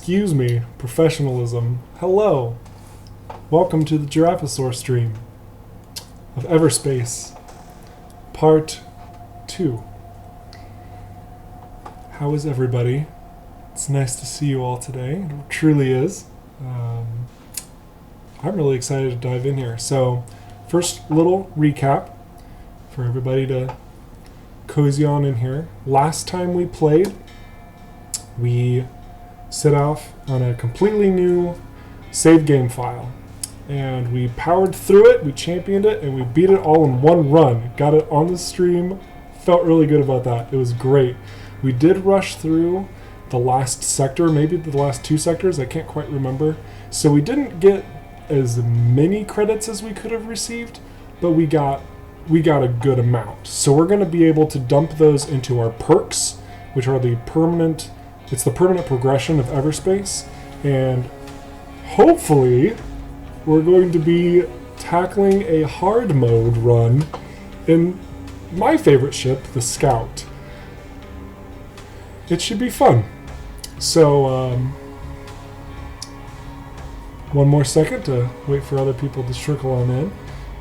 Excuse me, professionalism. Hello. Welcome to the Giraffosaur stream of Everspace, part 2. How is everybody? It's nice to see you all today. It truly is. I'm really excited to dive in here. So, first little recap for everybody to cozy on in here. Last time we played, we set off on a completely new save game file. And we powered through it, we championed it, and we beat it all in one run. Got it on the stream. Felt really good about that. It was great. We did rush through the last sector, maybe the last 2 sectors, I can't quite remember. So we didn't get as many credits as we could have received, but we got a good amount. So we're going to be able to dump those into our perks, which are the permanent progression of Everspace, and hopefully we're going to be tackling a hard mode run in my favorite ship, the Scout. It should be fun. So, one more second to wait for other people to trickle on in.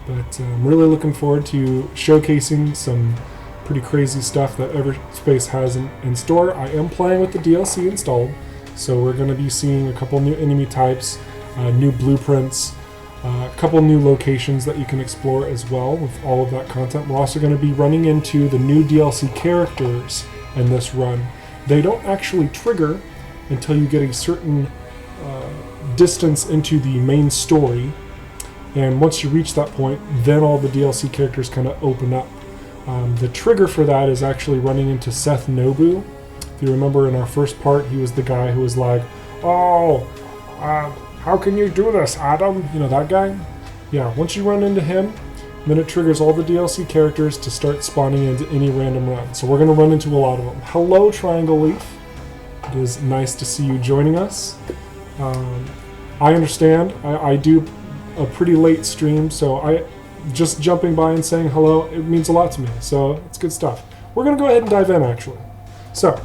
But I'm really looking forward to showcasing some pretty crazy stuff that Everspace has in store. I am playing with the DLC installed, so we're going to be seeing a couple new enemy types, new blueprints, a couple new locations that you can explore as well with all of that content. We're also going to be running into the new DLC characters in this run. They don't actually trigger until you get a certain distance into the main story, and once you reach that point, then all the DLC characters kind of open up. The trigger for that is actually running into Seth Nobu. If you remember in our first part, he was the guy who was like, how can you do this, Adam? You know, that guy? Yeah, once you run into him, then it triggers all the DLC characters to start spawning into any random run. So we're going to run into a lot of them. Hello, Triangle Leaf. It is nice to see you joining us. I understand. I do a pretty late stream, so just jumping by and saying hello, it means a lot to me. So it's good stuff. We're going to go ahead and dive in, actually. So,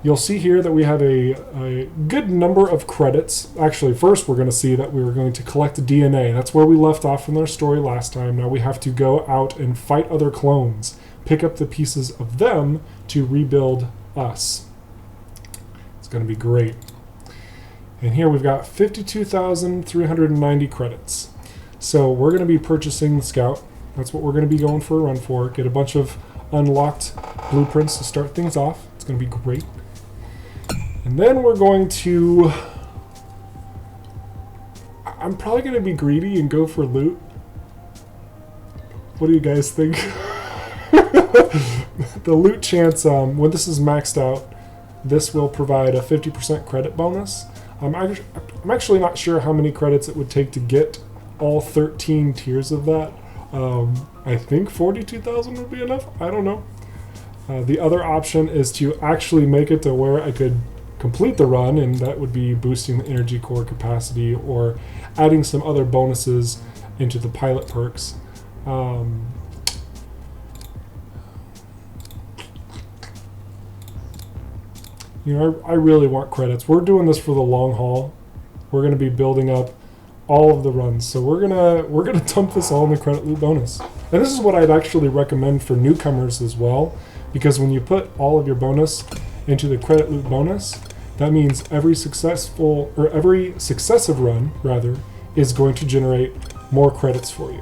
you'll see here that we have a good number of credits. Actually, first we're going to see that we were going to collect DNA. That's where we left off from our story last time. Now we have to go out and fight other clones, pick up the pieces of them to rebuild us. It's going to be great. And here we've got 52,390 credits. So we're going to be purchasing the Scout. That's what we're going to be going for a run for. Get a bunch of unlocked blueprints to start things off. It's going to be great. And then we're going to... I'm probably going to be greedy and go for loot. What do you guys think? The loot chance, when this is maxed out, this will provide a 50% credit bonus. I'm actually not sure how many credits it would take to get all 13 tiers of that. I think 42,000 would be enough. I don't know. The other option is to actually make it to where I could complete the run, and that would be boosting the energy core capacity or adding some other bonuses into the pilot perks. You know, I really want credits. We're doing this for the long haul. We're going to be building up all of the runs, so we're gonna dump this all in the credit loot bonus. And this is what I'd actually recommend for newcomers as well, because when you put all of your bonus into the credit loot bonus, that means every successive run rather is going to generate more credits for you.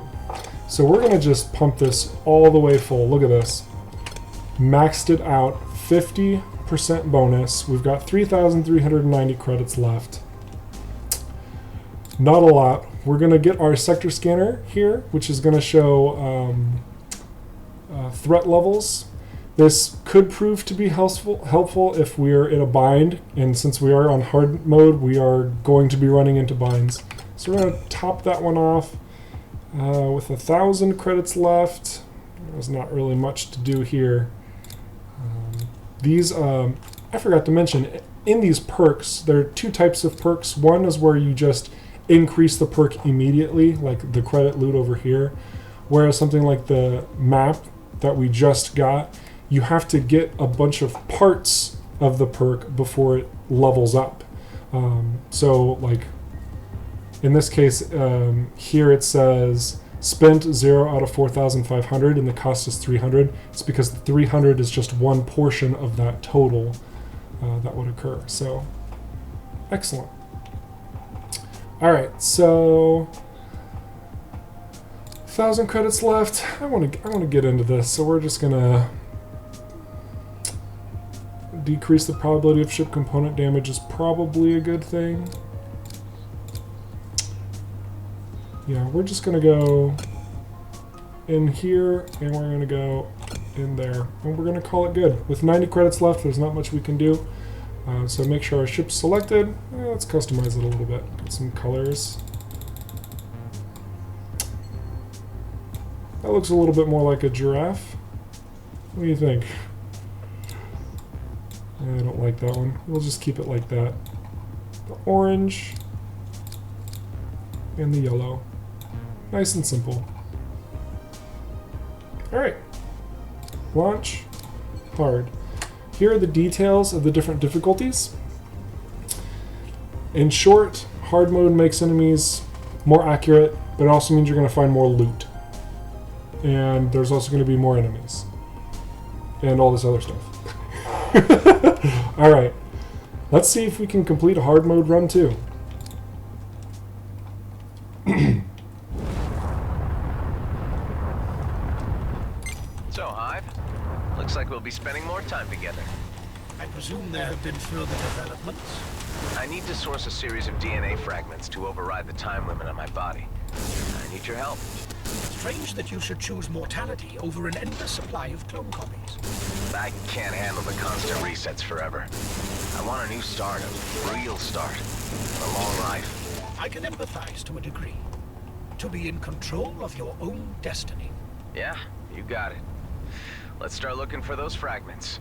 So we're gonna just pump this all the way full. Look at this, maxed it out, 50% bonus. We've got 3,390 credits left. Not a lot. We're going to get our sector scanner here, which is going to show threat levels. This could prove to be helpful if we're in a bind, and since we are on hard mode, we are going to be running into binds. So we're going to top that one off with 1,000 credits left. There's not really much to do here. These, I forgot to mention, in these perks, there are 2 types of perks. One is where you just increase the perk immediately, like the credit loot over here, whereas something like the map that we just got, you have to get a bunch of parts of the perk before it levels up. So like in this case, here it says spent 0 out of 4,500 and the cost is 300. It's because the 300 is just one portion of that total that would occur. So excellent. All right, so 1,000 credits left. I want to get into this, so we're just gonna decrease the probability of ship component damage is probably a good thing. Yeah, we're just gonna go in here and we're gonna go in there, and we're gonna call it good. With 90 credits left, there's not much we can do. So make sure our ship's selected. Let's customize it a little bit. Get some colors. That looks a little bit more like a giraffe. What do you think? I don't like that one. We'll just keep it like that. The orange and the yellow. Nice and simple. Alright. Launch. Hard. Here are the details of the different difficulties. In short, hard mode makes enemies more accurate, but it also means you're going to find more loot. And there's also going to be more enemies. And all this other stuff. Alright. Let's see if we can complete a hard mode run too. So, Hive, looks like we'll be spending more time together. I presume there have been further developments? I need to source a series of DNA fragments to override the time limit on my body. I need your help. Strange that you should choose mortality over an endless supply of clone copies. I can't handle the constant resets forever. I want a new start, a real start, a long life. I can empathize to a degree. To be in control of your own destiny. Yeah, you got it. Let's start looking for those fragments.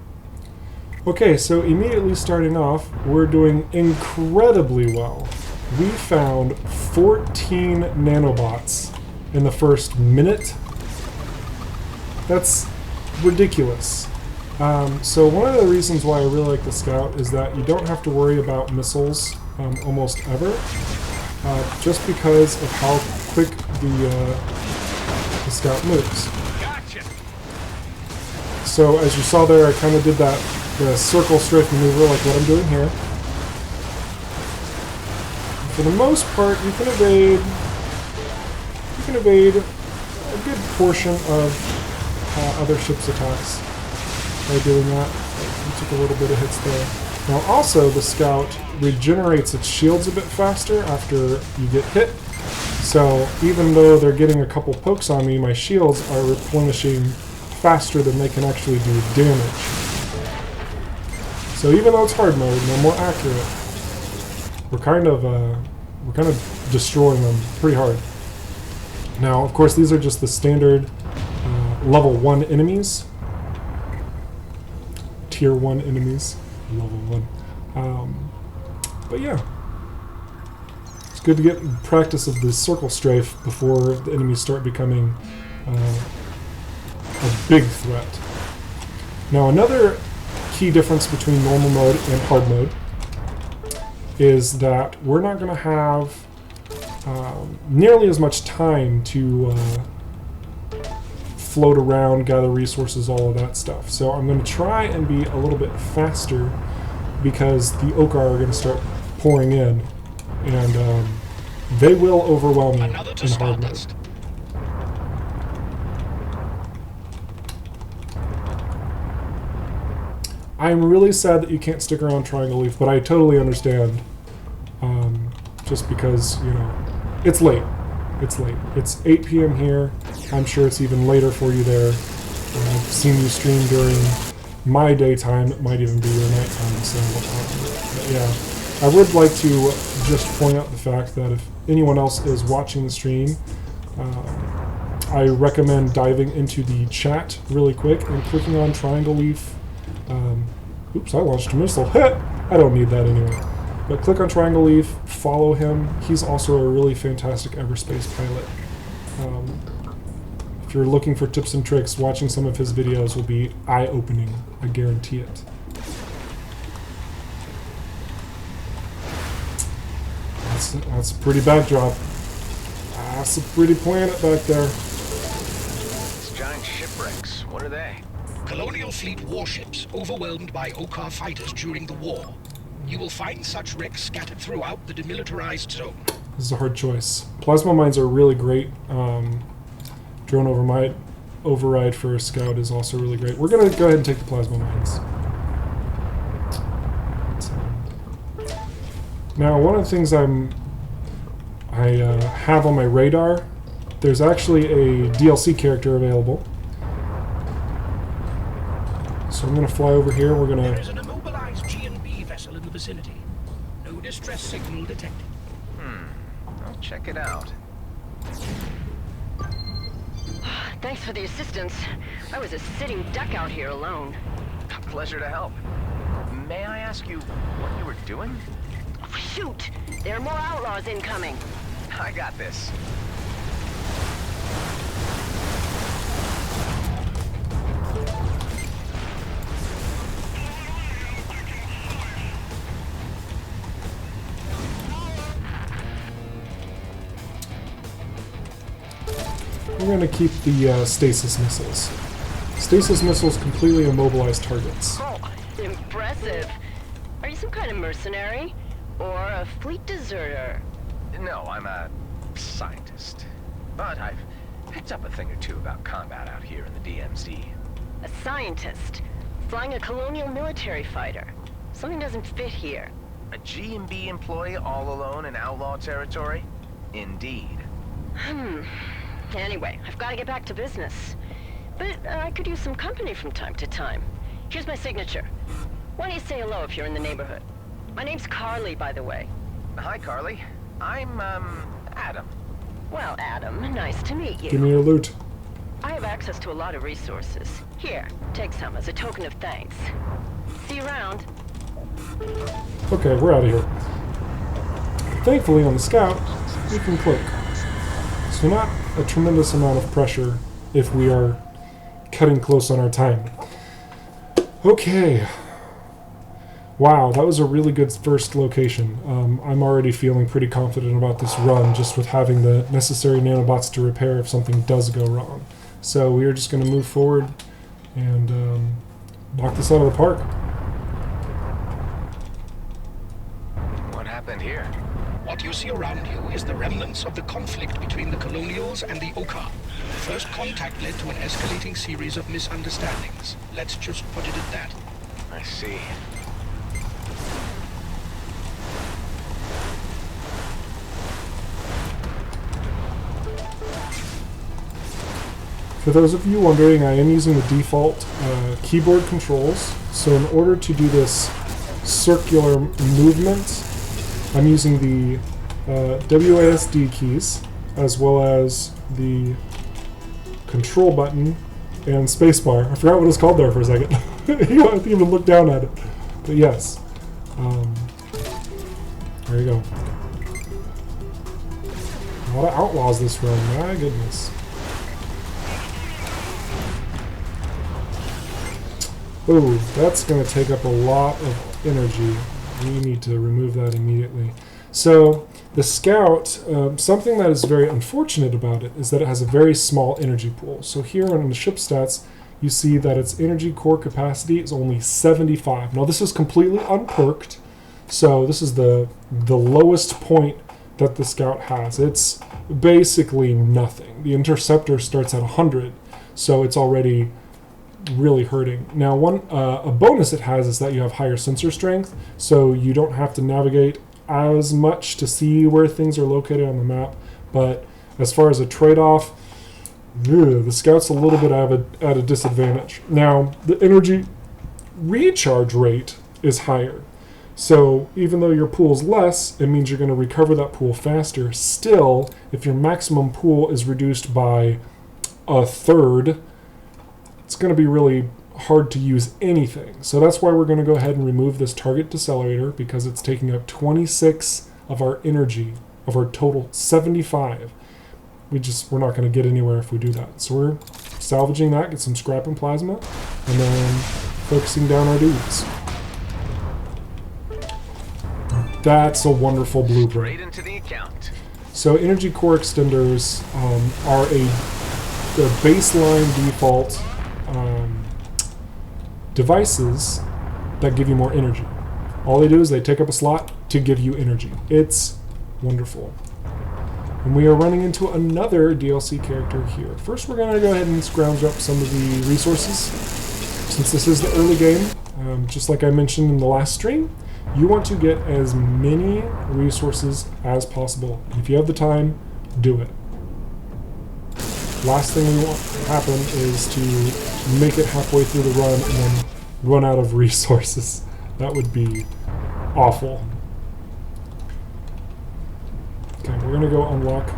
Okay, so immediately starting off, we're doing incredibly well. We found 14 nanobots in the first minute. That's ridiculous. So one of the reasons why I really like the Scout is that you don't have to worry about missiles almost ever, just because of how quick the Scout moves. Gotcha. So as you saw there, I kind of did the circle strafe maneuver like what I'm doing here. For the most part, you can evade a good portion of other ships' attacks by doing that. You took a little bit of hits there. Now also, the Scout regenerates its shields a bit faster after you get hit. So even though they're getting a couple pokes on me, my shields are replenishing faster than they can actually do damage. So even though it's hard mode and they're more accurate, we're kind of destroying them pretty hard. Now, of course, these are just the standard level 1 enemies. Tier 1 enemies. Level 1. But yeah. It's good to get practice of the circle strafe before the enemies start becoming a big threat. Now, another key difference between normal mode and hard mode is that we're not going to have nearly as much time to float around, gather resources, all of that stuff. So I'm going to try and be a little bit faster because the Okar are going to start pouring in, and they will overwhelm me in hard mode. I'm really sad that you can't stick around Triangle Leaf, but I totally understand. Just because, you know, it's late. It's late. It's 8 p.m. here. I'm sure it's even later for you there. I've seen you stream during my daytime. It might even be your nighttime. So, but yeah, I would like to just point out the fact that if anyone else is watching the stream, I recommend diving into the chat really quick and clicking on Triangle Leaf. Oops, I launched a missile. I don't need that anyway. But click on Triangle Leaf, follow him. He's also a really fantastic Everspace pilot. If you're looking for tips and tricks, watching some of his videos will be eye-opening. I guarantee it. That's a pretty backdrop. That's a pretty planet back there. These giant shipwrecks, what are they? Colonial fleet warships overwhelmed by Okar fighters during the war. You will find such wrecks scattered throughout the demilitarized zone. This is a hard choice. Plasma mines are really great. Drone override for a scout is also really great. We're going to go ahead and take the plasma mines. Now, one of the things I have on my radar, there's actually a DLC character available. So I'm going to fly over here. We're going to... There is an immobilized G&B vessel in the vicinity. No distress signal detected. I'll check it out. Thanks for the assistance. I was a sitting duck out here alone. A pleasure to help. May I ask you what you were doing? Shoot! There are more outlaws incoming. I got this. We're going to keep the stasis missiles. Stasis missiles completely immobilize targets. Oh, impressive. Are you some kind of mercenary? Or a fleet deserter? No, I'm a scientist. But I've picked up a thing or two about combat out here in the DMZ. A scientist. Flying a Colonial military fighter. Something doesn't fit here. A G&B employee all alone in outlaw territory? Indeed. Anyway, I've got to get back to business. But I could use some company from time to time. Here's my signature. Why don't you say hello if you're in the neighborhood? My name's Carly, by the way. Hi, Carly. I'm, Adam. Well, Adam, nice to meet you. Give me your loot. I have access to a lot of resources. Here, take some as a token of thanks. See you around. Okay, we're out of here. Thankfully, on the scout, we can cloak. So not a tremendous amount of pressure if we are cutting close on our time. Okay. Wow, that was a really good first location. I'm already feeling pretty confident about this run, just with having the necessary nanobots to repair if something does go wrong. So we are just going to move forward and knock this out of the park. What happened here? What you see around you is the remnants of the conflict between the Colonials and the Okar. First contact led to an escalating series of misunderstandings. Let's just put it at that. I see. For those of you wondering, I am using the default keyboard controls. So in order to do this circular movement, I'm using the WASD keys, as well as the control button and spacebar. I forgot what it's called there for a second. You don't have to even look down at it. But yes. There you go. A lot of outlaws this run, my goodness. Ooh, that's going to take up a lot of energy. We need to remove that immediately. So, the Scout, something that is very unfortunate about it is that it has a very small energy pool. So here on the ship stats, you see that its energy core capacity is only 75. Now this is completely unperked, so this is the lowest point that the Scout has. It's basically nothing. The Interceptor starts at 100, so it's already really hurting. Now a bonus it has is that you have higher sensor strength, so you don't have to navigate as much to see where things are located on the map. But as far as a trade-off, the Scout's a little bit at a disadvantage. Now the energy recharge rate is higher, so even though your pool's less, it means you're going to recover that pool faster. Still, if your maximum pool is reduced by a third, it's going to be really hard to use anything. So that's why we're going to go ahead and remove this target decelerator, because it's taking up 26 of our energy, of our total 75. We're not going to get anywhere if we do that. So we're salvaging that, get some scrap and plasma, and then focusing down our dudes. That's a wonderful blueprint. Straight into the account. So energy core extenders are the baseline default devices that give you more energy. All they do is they take up a slot to give you energy. It's wonderful. And we are running into another DLC character here. First, we're going to go ahead and scrounge up some of the resources. Since this is the early game, just like I mentioned in the last stream, you want to get as many resources as possible. And if you have the time, do it. Last thing we want to happen is to make it halfway through the run and then run out of resources. That would be awful. Okay, we're going to go unlock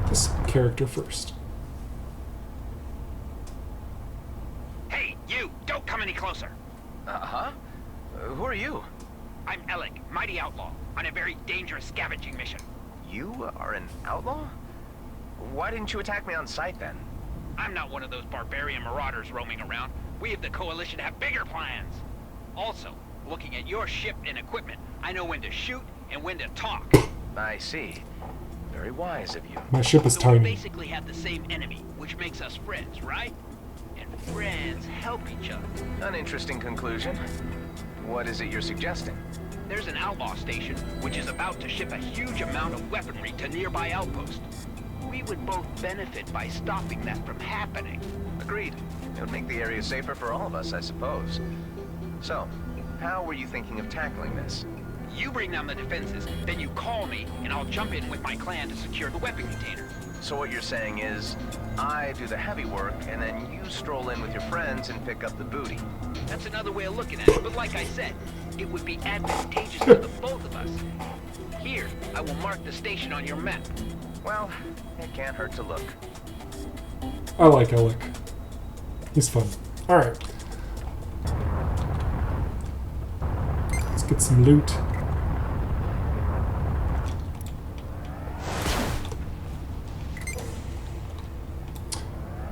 this character first. Hey, you! Don't come any closer! Uh-huh? Who are you? I'm Alec, mighty outlaw, on a very dangerous scavenging mission. You are an outlaw? Why didn't you attack me on sight then? I'm not one of those barbarian marauders roaming around. We of the Coalition have bigger plans. Also, looking at your ship and equipment, I know when to shoot and when to talk. I see. Very wise of you. My ship is So tiny. we basically have the same enemy, which makes us friends, right? And friends help each other. An interesting conclusion. What is it you're suggesting? There's an outlaw station, which is about to ship a huge amount of weaponry to nearby outposts. We would both benefit by stopping that from happening. Agreed. It would make the area safer for all of us, I suppose. So, how were you thinking of tackling this? You bring down the defenses, then you call me, and I'll jump in with my clan to secure the weapon container. So what you're saying is, I do the heavy work, and then you stroll in with your friends and pick up the booty. That's another way of looking at it, but like I said, it would be advantageous to the both of us. Here, I will mark the station on your map. Well, it can't hurt to look. I like Alec. He's fun. Alright. Let's get some loot.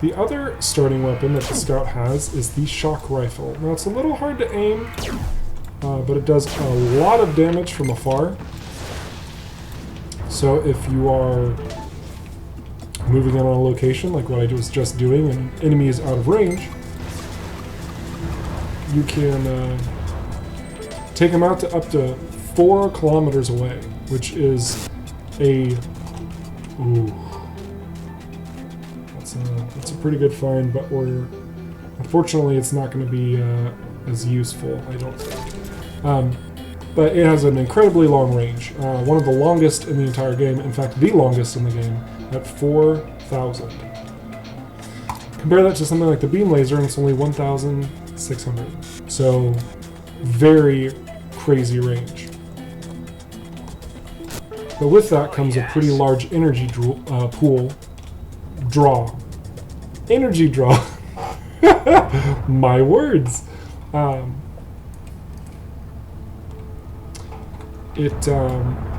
The other starting weapon that the scout has is the shock rifle. Now it's a little hard to aim, but it does a lot of damage from afar. So if you are moving in on a location like what I was just doing and an enemy is out of range, you can take them out to up to 4 kilometers away, which is a... Ooh. That's a pretty good find, but unfortunately it's not going to be as useful, I don't think. But it has an incredibly long range, one of the longest in the entire game, in fact the longest in the game, at 4,000. Compare that to something like the beam laser and it's only 1,600. So very crazy range. But with that comes a pretty large energy pool draw. Energy draw. My words. It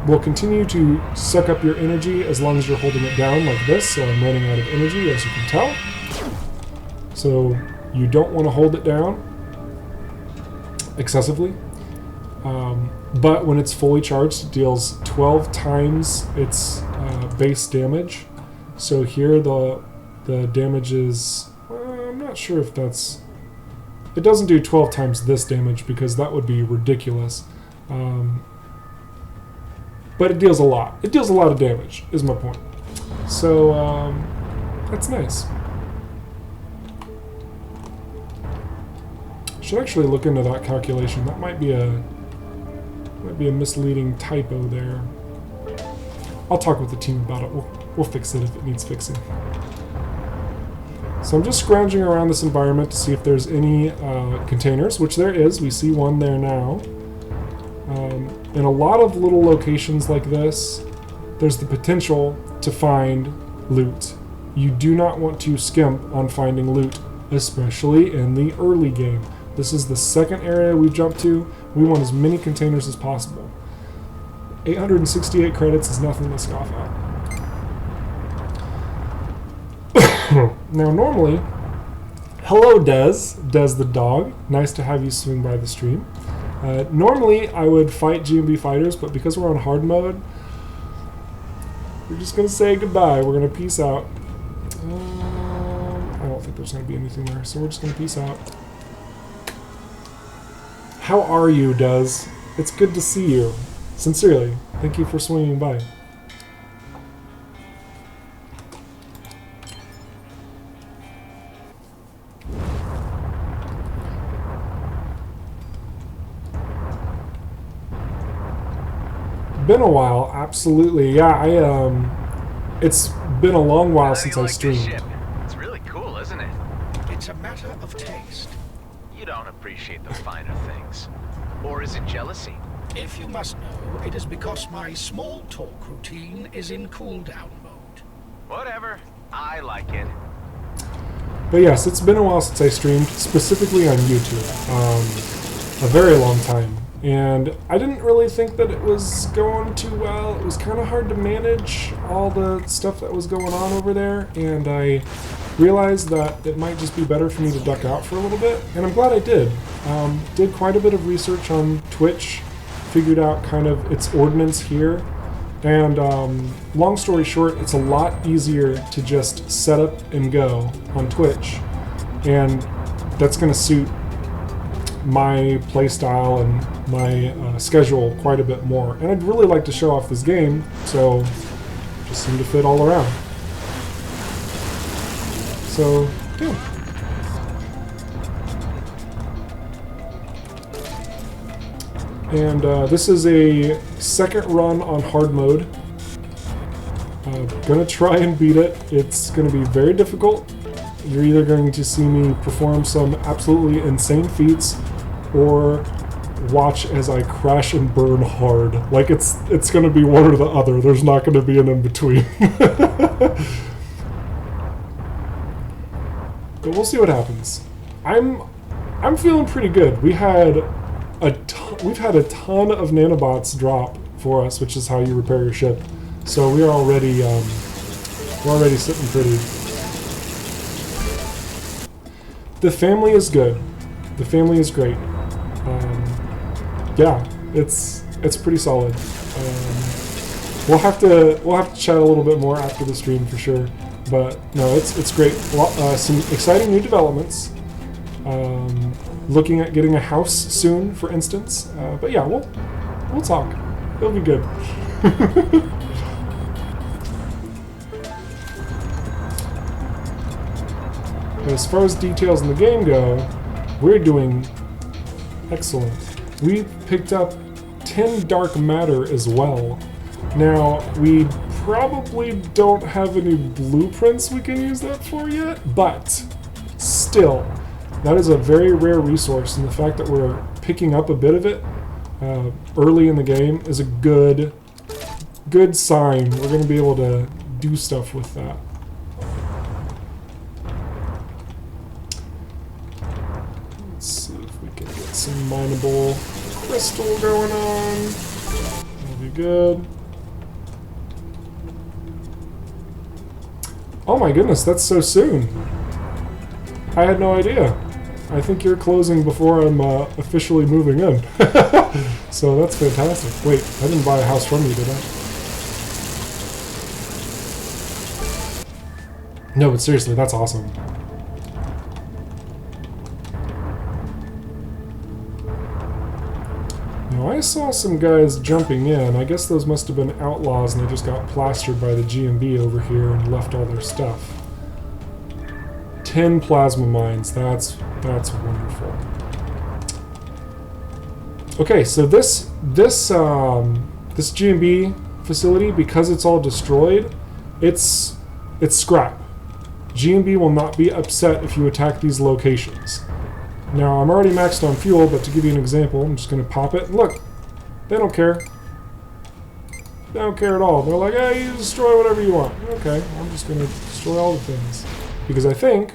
will continue to suck up your energy as long as you're holding it down like this, so I'm running out of energy, as you can tell. So you don't want to hold it down excessively. But when it's fully charged, it deals 12 times its base damage. So here the damage is... I'm not sure if that's... It doesn't do 12 times this damage because that would be ridiculous. But it deals a lot. It deals a lot of damage, is my point. So, that's nice. Should actually look into that calculation. That might be a misleading typo there. I'll talk with the team about it. We'll fix it if it needs fixing. So I'm just scrounging around this environment to see if there's any containers, which there is. We see one there now. In a lot of little locations like this, there's the potential to find loot. You do not want to skimp on finding loot, especially in the early game. This is the second area we've jumped to. We want as many containers as possible. 868 credits is nothing to scoff at. Now normally, hello Des the dog. Nice to have you swing by the stream. Normally, I would fight GMB fighters, but because we're on hard mode, we're just going to say goodbye. We're going to peace out. I don't think there's going to be anything there, so we're just going to peace out. How are you, Duz? It's good to see you. Sincerely, thank you for swinging by. Been a while, absolutely. Yeah, it's been a long while since I streamed. It's really cool, isn't it? It's a matter of taste. You don't appreciate the finer things. Or is it jealousy? If you must know, it is because my small talk routine is in cooldown mode. Whatever. I like it. But yes, it's been a while since I streamed, specifically on YouTube. A very long time. And I didn't really think that it was going too well. It was kind of hard to manage all the stuff that was going on over there, and I realized that it might just be better for me to duck out for a little bit, and I'm glad I did. Did quite a bit of research on Twitch, figured out kind of its ordinance here, and long story short, it's a lot easier to just set up and go on Twitch, and that's going to suit my playstyle and my schedule quite a bit more. And I'd really like to show off this game, so just seemed to fit all around. So, yeah. And this is a second run on hard mode. Gonna try and beat it. It's gonna be very difficult. You're either going to see me perform some absolutely insane feats, or watch as I crash and burn hard. Like it's gonna be one or the other. There's not gonna be an in-between. But we'll see what happens. I'm feeling pretty good. We've had a ton of nanobots drop for us, which is how you repair your ship. So we're already sitting pretty. The family is good. The family is great. Yeah, it's pretty solid. We'll have to chat a little bit more after the stream for sure. But no, it's great. Some exciting new developments. Looking at getting a house soon, for instance. But yeah, we'll talk. It'll be good. As far as details in the game go, we're doing excellent. We picked up 10 dark matter as well. Now, we probably don't have any blueprints we can use that for yet, but still, that is a very rare resource, and the fact that we're picking up a bit of it early in the game is a good sign. We're going to be able to do stuff with that. Let's see if we can get some mineable crystal going on. That'll be good. Oh my goodness, that's so soon. I had no idea. I think you're closing before I'm officially moving in. So that's fantastic. Wait, I didn't buy a house from you, did I? No, but seriously, that's awesome. Now, I saw some guys jumping in. I guess those must have been outlaws and they just got plastered by the GMB over here and left all their stuff. 10 plasma mines. That's wonderful. Okay, so this GMB facility, because it's all destroyed, it's scrap. GMB will not be upset if you attack these locations. Now, I'm already maxed on fuel, but to give you an example, I'm just going to pop it. Look, they don't care. They don't care at all. They're like, hey, you destroy whatever you want. Okay, I'm just going to destroy all the things. Because I think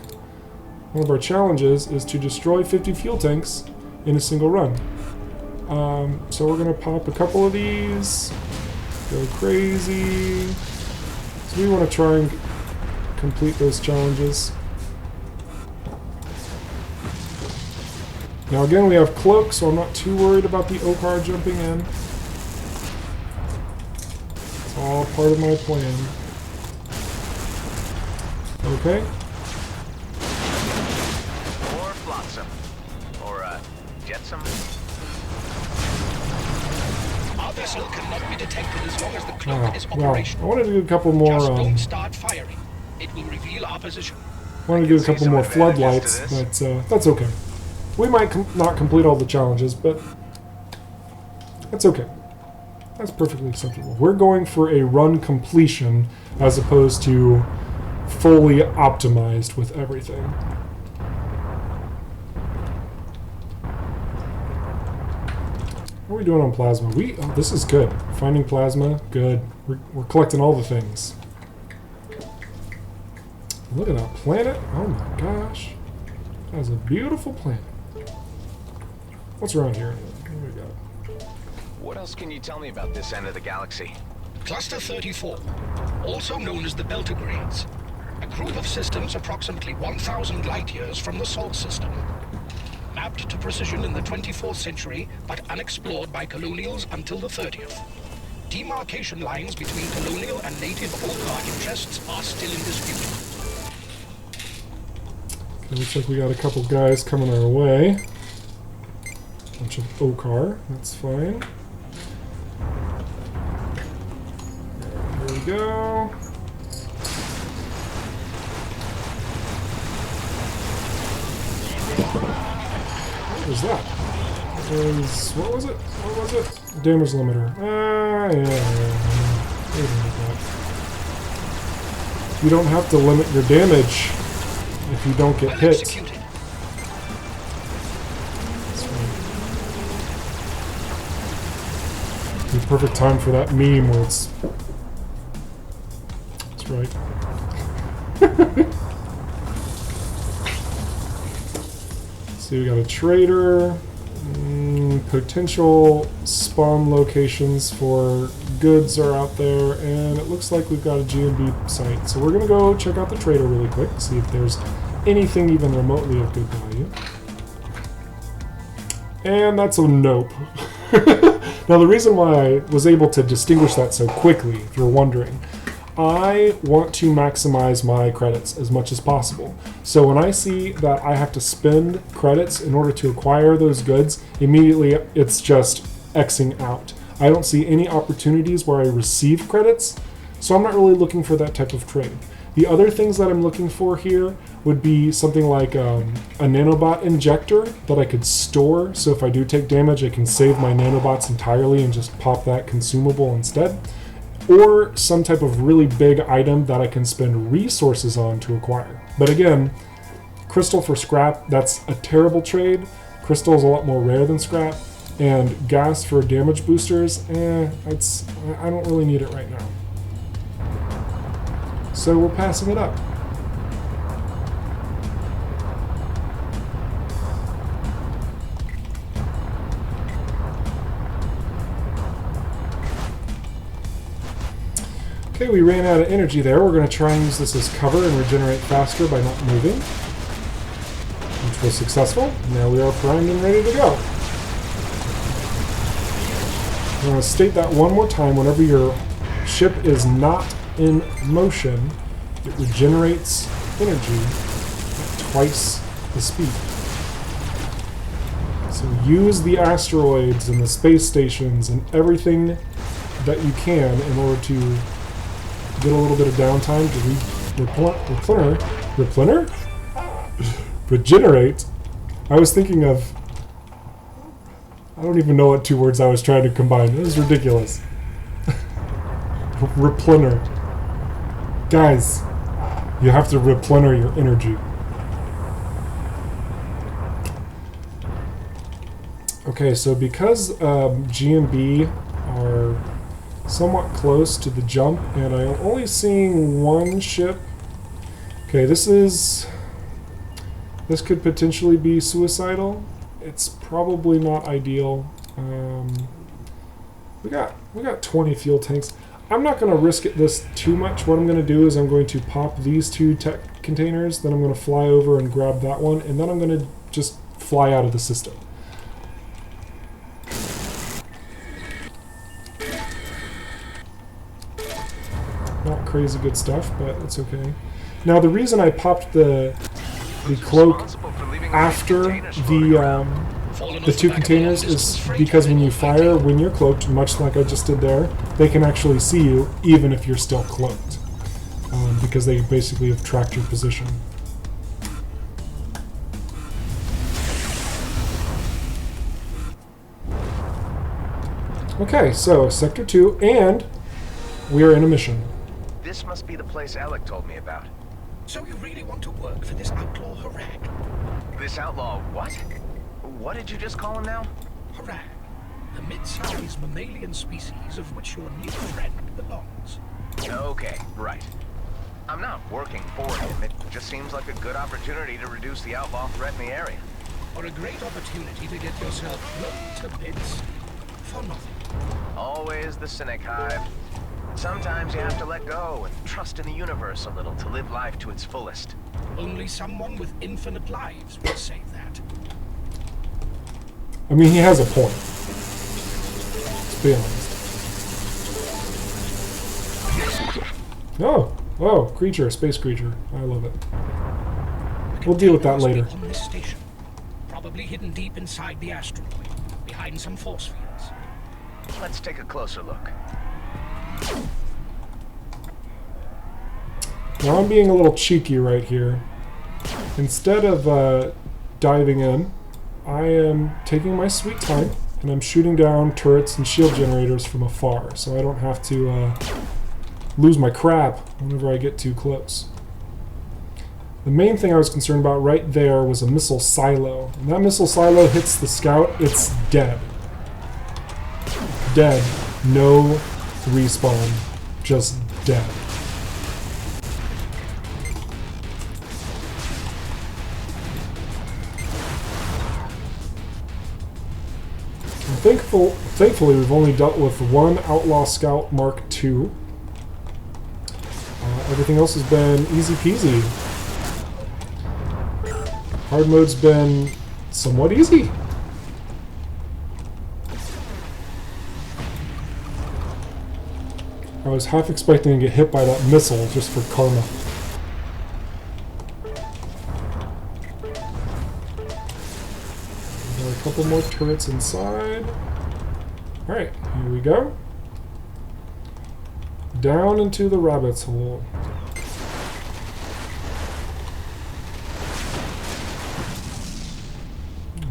one of our challenges is to destroy 50 fuel tanks in a single run. So we're going to pop a couple of these, go crazy. So we want to try and complete those challenges. Now again, we have cloak, so I'm not too worried about the Okar jumping in. It's all part of my plan. Okay. Or flotsam. Or, jetsam. Our vessel cannot be detected as long as the cloak is Well, operational. I wanted to do a couple more. Just don't start firing. It will reveal our position. I wanted to do a couple more floodlights, but that's okay. We might not complete all the challenges, but that's okay. That's perfectly acceptable. We're going for a run completion as opposed to fully optimized with everything. What are we doing on plasma? Oh, this is good. Finding plasma, good. We're collecting all the things. Look at that planet. Oh my gosh. That's a beautiful planet. What's around here? What do we got? What else can you tell me about this end of the galaxy? Cluster 34, also known as the Beltogrades. A group of systems approximately 1,000 light-years from the Sol system. Mapped to precision in the 24th century, but unexplored by Colonials until the 30th. Demarcation lines between Colonial and native Okar interests are still in dispute. Okay, looks like we got a couple guys coming our way. Bunch of Okar, that's fine. Here we go. What was that? What was it? What was it? Damage limiter. Yeah. You don't have to limit your damage if you don't get hit. Executed. The perfect time for that meme where it's... That's right. See, we got a trader. Potential spawn locations for goods are out there, and it looks like we've got a G&B site. So we're going to go check out the trader really quick, see if there's anything even remotely of good value. And that's a nope. Now, the reason why I was able to distinguish that so quickly, if you're wondering, I want to maximize my credits as much as possible. So when I see that I have to spend credits in order to acquire those goods, immediately it's just Xing out. I don't see any opportunities where I receive credits, so I'm not really looking for that type of trade. The other things that I'm looking for here would be something like a nanobot injector that I could store, so if I do take damage I can save my nanobots entirely and just pop that consumable instead. Or some type of really big item that I can spend resources on to acquire. But again, crystal for scrap, that's a terrible trade. Crystal is a lot more rare than scrap. And gas for damage boosters, I don't really need it right now. So we're passing it up. Okay, we ran out of energy there. We're going to try and use this as cover and regenerate faster by not moving. Which was successful. Now we are primed and ready to go. I'm going to state that one more time. Whenever your ship is not in motion, it regenerates energy at twice the speed. So use the asteroids and the space stations and everything that you can in order to get a little bit of downtime to regenerate. I was thinking of, I don't even know what two words I was trying to combine. It was ridiculous. Replenish. Guys, you have to replenish your energy. Okay, so because G&B are somewhat close to the jump, and I'm only seeing one ship. Okay, this could potentially be suicidal. It's probably not ideal. We got 20 fuel tanks. I'm not going to risk this too much. What I'm going to do is I'm going to pop these two tech containers, then I'm going to fly over and grab that one, and then I'm going to just fly out of the system. Not crazy good stuff, but it's okay. Now the reason I popped the cloak after the two containers is because when you fire, when you're cloaked, much like I just did there, they can actually see you even if you're still cloaked, because they basically have tracked your position. Okay, so Sector 2, and we are in a mission. This must be the place Alec told me about. So you really want to work for this outlaw Harak? This outlaw what? What did you just call him now? Harak, the mid-sized mammalian species of which your new friend belongs. Okay, right. I'm not working for him. It just seems like a good opportunity to reduce the outlaw threat in the area. Or a great opportunity to get yourself blown to bits for nothing. Always the cynic, Hive. Sometimes you have to let go and trust in the universe a little to live life to its fullest. Only someone with infinite lives would say that. I mean, he has a point. Let's be honest. Oh, creature, space creature. I love it. We'll deal with that later. On this station, probably hidden deep inside the asteroid, behind some force fields. Let's take a closer look. Now I'm being a little cheeky right here. Instead of diving in, I am taking my sweet time and I'm shooting down turrets and shield generators from afar, so I don't have to lose my crap whenever I get too close. The main thing I was concerned about right there was a missile silo. When that missile silo hits the scout, it's dead. Dead. No respawn. Just dead. Thankfully, we've only dealt with one Outlaw Scout Mark II. Everything else has been easy peasy. Hard mode's been somewhat easy. I was half expecting to get hit by that missile just for karma. Got a couple more turrets inside. Alright, here we go. Down into the rabbit's hole.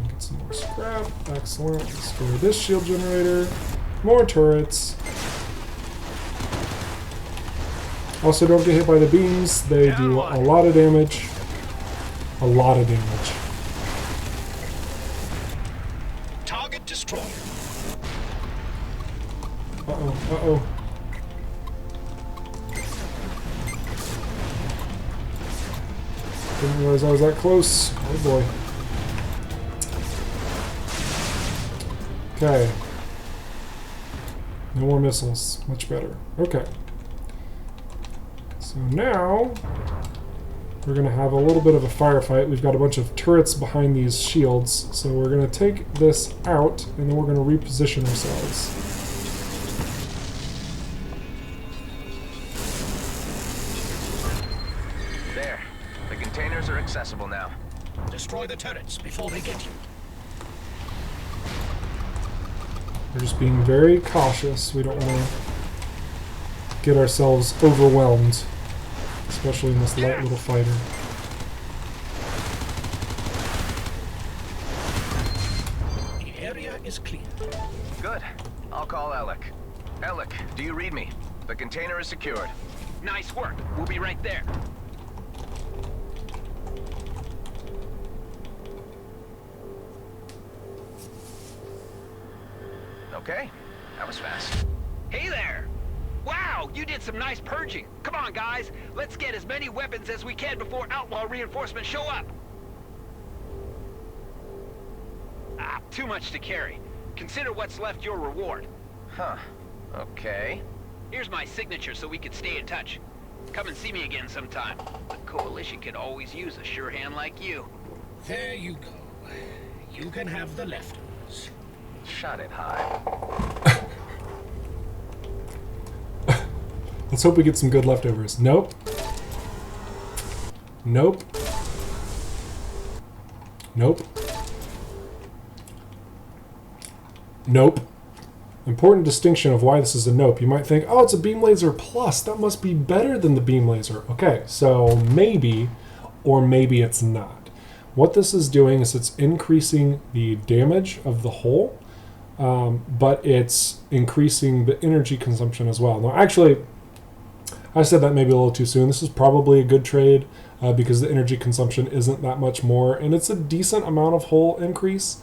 Get some more scrap. Excellent. Destroy this shield generator. More turrets. Also, don't get hit by the beams. They do a lot of damage. A lot of damage. Target destroyed. Uh-oh, uh-oh. Didn't realize I was that close. Oh boy. Okay. No more missiles. Much better. Okay. So now, we're going to have a little bit of a firefight. We've got a bunch of turrets behind these shields, so we're going to take this out, and then we're going to reposition ourselves. There. The containers are accessible now. Destroy the turrets before they get you. We're just being very cautious. We don't want to get ourselves overwhelmed. Especially in this light little fighter. The area is clear. Good. I'll call Alec. Alec, do you read me? The container is secured. Nice work. We'll be right there. Okay. That was fast. Hey there! Wow, you did some nice purging. Come on, guys. Let's get as many weapons as we can before outlaw reinforcements show up. Ah, too much to carry. Consider what's left your reward. Huh. Okay. Here's my signature so we can stay in touch. Come and see me again sometime. The Coalition could always use a sure hand like you. There you go. You can have the leftovers. Shut it, Hive. Let's hope we get some good leftovers. Nope. Nope. Nope. Nope. Important distinction of why this is a nope. You might think, oh, it's a beam laser plus. That must be better than the beam laser. Okay, so maybe, or maybe it's not. What this is doing is it's increasing the damage of the hull, but it's increasing the energy consumption as well. Now, actually, I said that maybe a little too soon. This is probably a good trade because the energy consumption isn't that much more, and it's a decent amount of hull increase.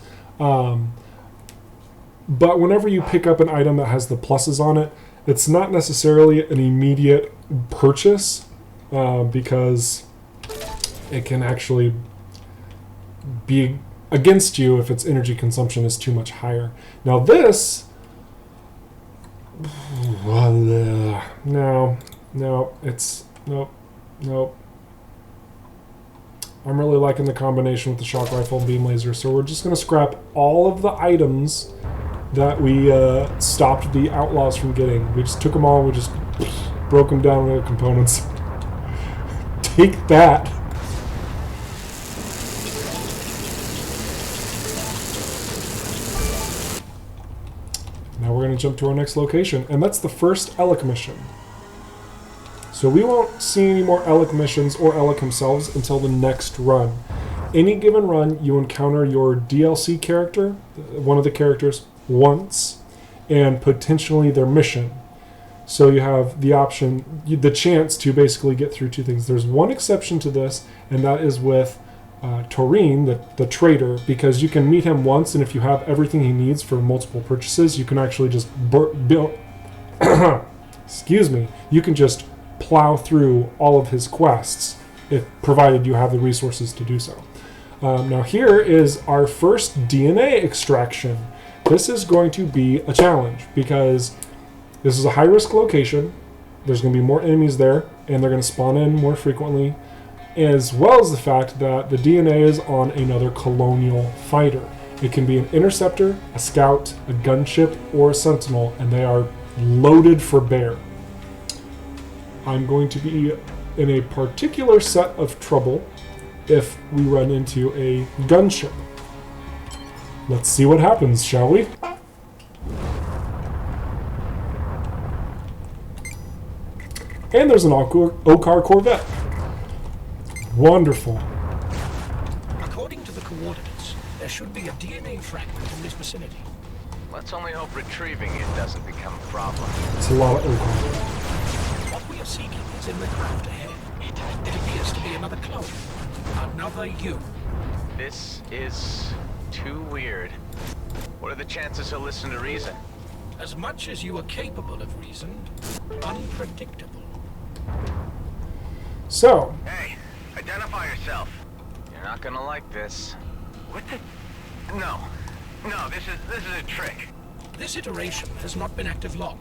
But whenever you pick up an item that has the pluses on it, it's not necessarily an immediate purchase because it can actually be against you if its energy consumption is too much higher. Now this... No, it's... Nope. I'm really liking the combination with the shock rifle and beam laser, so we're just going to scrap all of the items that we stopped the outlaws from getting. We just took them all, we just broke them down into components. Take that. Now we're going to jump to our next location, and that's the first Elec mission. So we won't see any more Elec missions or Elec themselves until the next run. Any given run, you encounter your DLC character, one of the characters, once, and potentially their mission. So you have the option, the chance to basically get through two things. There's one exception to this, and that is with Taurine, the trader, because you can meet him once, and if you have everything he needs for multiple purchases, you can actually just build. Excuse me. You can just plow through all of his quests, if provided you have the resources to do so. Now here is our first DNA extraction. This is going to be a challenge because this is a high-risk location. There's going to be more enemies there, and they're going to spawn in more frequently, as well as the fact that the DNA is on another Colonial fighter. It can be an interceptor, a scout, a gunship, or a sentinel, and they are loaded for bear. I'm going to be in a particular set of trouble if we run into a gunship. Let's see what happens, shall we? And there's an Okar Corvette. Wonderful. According to the coordinates, there should be a DNA fragment in this vicinity. Let's only hope retrieving it doesn't become a problem. It's a lot of Okar. What we are seeking is in the ground ahead. It appears to be another clone. Another you. This is too weird. What are the chances he'll listen to reason? As much as you are capable of reason, unpredictable. So, Hey, identify yourself. You're not gonna like this. What the? No, this is a trick. This iteration has not been active long.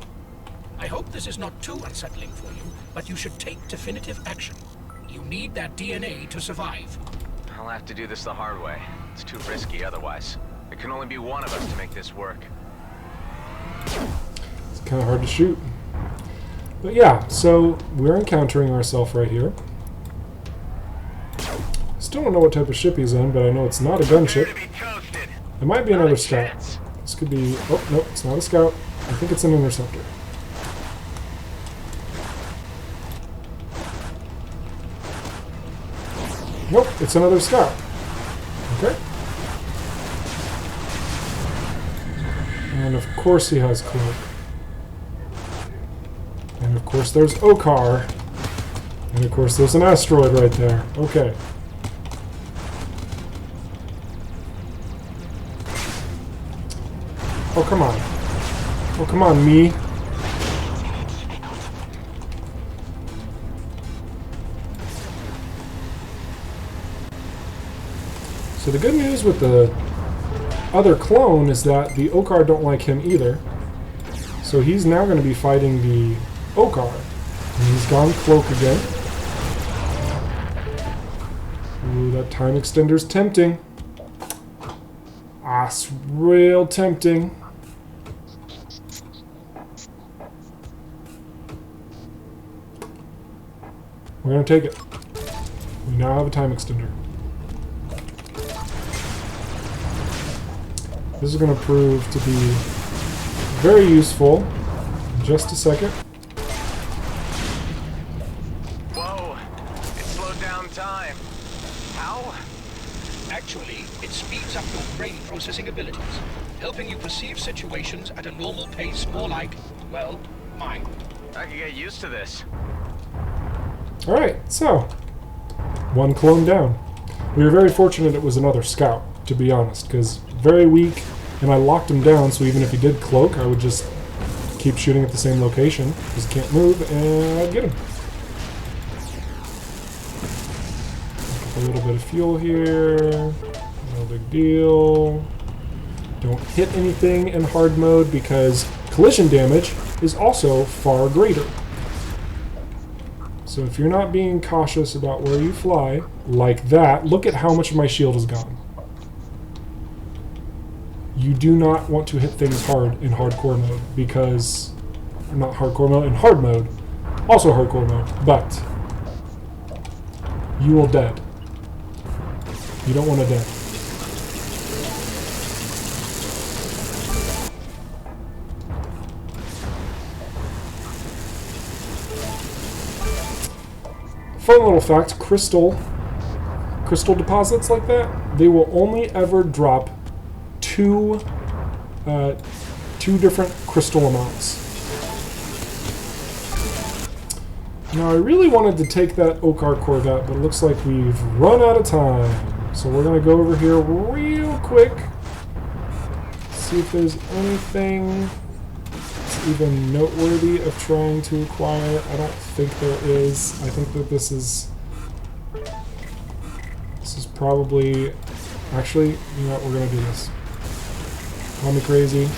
I hope this is not too unsettling for you, but you should take definitive action. You need that DNA to survive. I'll have to do this the hard way. It's too risky otherwise. There can only be one of us to make this work. it's kind of hard to shoot. But yeah, so we're encountering ourselves right here. Still don't know what type of ship he's in, but I know it's not a gunship. It might be another scout. This could be... Oh, nope, it's not a scout. I think it's an interceptor. Nope, it's another scout. Okay. And of course he has cloak. And of course there's Okar. And of course there's an asteroid right there. Okay. Oh, come on. Oh, come on, me. So the good news with the other clone is that the Okar don't like him either. So he's now going to be fighting the Okar. And he's gone cloak again. Ooh, that time extender's tempting. It's real tempting. We're gonna take it. We now have a time extender. This is gonna prove to be very useful. In just a second. Whoa! It slowed down time. How? Actually, it speeds up your brain processing abilities, helping you perceive situations at a normal pace, more like, well, mine. I could get used to this. Alright, so, one clone down. We were very fortunate it was another scout, to be honest, because very weak, and I locked him down, so even if he did cloak, I would just keep shooting at the same location, because he can't move, and I'd get him. A little bit of fuel here, no big deal. Don't hit anything in hard mode, because collision damage is also far greater. So if you're not being cautious about where you fly, like that, look at how much of my shield is gone. You do not want to hit things hard in hardcore mode, because... not hardcore mode, in hard mode. Also hardcore mode, but... you will dead. You don't want to dead. Fun little fact, crystal deposits like that, they will only ever drop two different crystal amounts. Now I really wanted to take that Oakar Corvette, but it looks like we've run out of time. So we're gonna go over here real quick, see if there's anything even noteworthy of trying to acquire. I don't think there is. I think that this is probably, actually, you know what, we're gonna do this. Call me crazy.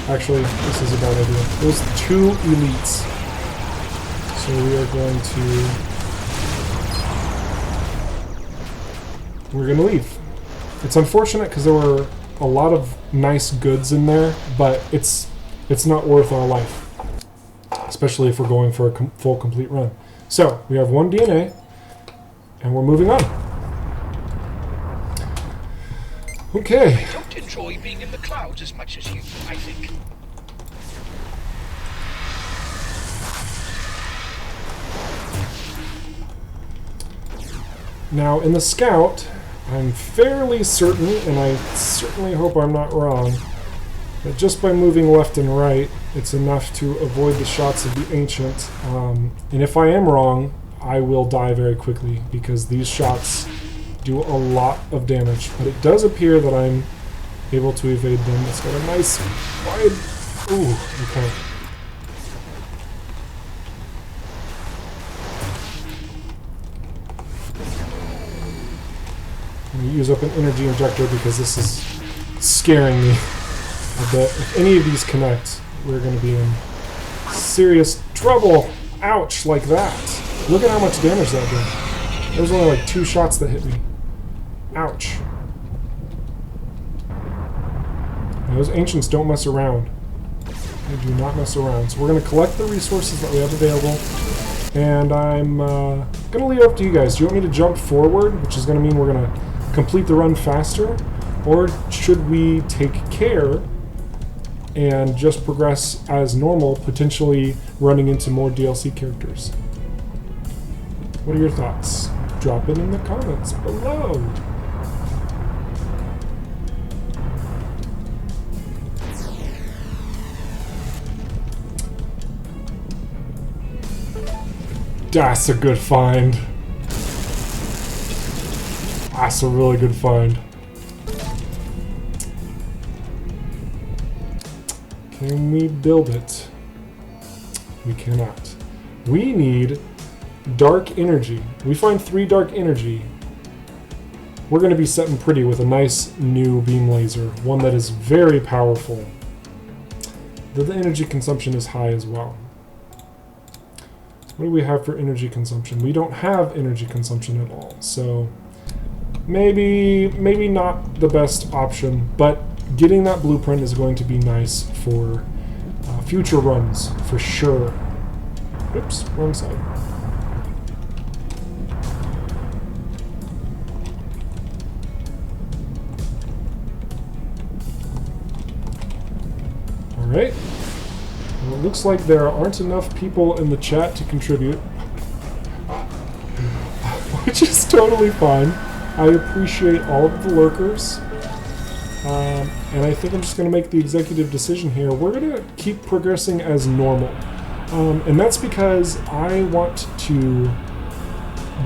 Actually, this is a bad idea. There's two elites. So we are going to... we're going to leave. It's unfortunate because there were a lot of nice goods in there, but it's not worth our life. Especially if we're going for a full complete run. So, we have one DNA, and we're moving on. Okay. I don't enjoy being in the clouds as much as you, I think. Now, in the Scout, I'm fairly certain, and I certainly hope I'm not wrong, that just by moving left and right, it's enough to avoid the shots of the Ancient. And if I am wrong, I will die very quickly, because these shots do a lot of damage. But it does appear that I'm able to evade them. It's got a nice wide... ooh, okay. I'm going to use up an energy injector because this is scaring me a bit. If any of these connect, we're going to be in serious trouble. Ouch, like that. Look at how much damage that did. There's only like 2 shots that hit me. Ouch. Now, those Ancients don't mess around. They do not mess around. So we're going to collect the resources that we have available. And I'm going to leave it up to you guys. Do you want me to jump forward, which is going to mean we're going to complete the run faster? Or should we take care and just progress as normal, potentially running into more DLC characters? What are your thoughts? Drop it in the comments below. That's a good find. That's a really good find. Can we build it? We cannot. We need dark energy. We find 3 dark energy. We're going to be setting pretty with a nice new beam laser, one that is very powerful. The energy consumption is high as well. What do we have for energy consumption? We don't have energy consumption at all, so maybe not the best option, but getting that blueprint is going to be nice for future runs, for sure. Oops, wrong side. Alright. Well, it looks like there aren't enough people in the chat to contribute. Which is totally fine. I appreciate all of the lurkers. And I think I'm just going to make the executive decision here. We're going to keep progressing as normal. And that's because I want to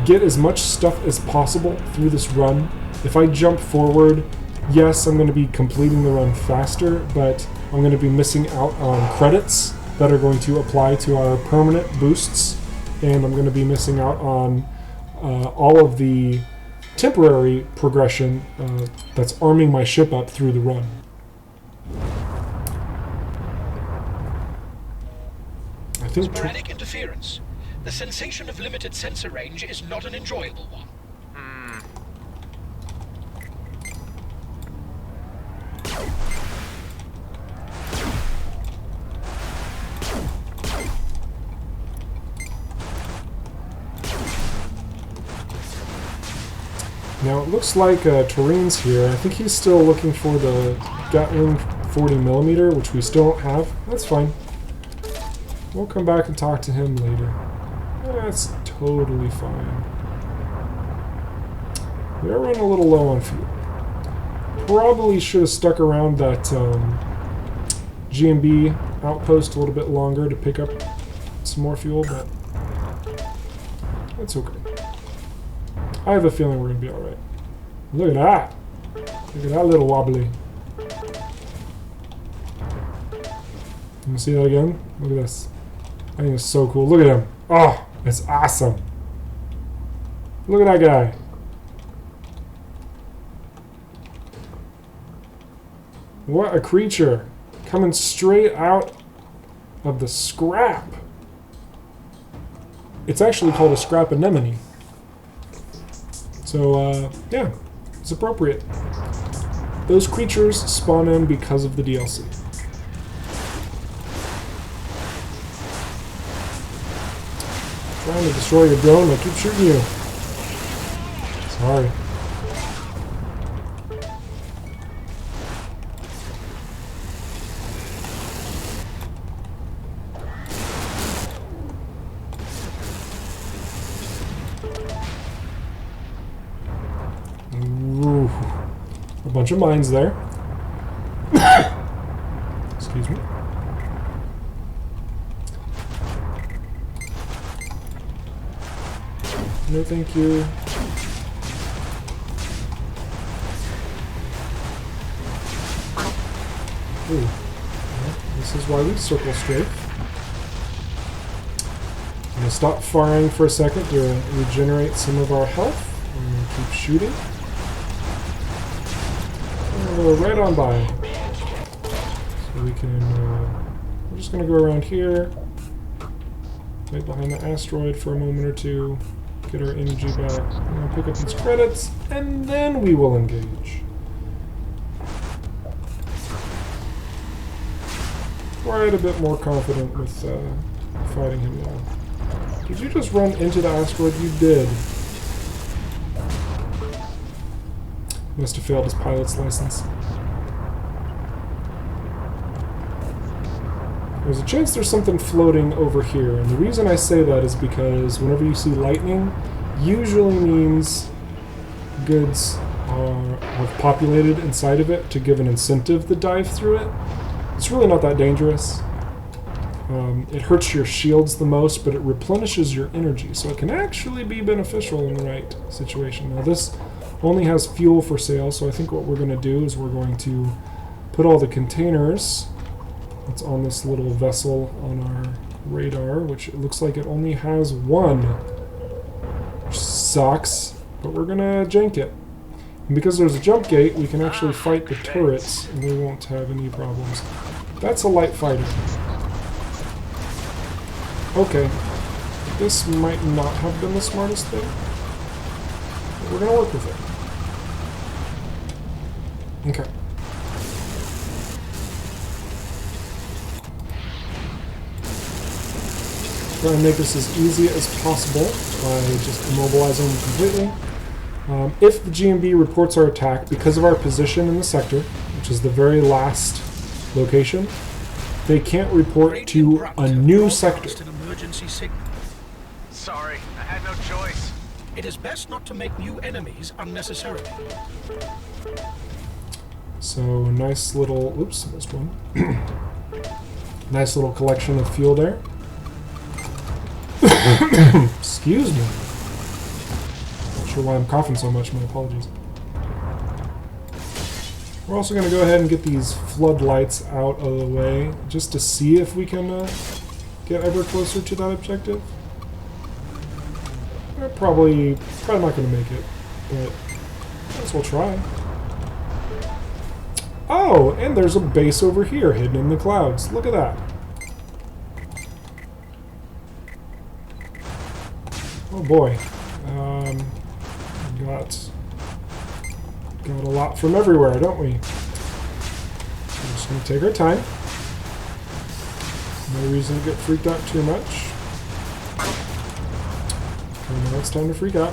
get as much stuff as possible through this run. If I jump forward, yes, I'm going to be completing the run faster, but I'm going to be missing out on credits that are going to apply to our permanent boosts, and I'm going to be missing out on all of the temporary progression that's arming my ship up through the run. I think sporadic interference. The sensation of limited sensor range is not an enjoyable one. Now it looks like Turin's here. I think he's still looking for the Gatling 40mm, which we still don't have. That's fine. We'll come back and talk to him later. That's totally fine. We are running a little low on fuel. Probably should have stuck around that G&B outpost a little bit longer to pick up some more fuel, but that's okay. I have a feeling we're going to be alright. Look at that! Look at that little wobbly. You see that again? Look at this. I think it's so cool. Look at him. Oh, it's awesome. Look at that guy. What a creature. Coming straight out of the scrap. It's actually called a scrap anemone. So, yeah, it's appropriate. Those creatures spawn in because of the DLC. Trying to destroy your drone, I keep shooting you. Sorry. Ooh. A bunch of mines there. Excuse me. No, thank you. Ooh. Well, this is why we circle strafe. I'm going to stop firing for a second to regenerate some of our health. I'm going to keep shooting. And we'll go right on by. So we can... we're just going to go around here. Right behind the asteroid for a moment or two. Get our energy back. I'm going to pick up these credits, and then we will engage. Quite a bit more confident with fighting him now. Did you just run into the asteroid? You did. Must have failed his pilot's license. There's a chance there's something floating over here, and the reason I say that is because whenever you see lightning, usually means goods have populated inside of it to give an incentive to dive through it. It's really not that dangerous. It hurts your shields the most, but it replenishes your energy, so it can actually be beneficial in the right situation. Now this only has fuel for sale, so I think what we're going to do is we're going to put all the containers that's on this little vessel on our radar, which it looks like it only has one, which sucks, but we're gonna jank it. And because there's a jump gate, we can actually fight the turrets, and we won't have any problems. That's a light fighter. Okay. This might not have been the smartest thing. But we're going to work with it. Okay. Try and make this as easy as possible by just immobilizing them completely. If the GMB reports our attack, because of our position in the sector, which is the very last location, they can't report to a new sector. Sorry, I had no choice. It is best not to make new enemies unnecessarily. So, nice little... Oops, missed one. Nice little collection of fuel there. Excuse me. Not sure why I'm coughing so much, my apologies. We're also going to go ahead and get these floodlights out of the way, just to see if we can get ever closer to that objective. We're probably not going to make it, but I guess we'll try. Oh, and there's a base over here hidden in the clouds. Look at that. Oh boy. Got a lot from everywhere, don't we? We're just going to take our time. No reason to get freaked out too much. Okay, now it's time to freak out.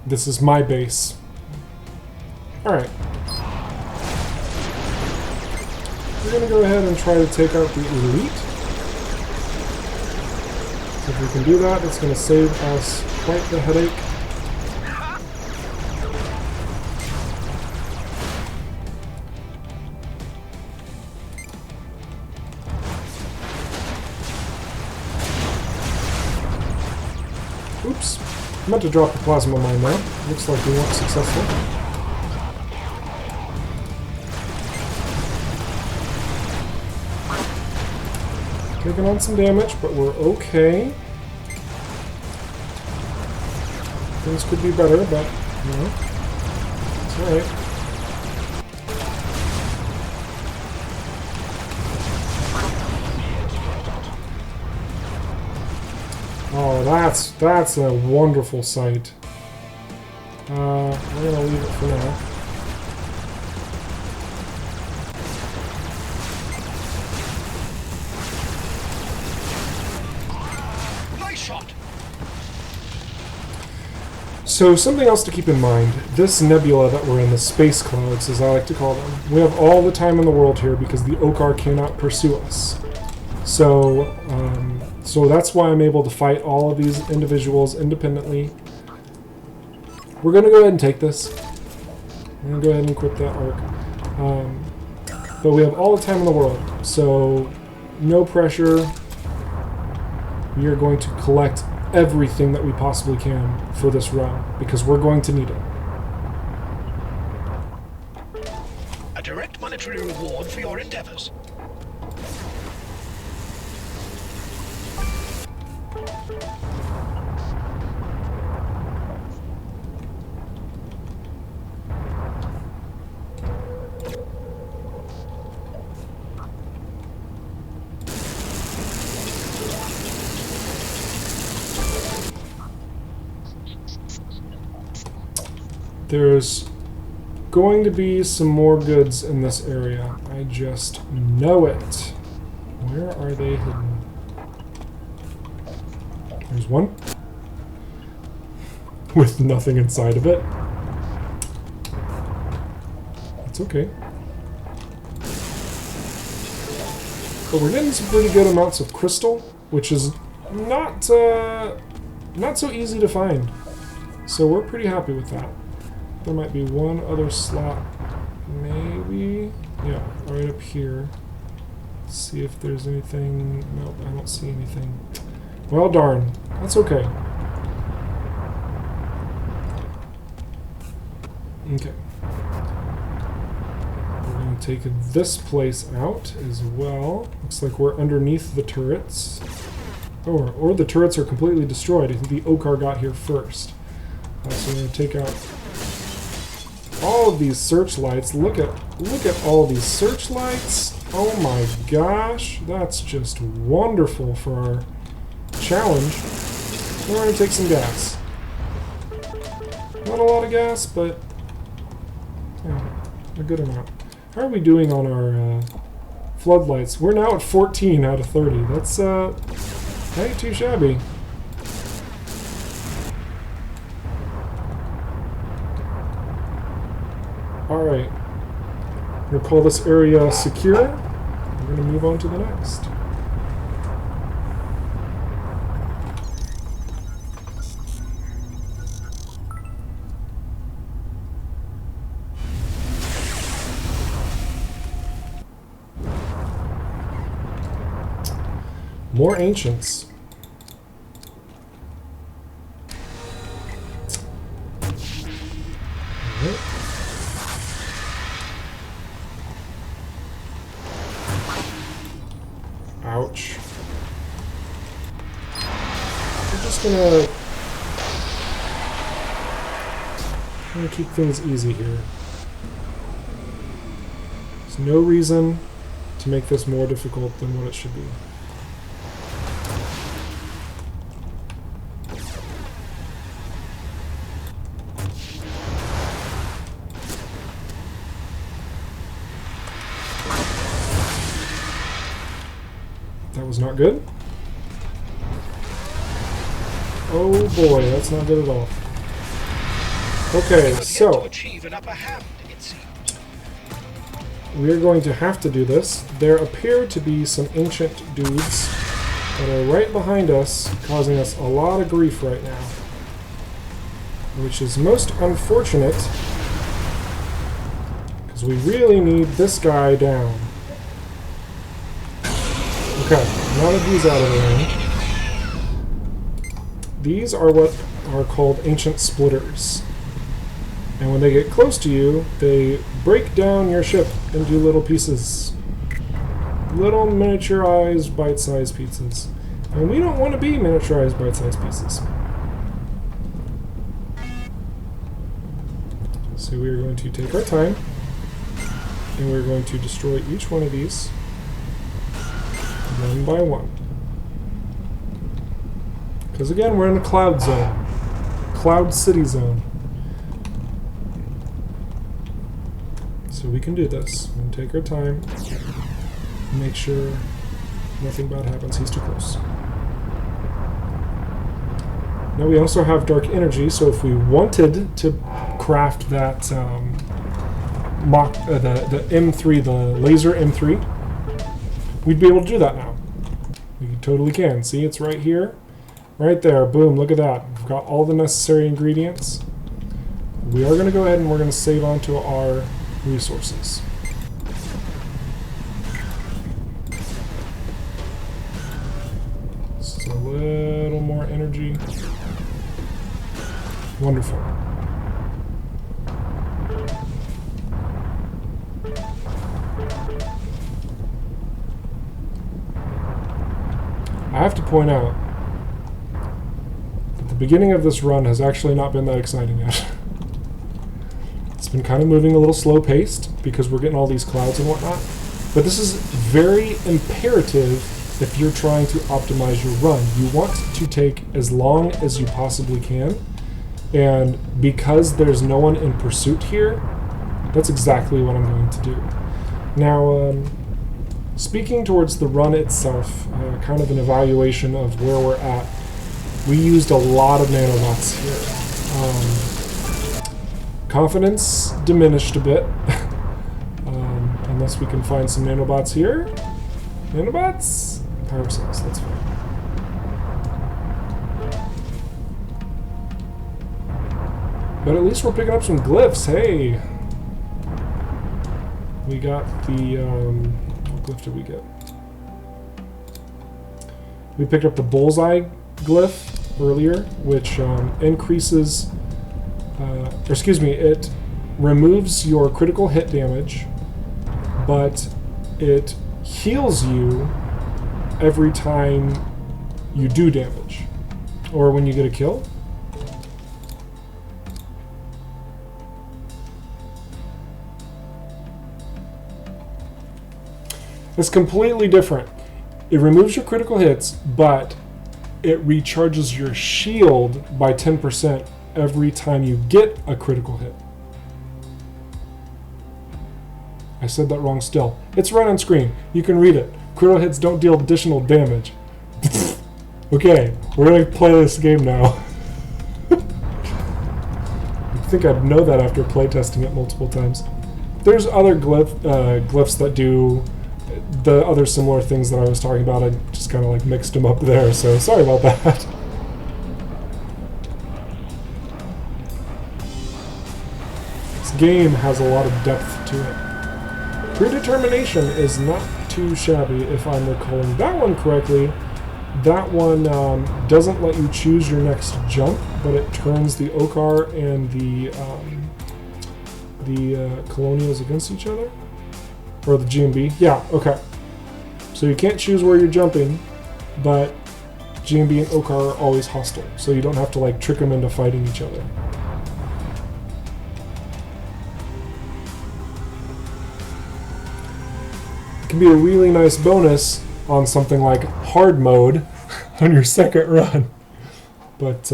This is my base. Alright. We're going to go ahead and try to take out the elite. So if we can do that, it's going to save us quite the headache. Oops. I meant to drop the plasma mine now. Looks like we weren't successful. Taking on some damage, but we're okay. Things could be better, but, you know, it's alright. Oh, that's a wonderful sight. We're gonna leave it for now. So something else to keep in mind, this nebula that we're in, the space clouds as I like to call them, we have all the time in the world here because the Okar cannot pursue us. So that's why I'm able to fight all of these individuals independently. We're going to go ahead and take this. I'm going to go ahead and equip that arc. But we have all the time in the world, so no pressure. We are going to collect everything that we possibly can for this run, because we're going to need it. A direct monetary reward for your endeavors. There's going to be some more goods in this area. I just know it. Where are they hidden? There's one. With nothing inside of it. It's okay. But we're getting some pretty good amounts of crystal, which is not so easy to find. So we're pretty happy with that. There might be one other slot, maybe? Yeah, right up here. Let's see if there's anything. Nope, I don't see anything. Well, darn. That's okay. Okay. We're going to take this place out as well. Looks like we're underneath the turrets. Or the turrets are completely destroyed. I think the Okar got here first. So we're going to take out All of these searchlights. Look at all these searchlights. Oh my gosh, that's just wonderful for our challenge. We're going to take some gas. Not a lot of gas, but a good amount. How are we doing on our floodlights? We're now at 14 out of 30. That's ain't too shabby. Alright. We'll call this area secure. We're going to move on to the next. More ancients. Alright. Ouch. We're just gonna keep things easy here. There's no reason to make this more difficult than what it should be. That was not good. Oh boy, that's not good at all. Okay, so we're going to have to do this. There appear to be some ancient dudes that are right behind us, causing us a lot of grief right now. Which is most unfortunate, because we really need this guy down. Okay, now that he's out of the way, these are what are called ancient splitters. And when they get close to you, they break down your ship into little pieces. Little miniaturized bite-sized pizzas. And we don't want to be miniaturized bite-sized pieces. So we are going to take our time, and we're going to destroy each one of these. One by one. Because again, we're in the cloud zone. Cloud city zone. So we can do this. We're going to take our time. Make sure nothing bad happens. He's too close. Now we also have dark energy, so if we wanted to craft that the M3, the laser M3, we'd be able to do that now. We totally can. See, it's right here. Right there. Boom, look at that. We've got all the necessary ingredients. We are going to go ahead and we're going to save onto our resources. Just a little more energy. Wonderful. I have to point out that the beginning of this run has actually not been that exciting yet. It's been kind of moving a little slow-paced because we're getting all these clouds and whatnot. But this is very imperative if you're trying to optimize your run. You want to take as long as you possibly can. And because there's no one in pursuit here, that's exactly what I'm going to do. Now, speaking towards the run itself, kind of an evaluation of where we're at, we used a lot of nanobots here. Confidence diminished a bit, unless we can find some nanobots here. Nanobots? Power cells, that's fine. But at least we're picking up some glyphs, hey! We got the, what glyph did we get? We picked up the bullseye glyph earlier, which increases, it removes your critical hit damage, but it heals you every time you do damage, or when you get a kill. It's completely different. It removes your critical hits, but it recharges your shield by 10% every time you get a critical hit. I said that wrong still. It's right on screen. You can read it. Critical hits don't deal additional damage. Okay, we're gonna play this game now. I think I'd know that after playtesting it multiple times. There's other glyphs that do the other similar things that I was talking about. I just kind of like mixed them up there, so sorry about that. This game has a lot of depth to it. Predetermination is not too shabby, if I'm recalling that one correctly. That one doesn't let you choose your next jump, but it turns the Okar and the Colonials against each other? Or the GMB? Yeah, okay. So you can't choose where you're jumping, but GMB and Okar are always hostile, so you don't have to like trick them into fighting each other. It can be a really nice bonus on something like hard mode on your second run. But,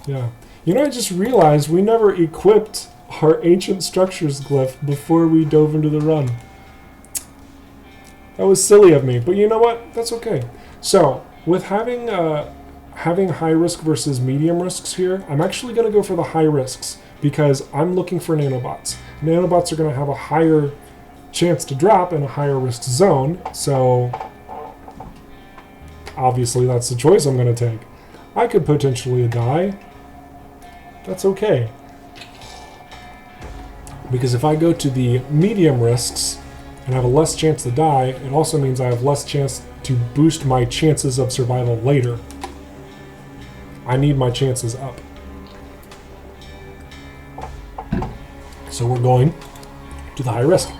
yeah. You know, I just realized we never equipped our Ancient Structures glyph before we dove into the run. That was silly of me, but you know what? That's okay. So, with having high risk versus medium risks here, I'm actually going to go for the high risks because I'm looking for nanobots. Nanobots are going to have a higher chance to drop in a higher risk zone, so obviously that's the choice I'm going to take. I could potentially die. That's okay. Because if I go to the medium risks and have a less chance to die, it also means I have less chance to boost my chances of survival later. I need my chances up. So we're going to the high risk.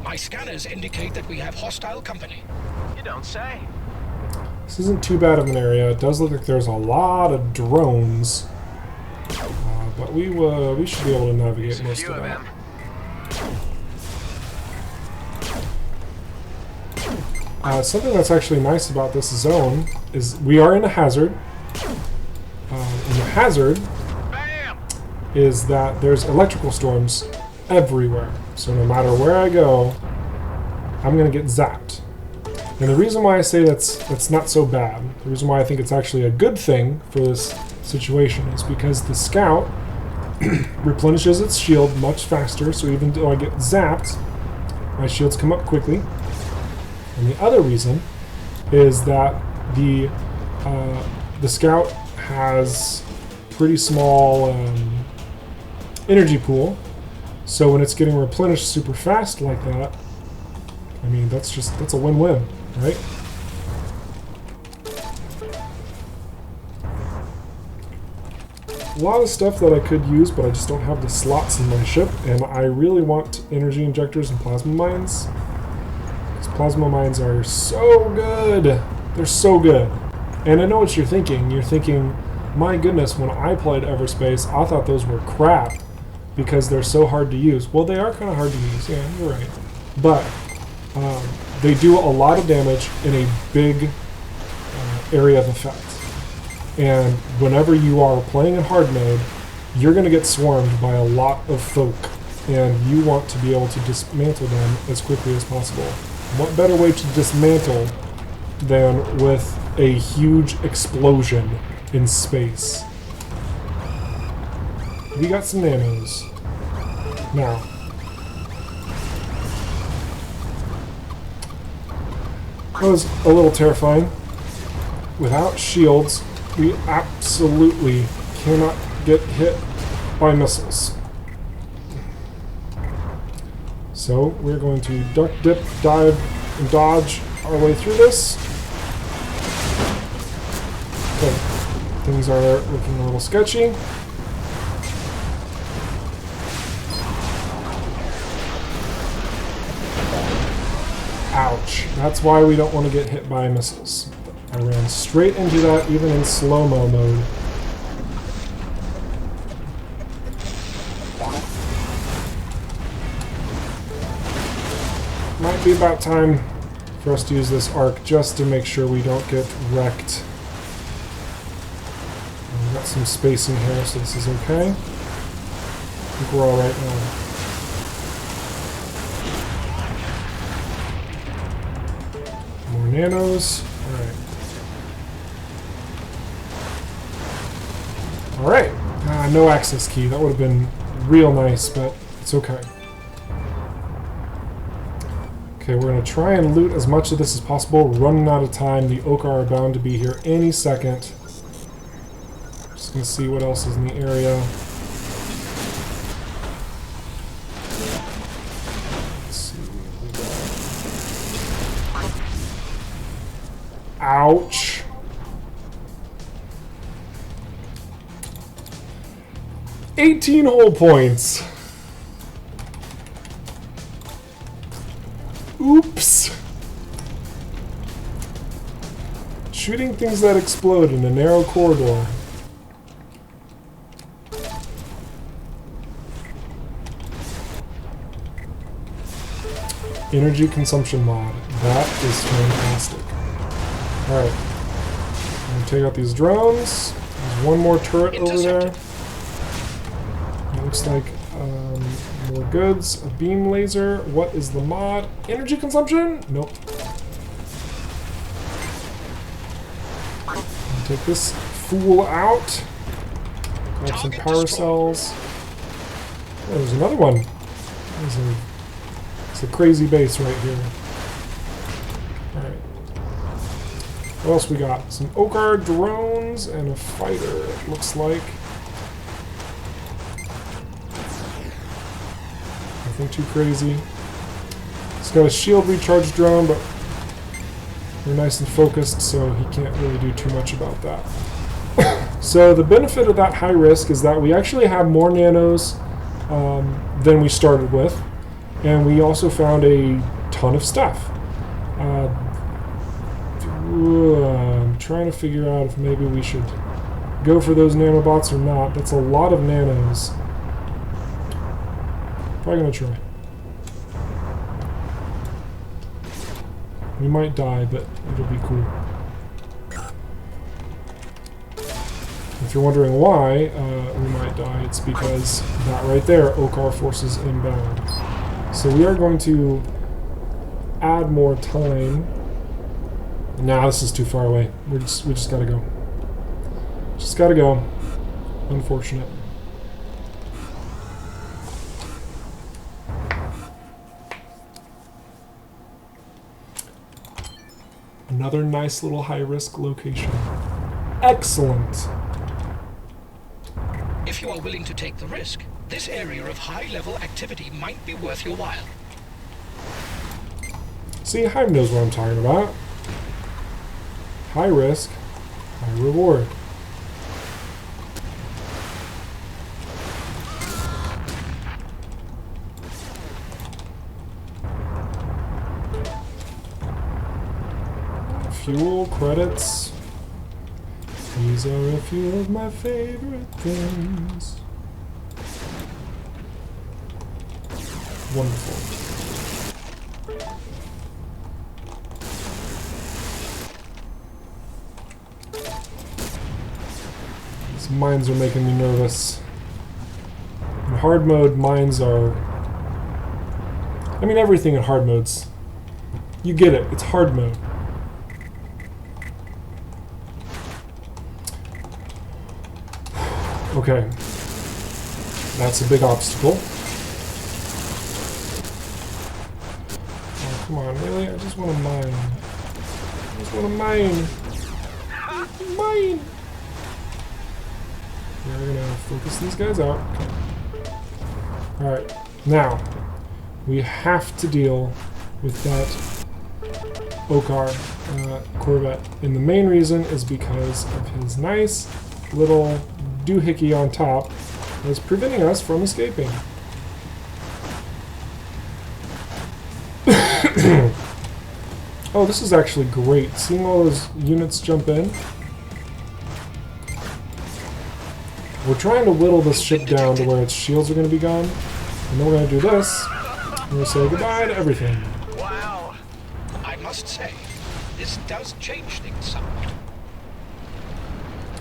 My scanners indicate that we have hostile company. You don't say. This isn't too bad of an area. It does look like there's a lot of drones, but we should be able to navigate most of that. Something that's actually nice about this zone is we are in a hazard. And the hazard is that there's electrical storms everywhere. So no matter where I go, I'm going to get zapped. And the reason why I say that's not so bad, the reason why I think it's actually a good thing for this situation is because the scout replenishes its shield much faster, so even though I get zapped, my shields come up quickly. And the other reason is that the scout has pretty small energy pool, so when it's getting replenished super fast like that, I mean that's a win-win, right? A lot of stuff that I could use, but I just don't have the slots in my ship, and I really want energy injectors and plasma mines. Because plasma mines are so good! They're so good! And I know what you're thinking. You're thinking, my goodness, when I played Everspace, I thought those were crap because they're so hard to use. Well, they are kind of hard to use, yeah, you're right. But they do a lot of damage in a big area of effect. And whenever you are playing in hard mode, you're going to get swarmed by a lot of folk, and you want to be able to dismantle them as quickly as possible. What better way to dismantle than with a huge explosion in space? We got some nanos. Now, that was a little terrifying. Without shields, we absolutely cannot get hit by missiles. So we're going to duck, dip, dive, and dodge our way through this. Okay, things are looking a little sketchy. Ouch. That's why we don't want to get hit by missiles. I ran straight into that, even in slow-mo mode. might be about time for us to use this arc just to make sure we don't get wrecked. We've got some spacing here, so this is okay. I think we're all right now. More nanos. Alright. Alright. No access key. That would have been real nice, but it's okay. Okay, we're going to try and loot as much of this as possible. We're running out of time. The Okar are bound to be here any second. Just going to see what else is in the area. Let's see. Ouch. $18 whole points. Oops. Shooting things that explode in a narrow corridor. Energy consumption mod. That is fantastic. Alright. I'm going to take out these drones. There's one more turret over there. It looks like more goods. A beam laser. What is the mod? Energy consumption? Nope. Take this fool out. Grab some power cells. Oh, there's another one. It's a crazy base right here. Alright. What else we got? Some Okar drones and a fighter, it looks like. Nothing too crazy. It's got a shield recharge drone, but we're nice and focused, so he can't really do too much about that. So the benefit of that high risk is that we actually have more nanos than we started with, and we also found a ton of stuff. I'm trying to figure out if maybe we should go for those nanobots or not. That's a lot of nanos. Probably gonna try. We might die, but it'll be cool. If you're wondering why we might die, it's because that right there, Okar forces inbound. So we are going to add more time. Nah, this is too far away. We just gotta go. Just gotta go. Unfortunate. Another nice little high-risk location. Excellent! If you are willing to take the risk, this area of high-level activity might be worth your while. See, Hive knows what I'm talking about. High risk, high reward. Fuel credits. These are a few of my favorite things. Wonderful. These mines are making me nervous. In hard mode, mines are... I mean, everything in hard modes. You get it. It's hard mode. Okay, that's a big obstacle. Oh, come on, really? I just want to mine. I just want to mine. Mine! We're gonna focus these guys out. Okay. Alright, now, we have to deal with that Okar Corvette. And the main reason is because of his nice little doohickey on top is preventing us from escaping. Oh, this is actually great. Seeing all those units jump in. We're trying to whittle this ship down to where its shields are going to be gone. And then we're going to do this. We're going to say goodbye to everything. Wow. must say, this does change things somewhat.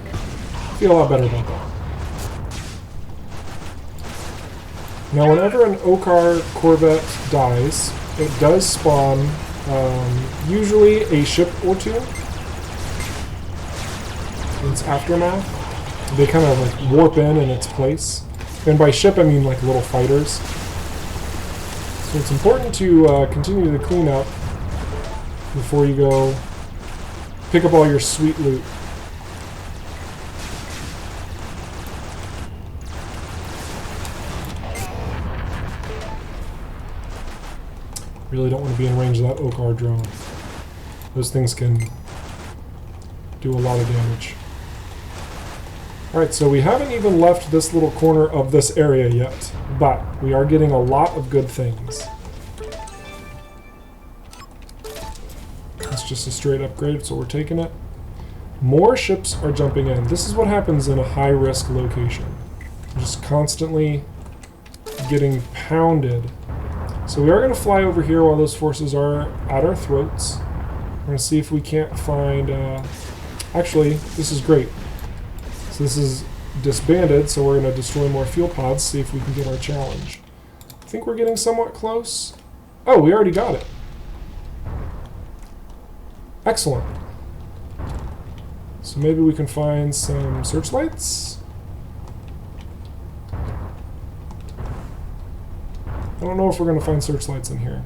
I feel a lot better about that. Now, whenever an Okar Corvette dies, it does spawn usually a ship or two. Its aftermath. They kind of like warp in its place. And by ship, I mean like little fighters. So it's important to continue the cleanup before you go pick up all your sweet loot. Really don't want to be in range of that Okar drone. Those things can do a lot of damage. Alright, so we haven't even left this little corner of this area yet, but we are getting a lot of good things. It's just a straight upgrade, so we're taking it. More ships are jumping in. This is what happens in a high-risk location. We're just constantly getting pounded. So we are going to fly over here while those forces are at our throats. We're going to see if we can't find... Actually, this is great. So this is disbanded, so we're going to destroy more fuel pods, see if we can get our challenge. I think we're getting somewhat close. Oh, we already got it. Excellent. So maybe we can find some searchlights? I don't know if we're going to find searchlights in here.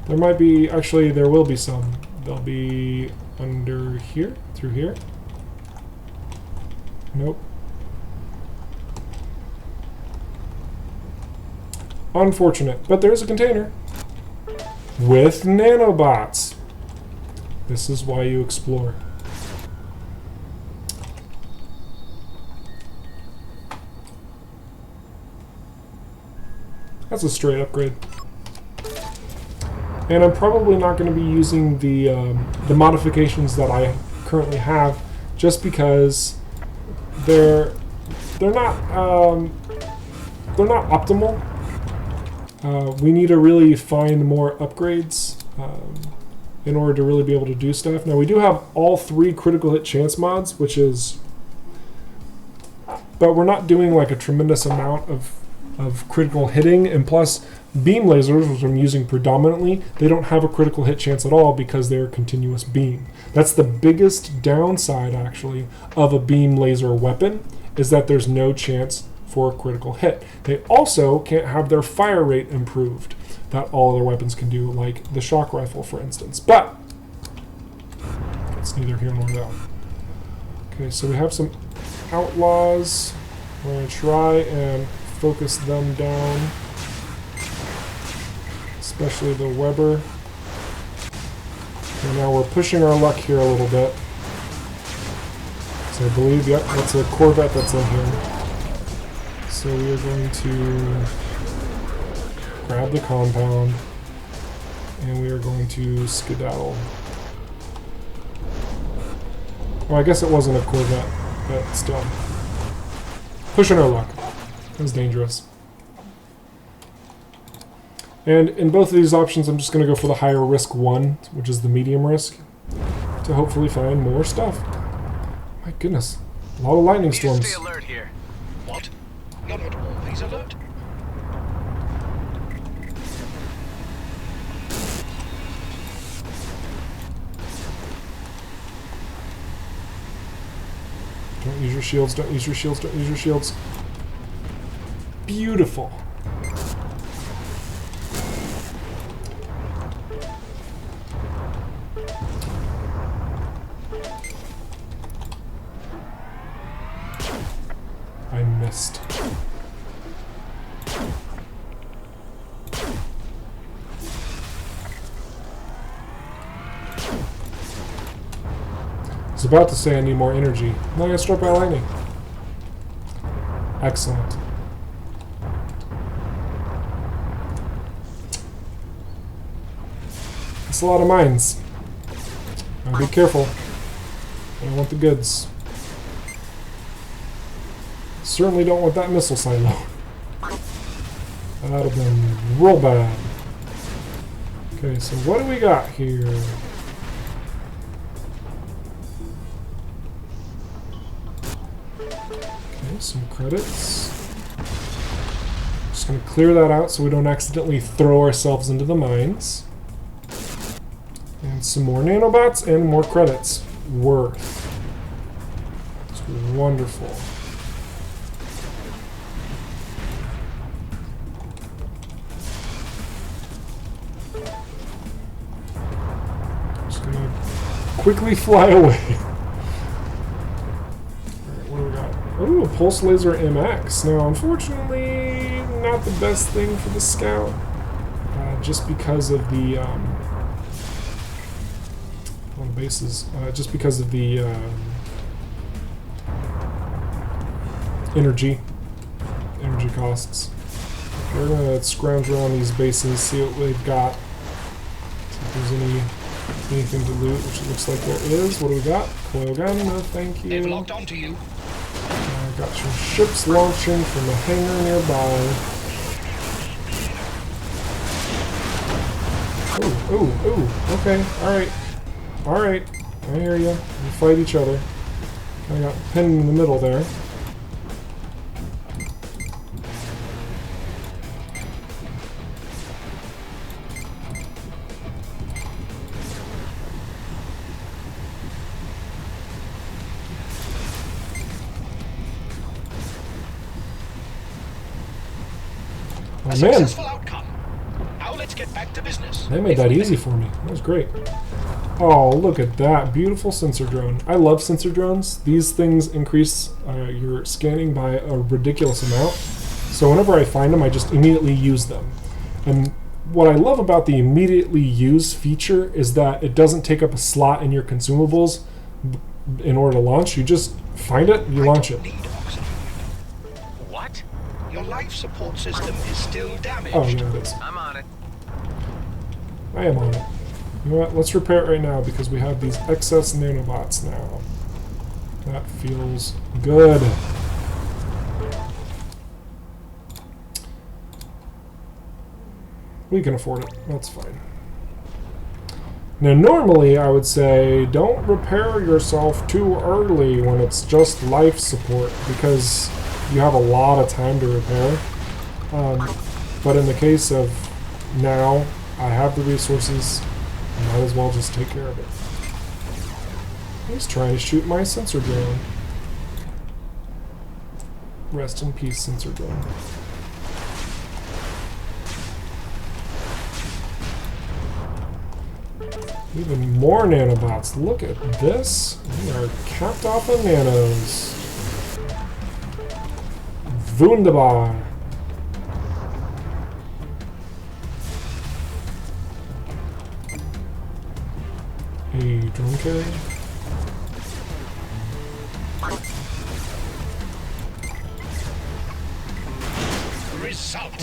There might be, actually there will be some. They'll be under here, through here. Nope. Unfortunate, but there's a container with nanobots. This is why you explore. That's a straight upgrade. And I'm probably not going to be using the modifications that I currently have, just because they're not optimal. We need to really find more upgrades in order to really be able to do stuff. Now we do have all 3 critical hit chance mods, which is, but we're not doing like a tremendous amount of critical hitting, and plus beam lasers, which I'm using predominantly, they don't have a critical hit chance at all because they're a continuous beam. That's the biggest downside, actually, of a beam laser weapon, is that there's no chance for a critical hit. They also can't have their fire rate improved that all other weapons can do, like the shock rifle, for instance. But it's neither here nor there. Okay, so we have some outlaws. We're going to try and focus them down, especially the Weber. And now we're pushing our luck here a little bit. So I believe, yep, that's a Corvette that's in here. So we are going to grab the compound, and we are going to skedaddle. Well, I guess it wasn't a Corvette, but still. Pushing our luck. That was dangerous. And in both of these options, I'm just going to go for the higher risk one, which is the medium risk, to hopefully find more stuff. My goodness. A lot of lightning storms. Stay alert here. What? You're not always alert? Don't use your shields, don't use your shields, don't use your shields. Beautiful. I missed. I was about to say I need more energy. Now I got struck by lightning. Excellent. That's a lot of mines. Now be careful. I don't want the goods. Certainly don't want that missile silo. That would have been real bad. Okay, so what do we got here? Okay, some credits. Just gonna clear that out so we don't accidentally throw ourselves into the mines. And some more nanobots and more credits. Worth. It's wonderful. Just gonna quickly fly away. Alright, what do we got? Ooh, a Pulse Laser MX. Now, unfortunately, not the best thing for the Scout. Just because of the, on bases, just because of the, energy costs. We're gonna scrounge around these bases, see what we've got. See if there's anything to loot, which it looks like there is. What do we got? Coil gun, no thank you. They've locked onto you. Got some ships launching from a hangar nearby. Ooh, okay, alright, I hear you. We fight each other. I got pinned in the middle there. Oh, man. Successful outcome. Now let's get back to business. They made that easy for me. That was great. Oh, look at that. Beautiful sensor drone. I love sensor drones. These things increase your scanning by a ridiculous amount. So whenever I find them, I just immediately use them. And what I love about the immediately use feature is that it doesn't take up a slot in your consumables in order to launch. You just find it, you launch it. What? Your life support system is still damaged. Oh, yeah, it is. I'm on it. I am on it. You know what? Let's repair it right now because we have these excess nanobots now. That feels good. We can afford it. That's fine. Now, normally I would say don't repair yourself too early when it's just life support because you have a lot of time to repair. But in the case of now, I have the resources. I might as well just take care of it. He's trying to shoot my sensor drone. Rest in peace, sensor drone. Even more nanobots. Look at this. We are capped off on nanos. Wunderbar. A drone carrier.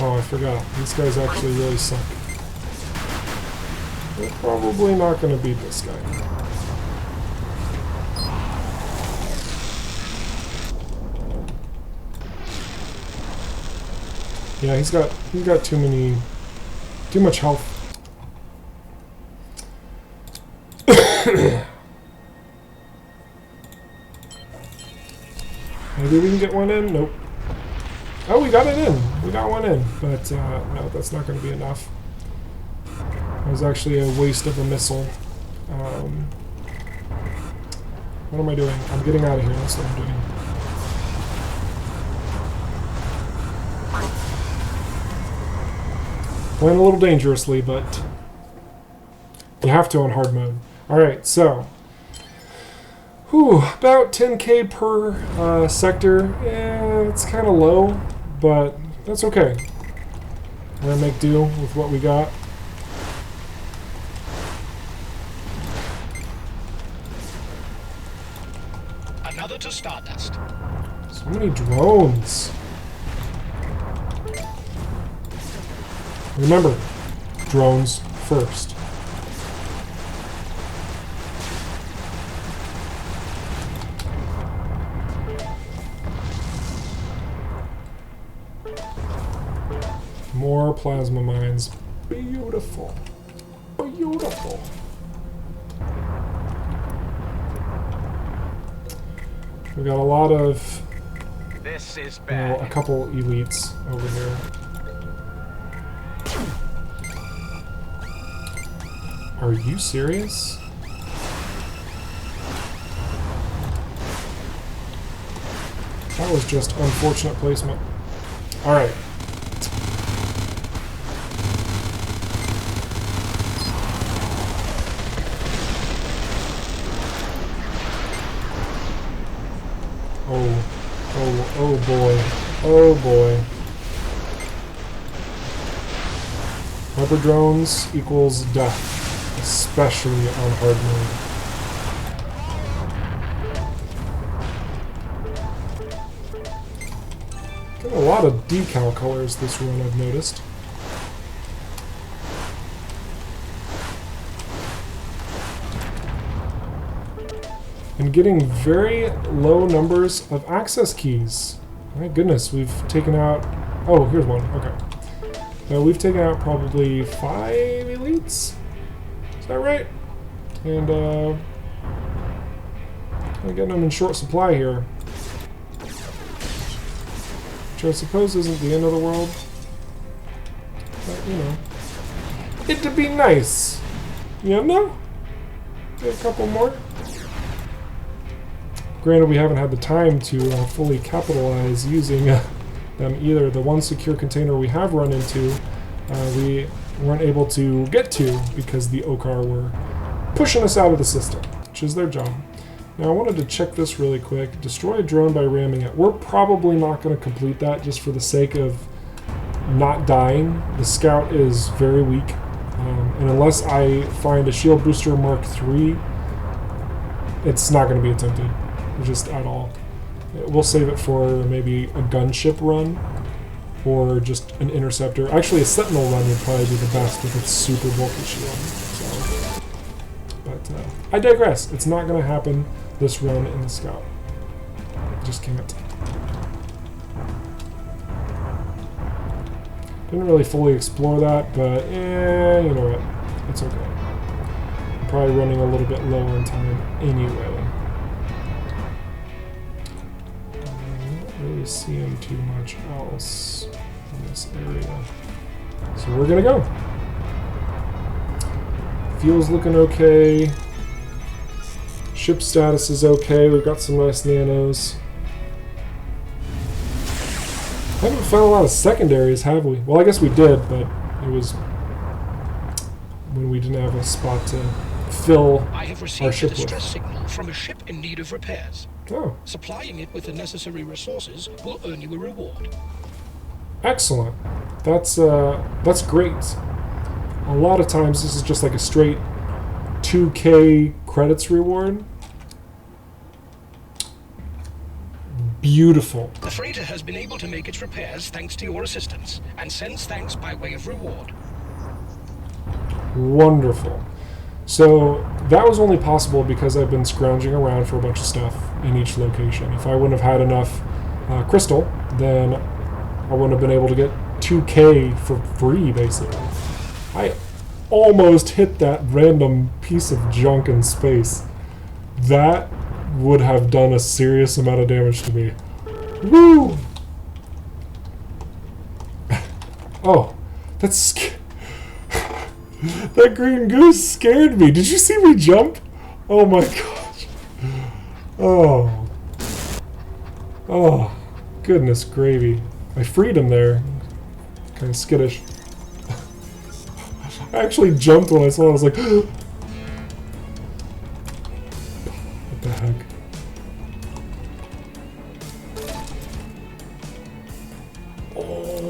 Oh, I forgot. These guys actually really suck. We're probably not going to beat this guy. Yeah, he's got too much health. Maybe we can get one in? Nope. Oh, we got it in. We got one in. But, no, that's not going to be enough. It was actually a waste of a missile. What am I doing? I'm getting out of here. That's what I'm doing. Playing a little dangerously, but you have to on hard mode. Alright, so about 10k per sector. Yeah, it's kind of low, but that's okay. We're gonna make do with what we got. Another to Stardust. So many drones. Remember, drones first. More plasma mines. Beautiful. Beautiful. We got a lot of, This is well, bad. a couple elites over here. Are you serious? That was just unfortunate placement. Alright. Oh boy. Oh boy. Rubber drones equals death, especially on hard mode. Got a lot of decal colors this run, I've noticed. And getting very low numbers of access keys. My goodness, we've taken out... Oh, here's one. Okay. We've taken out probably 5 elites? Is that right? And, I'm getting them in short supply here. Which I suppose isn't the end of the world. But, you know. It'd be nice. You know? Get a couple more. Granted, we haven't had the time to fully capitalize using them either. The one secure container we have run into, we weren't able to get to because the OCAR were pushing us out of the system, which is their job. Now, I wanted to check this really quick. Destroy a drone by ramming it. We're probably not going to complete that just for the sake of not dying. The scout is very weak, and unless I find a shield booster Mark III, it's not going to be attempted. Just at all. We'll save it for maybe a gunship run or just an interceptor. Actually, a sentinel run would probably be the best with its super bulky shield. So, but I digress. It's not going to happen this run in the scout. Just can't. Didn't really fully explore that, but you know what? It's okay. I'm probably running a little bit lower in time anyway. Really seeing too much else in this area. So we're gonna go. Fuel's looking okay. Ship status is okay. We've got some nice nanos. Haven't found a lot of secondaries, have we? Well, I guess we did, but it was when we didn't have a spot to fill I have our received a ship distress with. signal from a ship in need of repairs. Oh, Supplying it with the necessary resources will earn you a reward. excellent. That's great. A lot of times this is just like a straight 2K credits reward. Beautiful. The freighter has been able to make its repairs thanks to your assistance, and sends thanks by way of reward. Wonderful. So that was only possible because I've been scrounging around for a bunch of stuff in each location. If I wouldn't have had enough crystal, then I wouldn't have been able to get 2K for free, basically. I almost hit that random piece of junk in space. That would have done a serious amount of damage to me. Woo! Oh, that's... That green goose scared me. Did you see me jump? Oh my gosh. Oh. Oh. Goodness gravy. I freed him there. Kind of skittish. I actually jumped when I saw it. I was like, what the heck? Oh.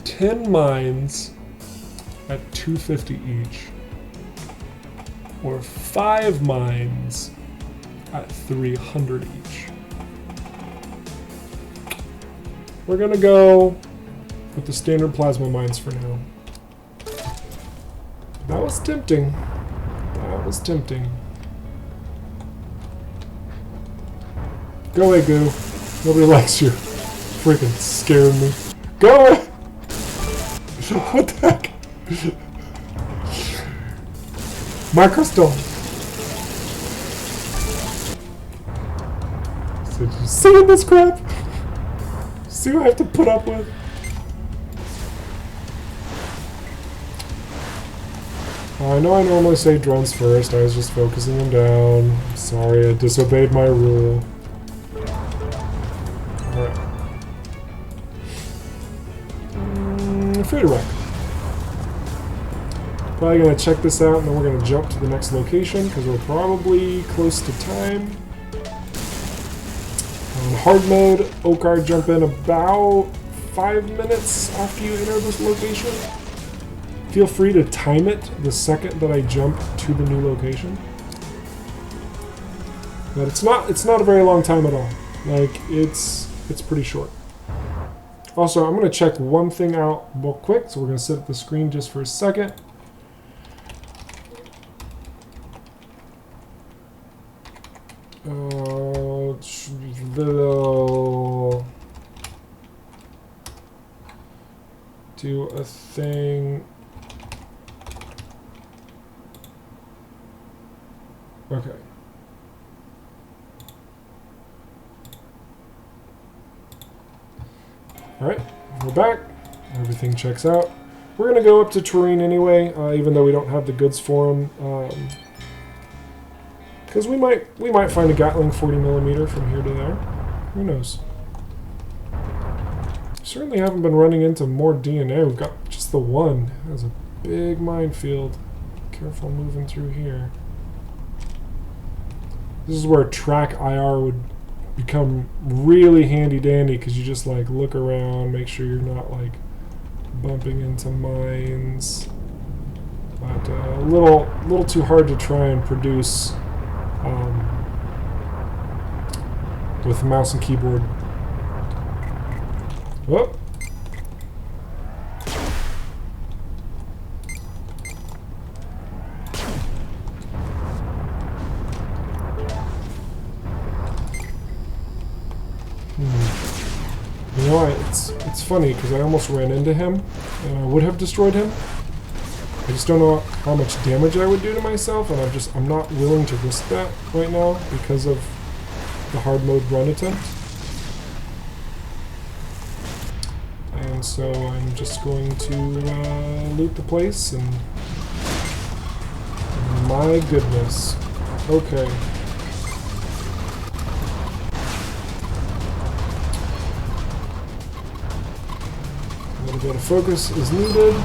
10 mines at 250 each, or 5 mines at 300 each. We're gonna go with the standard plasma mines for now. That was tempting. That was tempting. Go away, Goo. Nobody likes you. Freaking scared me. Go away! What the heck? Microstone. So you seeing this crap? See what I have to put up with? I know I normally say drones first. I was just focusing them down. I'm sorry, I disobeyed my rule. Alright. Free to wreck. Probably gonna check this out and then we're gonna jump to the next location because we're probably close to time. On hard mode, Okar jump in about 5 minutes after you enter this location. Feel free to time it the second that I jump to the new location. But it's not a very long time at all. Like it's pretty short. Also, I'm gonna check one thing out real quick, so we're gonna sit at the screen just for a second. Do a thing. Okay. Alright, we're back. Everything checks out. We're going to go up to terrain anyway, even though we don't have the goods for them. Because we might find a Gatling 40mm from here to there. Who knows? Certainly haven't been running into more DNA. We've got just the one. That's a big minefield. Careful moving through here. This is where track IR would become really handy dandy because you just like look around, make sure you're not like bumping into mines. But a little too hard to try and produce with mouse and keyboard. Whoop. You know, it's funny because I almost ran into him and I would have destroyed him. I just don't know how much damage I would do to myself, and I'm not willing to risk that right now because of the hard mode run attempt. And so I'm just going to loot the place, and my goodness. Okay. A little bit of focus is needed.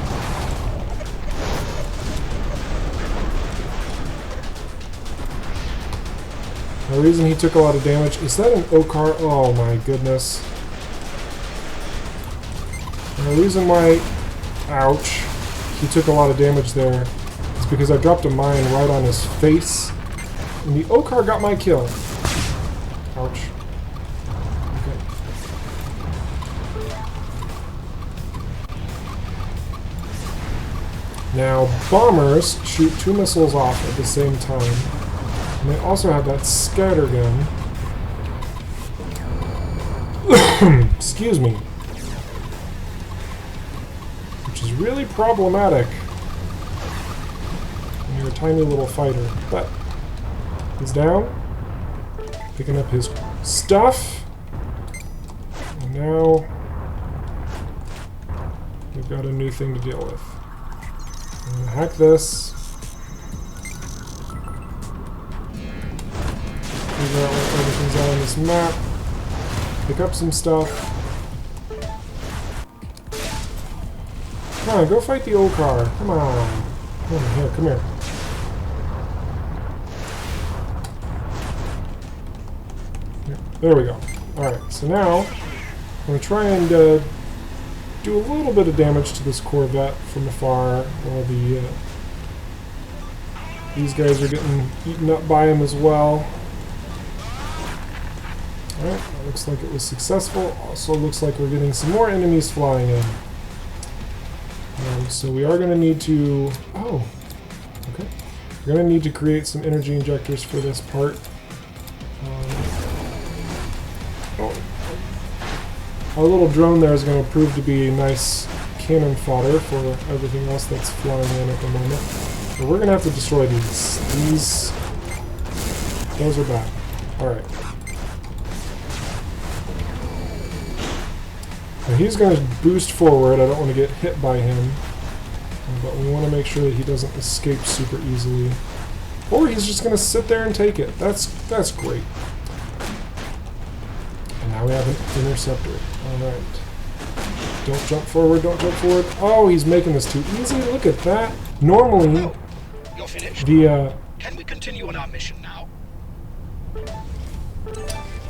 The reason he took a lot of damage, is that an Okar? Oh my goodness. And the reason why, ouch, he took a lot of damage there is because I dropped a mine right on his face, and the Okar got my kill. Ouch. Okay. Now, bombers shoot 2 missiles off at the same time. And they also have that scatter gun. Excuse me. Which is really problematic when you're a tiny little fighter. But he's down. Picking up his stuff. And now we've got a new thing to deal with. I'm gonna hack this. Figure out what everything's on this map. Pick up some stuff. Come on, go fight the Okar. Come on. Come on, here, come here. There we go. Alright, so now I'm going to try and do a little bit of damage to this Corvette from afar while these guys are getting eaten up by him as well. Alright, that looks like it was successful. Also looks like we're getting some more enemies flying in. So we are going to need to... Oh, okay. We're going to need to create some energy injectors for this part. Our little drone there is going to prove to be a nice cannon fodder for everything else that's flying in at the moment. But we're gonna have to destroy these. Those are bad. Alright. Now he's gonna boost forward. I don't want to get hit by him. But we want to make sure that he doesn't escape super easily. Or he's just gonna sit there and take it. That's great. And now we have an interceptor. Alright. Don't jump forward, don't jump forward. Oh, he's making this too easy. Look at that. Normally, You're finished. Can we continue on our mission now?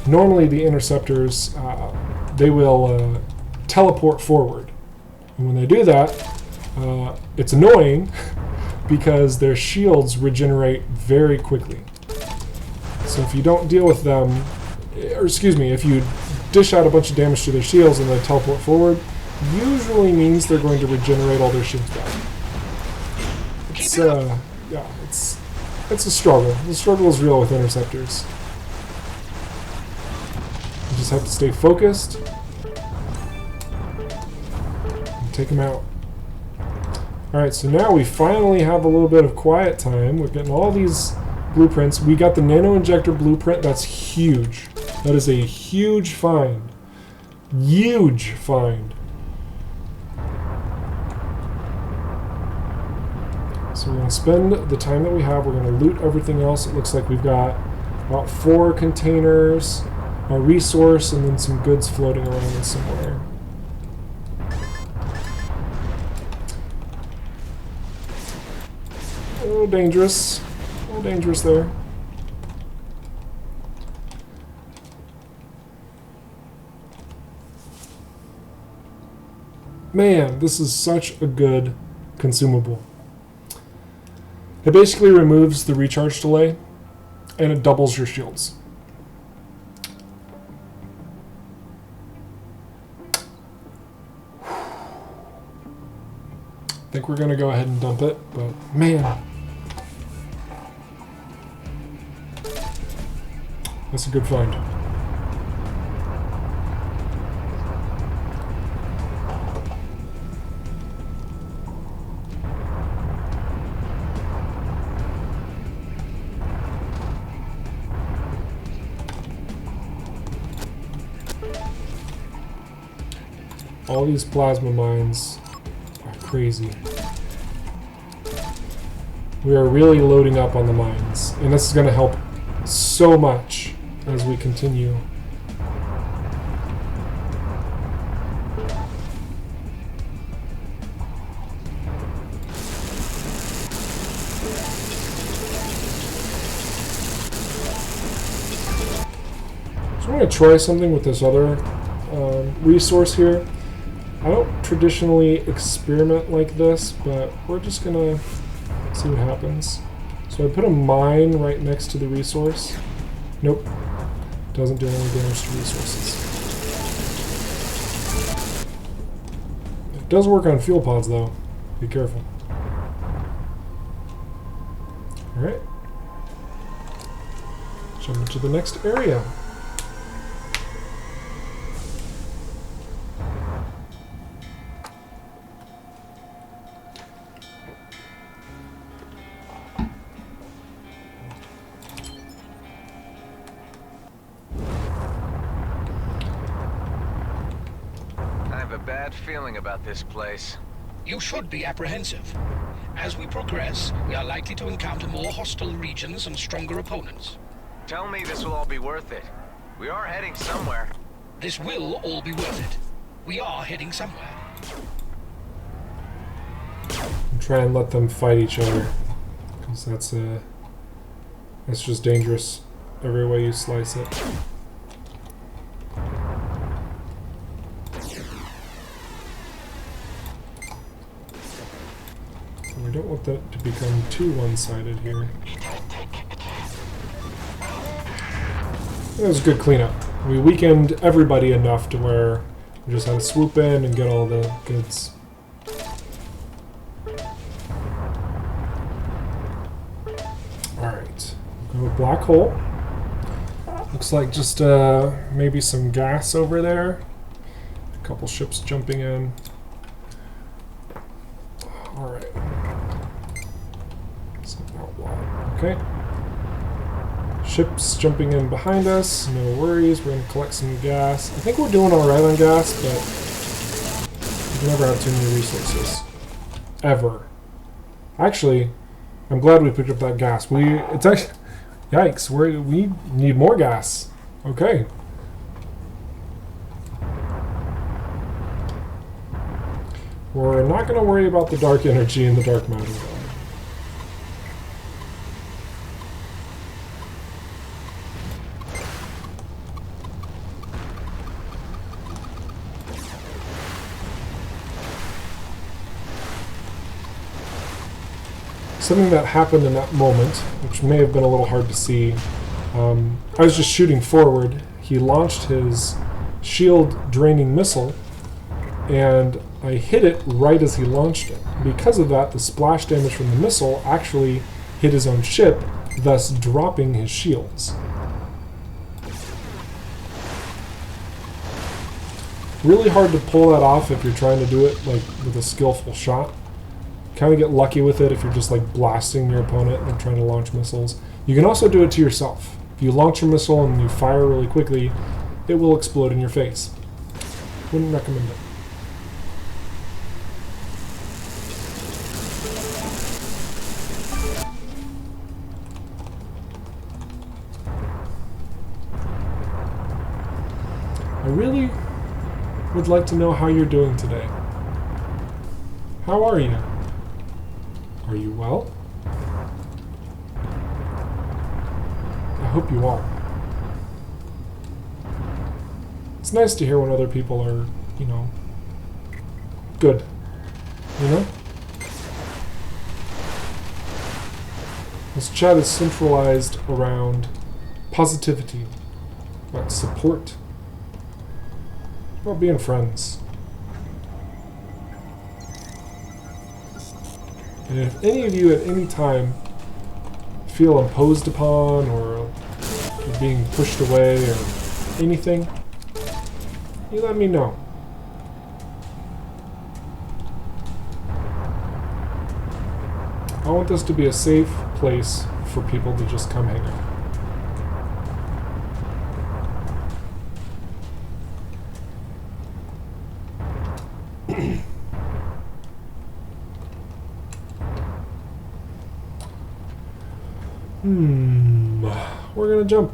Normally the interceptors, they will teleport forward. And when they do that, it's annoying because their shields regenerate very quickly. So if you don't deal with them, or excuse me, if you dish out a bunch of damage to their shields and they teleport forward, usually means they're going to regenerate all their shields back. It's yeah, it's a struggle. The struggle is real with interceptors. You just have to stay focused and take them out. Alright, so now we finally have a little bit of quiet time. We're getting all these blueprints. We got the nano injector blueprint. That's huge. That is a huge find. Huge find. So we're going to spend the time that we have. We're going to loot everything else. It looks like we've got about 4 containers, a resource, and then some goods floating around somewhere. A little dangerous. A little dangerous there. Man, this is such a good consumable. It basically removes the recharge delay, and it doubles your shields. I think we're going to go ahead and dump it, but man, that's a good find. All these plasma mines are crazy. We are really loading up on the mines, and this is going to help so much as we continue. So I'm going to try something with this other resource here. I don't traditionally experiment like this, but we're just gonna see what happens. So I put a mine right next to the resource. Nope. Doesn't do any damage to resources. It does work on fuel pods though. Be careful. Alright. Jump into the next area. Feeling about this place. You should be apprehensive. As we progress, we are likely to encounter more hostile regions and stronger opponents. Tell me this will all be worth it. We are heading somewhere. This will all be worth it. We are heading somewhere. Try and let them fight each other, because that's just dangerous every way you slice it. We don't want that to become too one-sided here. That was a good cleanup. We weakened everybody enough to where we just had to swoop in and get all the goods. Alright, go to black hole. Looks like just maybe some gas over there. A couple ships jumping in. Alright. Okay. Ships jumping in behind us. No worries. We're going to collect some gas. I think we're doing alright on gas, but we never have too many resources. Ever. Actually, I'm glad we picked up that gas. It's actually... Yikes. We need more gas. Okay. We're not going to worry about the dark energy and the dark matter, though. Something that happened in that moment, which may have been a little hard to see, I was just shooting forward. He launched his shield-draining missile, and I hit it right as he launched it. Because of that, the splash damage from the missile actually hit his own ship, thus dropping his shields. Really hard to pull that off if you're trying to do it like with a skillful shot. Kind of get lucky with it if you're just like blasting your opponent and trying to launch missiles. You can also do it to yourself. If you launch your missile and you fire really quickly, it will explode in your face. Wouldn't recommend it. I really would like to know how you're doing today. How are you? Are you well? I hope you are. It's nice to hear when other people are, you know, good. You know? This chat is centralized around positivity, about support, about being friends. And if any of you at any time feel imposed upon or you're being pushed away or anything, you let me know. I want this to be a safe place for people to just come hang out. We're gonna jump.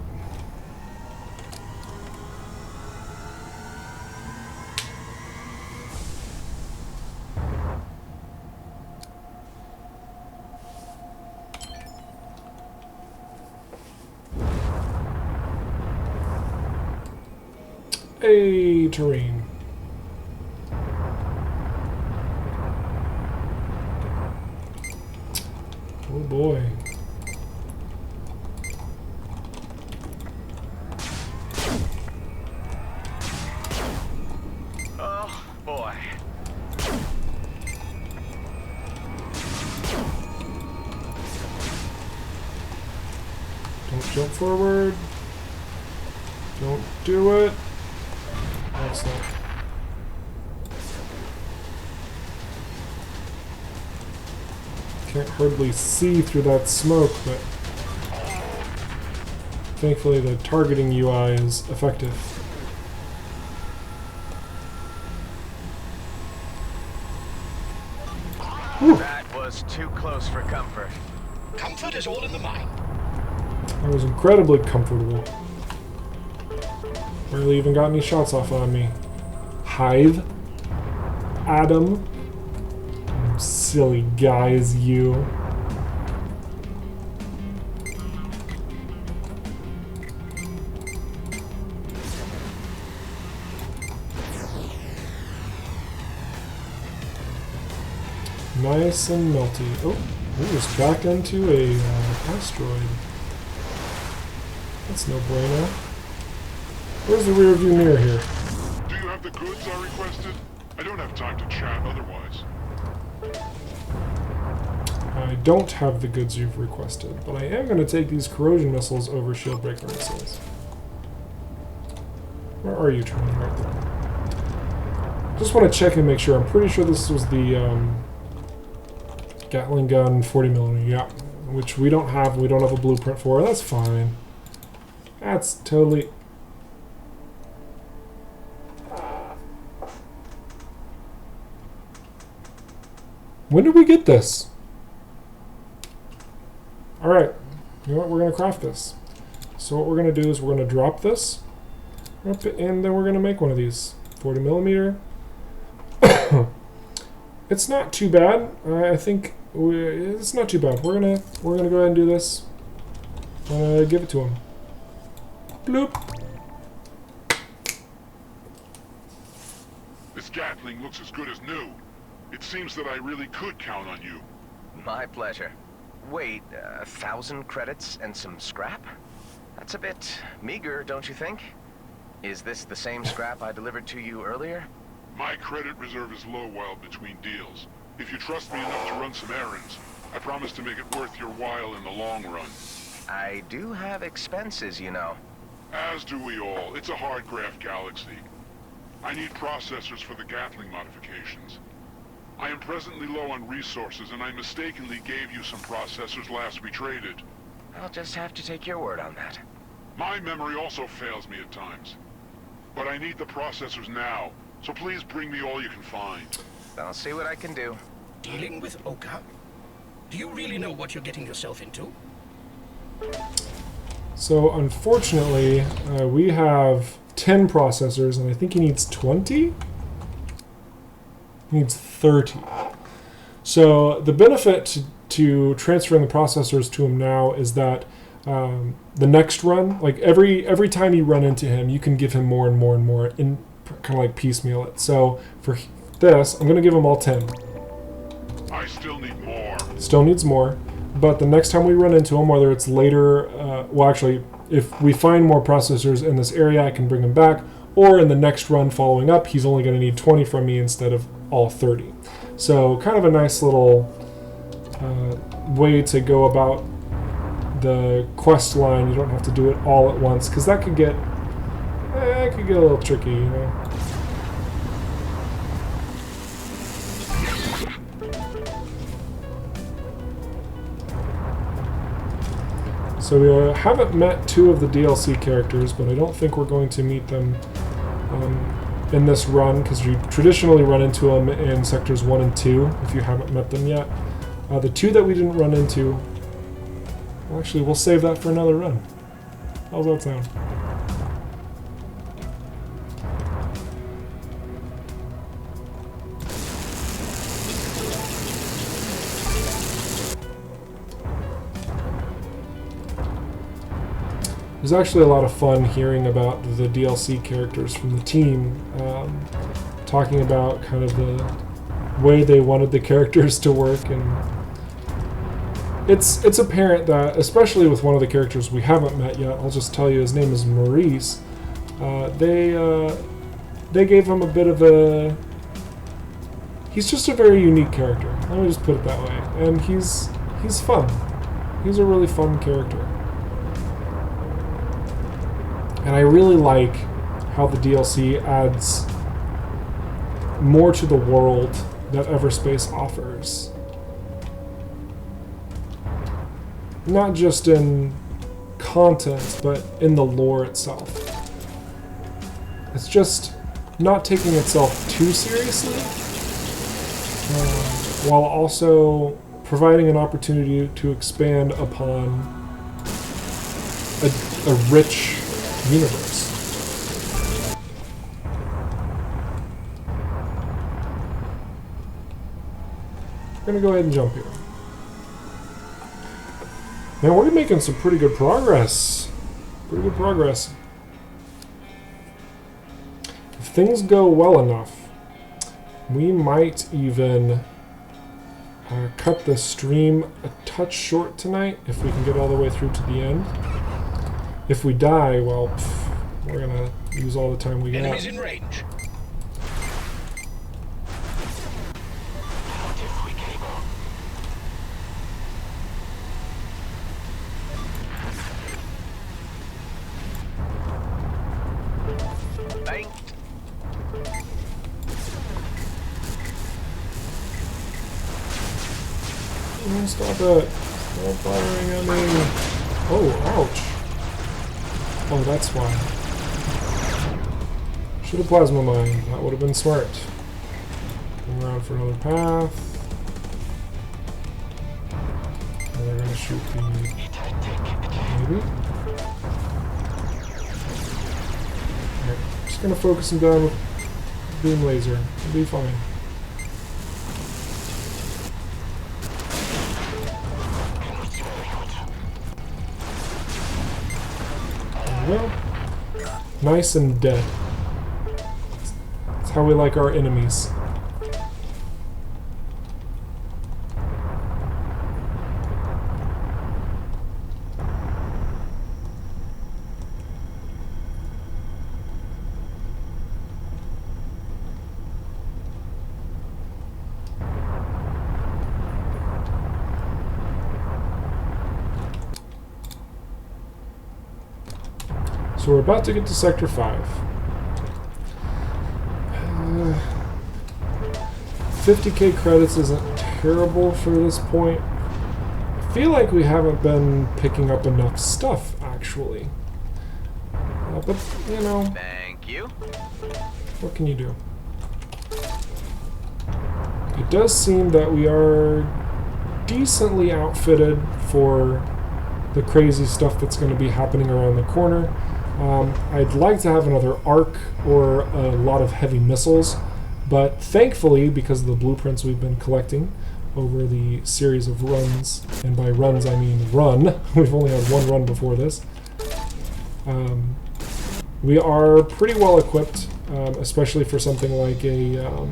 Hey, terrain. Oh boy. Jump forward. Don't do it. Excellent. Can't hardly see through that smoke, but thankfully the targeting UI is effective. Whew. That was too close for comfort. Comfort is all in the mind. I was incredibly comfortable. Barely even got any shots off on me. Hive. Adam. Silly guy is you. Nice and melty. Oh, we just backed into a asteroid. That's no bueno. Where's the rear view mirror here? Do you have the goods I requested? I don't have time to chat otherwise. I don't have the goods you've requested, but I am going to take these corrosion missiles over shield breaker missiles. Where are you, Tony? Right there. Just want to check and make sure. I'm pretty sure this was the Gatling gun, 40mm, yeah. Which we don't have a blueprint for. That's fine. That's totally... When did we get this? Alright, you know what, we're going to craft this. So what we're going to do is we're going to drop this, and then we're going to make one of these. 40mm. It's not too bad. I think it's not too bad. We're gonna go ahead and do this. Give it to him. Bloop. This Gatling looks as good as new. It seems that I really could count on you. My pleasure. Wait, 1,000 credits and some scrap? That's a bit meager, don't you think? Is this the same scrap I delivered to you earlier? My credit reserve is low while between deals. If you trust me enough to run some errands, I promise to make it worth your while in the long run. I do have expenses, you know. As do we all. It's a hard graft galaxy. I need processors for the Gatling modifications. I am presently low on resources, and I mistakenly gave you some processors last we traded. I'll just have to take your word on that. My memory also fails me at times. But I need the processors now, so please bring me all you can find. I'll see what I can do. Dealing with Oka? Do you really know what you're getting yourself into? So unfortunately, we have 10 processors, and I think he needs 20? He needs 30. So the benefit to transferring the processors to him now is that the next run, like every time you run into him, you can give him more and more and more, and kind of like piecemeal it. So for this, I'm going to give him all 10. I still need more. Still needs more, but the next time we run into him, whether it's later, well actually, if we find more processors in this area, I can bring him back, or in the next run following up, he's only going to need 20 from me instead of all 30. So kind of a nice little way to go about the quest line. You don't have to do it all at once, because that could get a little tricky, you know. So we haven't met 2 of the DLC characters, but I don't think we're going to meet them in this run, because you traditionally run into them in sectors 1 and 2 if you haven't met them yet. The 2 that we didn't run into, well, actually we'll save that for another run. How's that sound? It was actually a lot of fun hearing about the DLC characters from the team, talking about kind of the way they wanted the characters to work, and it's apparent that, especially with one of the characters we haven't met yet, I'll just tell you his name is Maurice, they gave him a bit of a... He's just a very unique character, let me just put it that way, and he's fun. He's a really fun character. And I really like how the DLC adds more to the world that Everspace offers. Not just in content, but in the lore itself. It's just not taking itself too seriously, while also providing an opportunity to expand upon a rich universe. We're gonna go ahead and jump here. Man, we're making some pretty good progress. Pretty good progress. If things go well enough, we might even cut the stream a touch short tonight if we can get all the way through to the end. If we die, well, we're gonna use all the time we got. Enemies in range. Banked. Oh, stop it. Stop firing at me. Oh, ouch. Oh, that's why. Should have plasma mine. That would have been smart. Come around for another path. And they're gonna shoot the... maybe? Alright, just gonna focus him down with beam laser. It'll be fine. There we go. Nice and dead. That's how we like our enemies. So we're about to get to Sector 5. 50k credits isn't terrible for this point. I feel like we haven't been picking up enough stuff, actually. But, you know... Thank you. What can you do? It does seem that we are decently outfitted for the crazy stuff that's going to be happening around the corner. I'd like to have another arc or a lot of heavy missiles, but thankfully, because of the blueprints we've been collecting over the series of runs, and by runs I mean run, we've only had one run before this, we are pretty well equipped, especially for something like a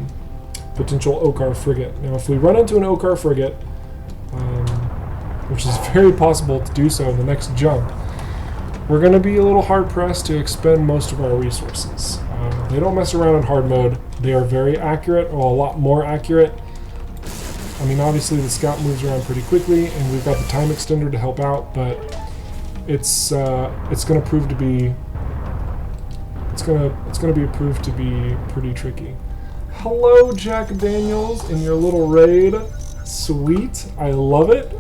potential Okar frigate. Now if we run into an Okar frigate, which is very possible to do so in the next jump, we're going to be a little hard-pressed to expend most of our resources. They don't mess around in hard mode. They are very accurate, or a lot more accurate. I mean, obviously the scout moves around pretty quickly, and we've got the time extender to help out, but it's going to prove to be it's going to prove to be pretty tricky. Hello, Jack Daniels, in your little raid. Sweet, I love it.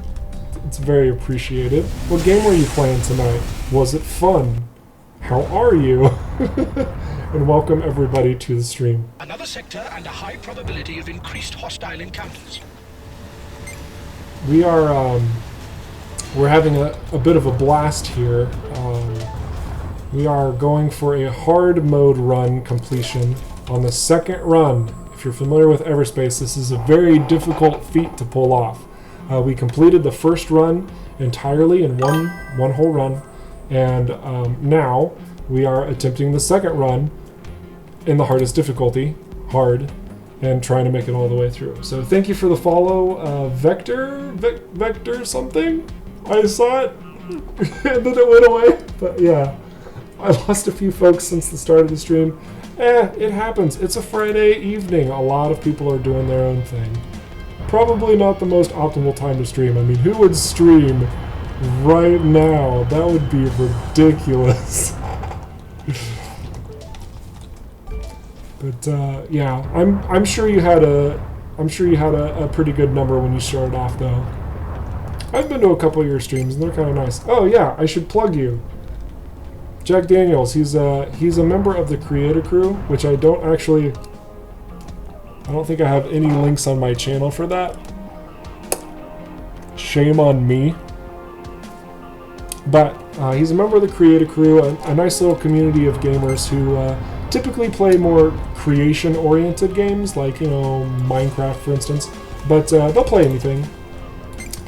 It's very appreciated. What game were you playing tonight? Was it fun? How are you? And welcome everybody to the stream. Another sector and a high probability of increased hostile encounters. We are we're having a bit of a blast here. We are going for a hard mode run completion on the second run. If you're familiar with Everspace, this is a very difficult feat to pull off. We completed the first run entirely in one whole run, and now we are attempting the second run in the hardest difficulty, hard, and trying to make it all the way through. So thank you for the follow, Vector something. I saw it, and then it went away. But yeah, I lost a few folks since the start of the stream. It happens. It's a Friday evening. A lot of people are doing their own thing. Probably not the most optimal time to stream. I mean, who would stream right now? That would be ridiculous. But yeah, I'm sure you had a pretty good number when you started off, though. I've been to a couple of your streams and they're kind of nice. Oh yeah, I should plug you. Jack Daniels, he's a member of the Creator Crew, which I don't think I have any links on my channel for that. Shame on me. But he's a member of the Creator Crew, a nice little community of gamers who typically play more creation-oriented games, like, you know, Minecraft, for instance. But they'll play anything.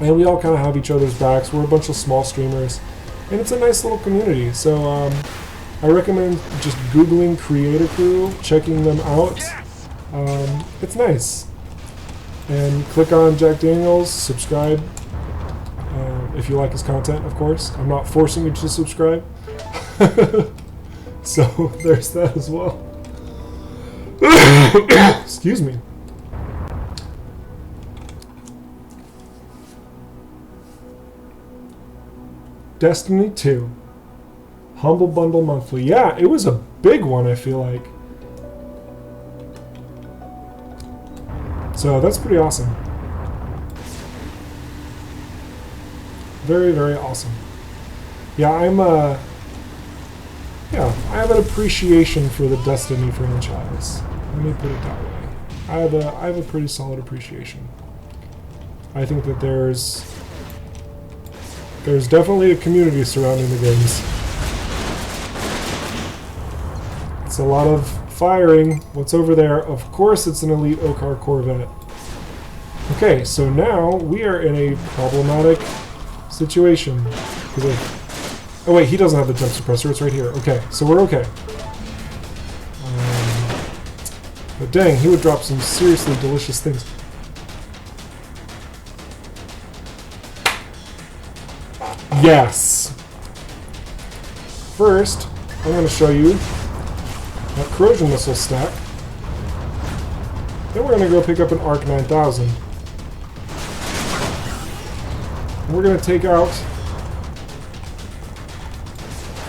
And we all kind of have each other's backs. We're a bunch of small streamers. And it's a nice little community. So I recommend just Googling Creator Crew, checking them out. It's nice. And click on Jack Daniels, subscribe, if you like his content, of course. I'm not forcing you to subscribe. So there's that as well. Excuse me. Destiny 2. Humble Bundle Monthly. Yeah, it was a big one, I feel like. So that's pretty awesome. Very, very awesome. Yeah, I have an appreciation for the Destiny franchise. Let me put it that way. I have a pretty solid appreciation. I think that there's definitely a community surrounding the games. It's a lot of firing. What's over there? Of course it's an elite OCAR Corvette. Okay, so now we are in a problematic situation. Oh wait, he doesn't have the jump suppressor, it's right here. Okay, so we're okay. But dang, he would drop some seriously delicious things. Yes! First, I'm going to show you that corrosion missile stack. Then we're going to go pick up an ARC 9000. And we're going to take out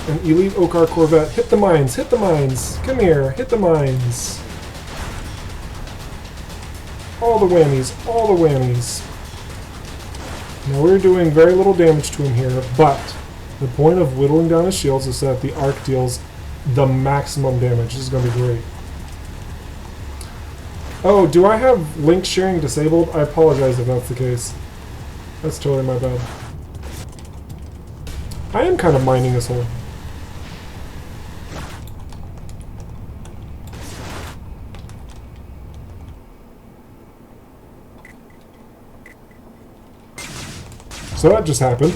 an elite OCAR Corvette. Hit the mines, hit the mines. Come here, hit the mines. All the whammies, all the whammies. Now we're doing very little damage to him here, but the point of whittling down his shields is that the ARC deals the maximum damage. This is going to be great. Oh, do I have link sharing disabled? I apologize if that's the case. That's totally my bad. I am kind of mining this hole. So that just happened.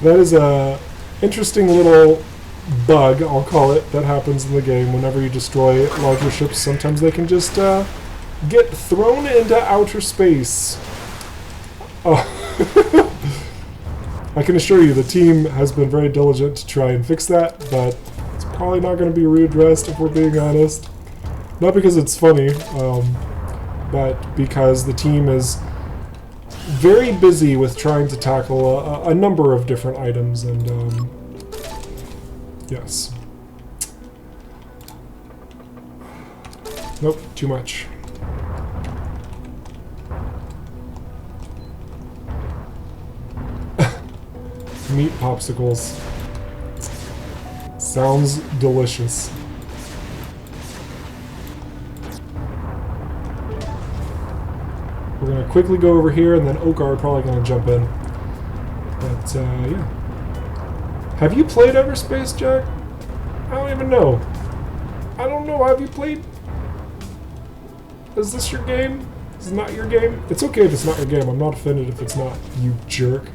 That is a interesting little bug, I'll call it, that happens in the game whenever you destroy larger ships. Sometimes they can just get thrown into outer space. Oh. I can assure you the team has been very diligent to try and fix that, but it's probably not going to be readdressed if we're being honest. Not because it's funny, but because the team is very busy with trying to tackle a number of different items, and yes. Nope, too much. Meat popsicles. Sounds delicious. We're going to quickly go over here, and then Okar probably going to jump in. But, yeah. Have you played Everspace, Jack? I don't even know. I don't know. Have you played? Is this your game? Is it not your game? It's okay if it's not your game. I'm not offended if it's not, you jerk.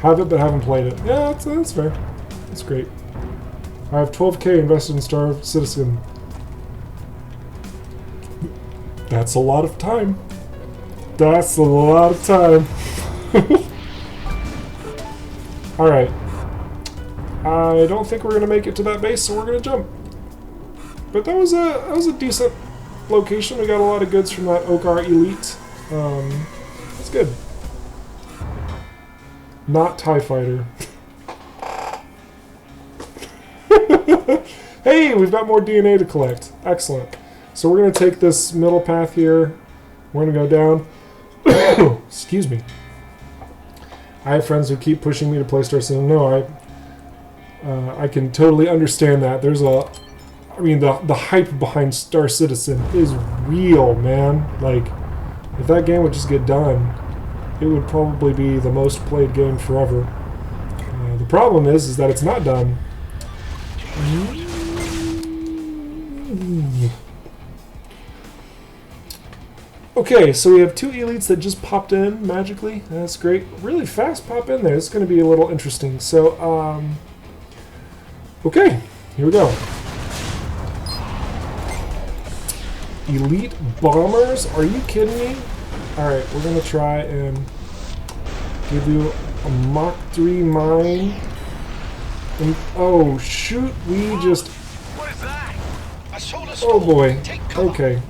Have it, but haven't played it. Yeah, that's fair. That's great. I have 12K invested in Star Citizen. That's a lot of time. That's a lot of time. Alright. I don't think we're going to make it to that base, so we're going to jump. But that was a decent location. We got a lot of goods from that Okar Elite. That's good. Not TIE Fighter. Hey, we've got more DNA to collect. Excellent. So we're going to take this middle path here. We're going to go down. Excuse me. I have friends who keep pushing me to play Star Citizen. No, I can totally understand that. There's a... I mean, the hype behind Star Citizen is real, man. Like, if that game would just get done, it would probably be the most played game forever. The problem is that it's not done. Okay, so we have two elites that just popped in magically. That's great. Really fast pop in there. It's going to be a little interesting. So, okay, here we go. Elite bombers? Are you kidding me? Alright, we're going to try and give you a Mach 3 mine. And, oh, shoot, we just... What is that? A solar Oh boy. Take cover. Okay.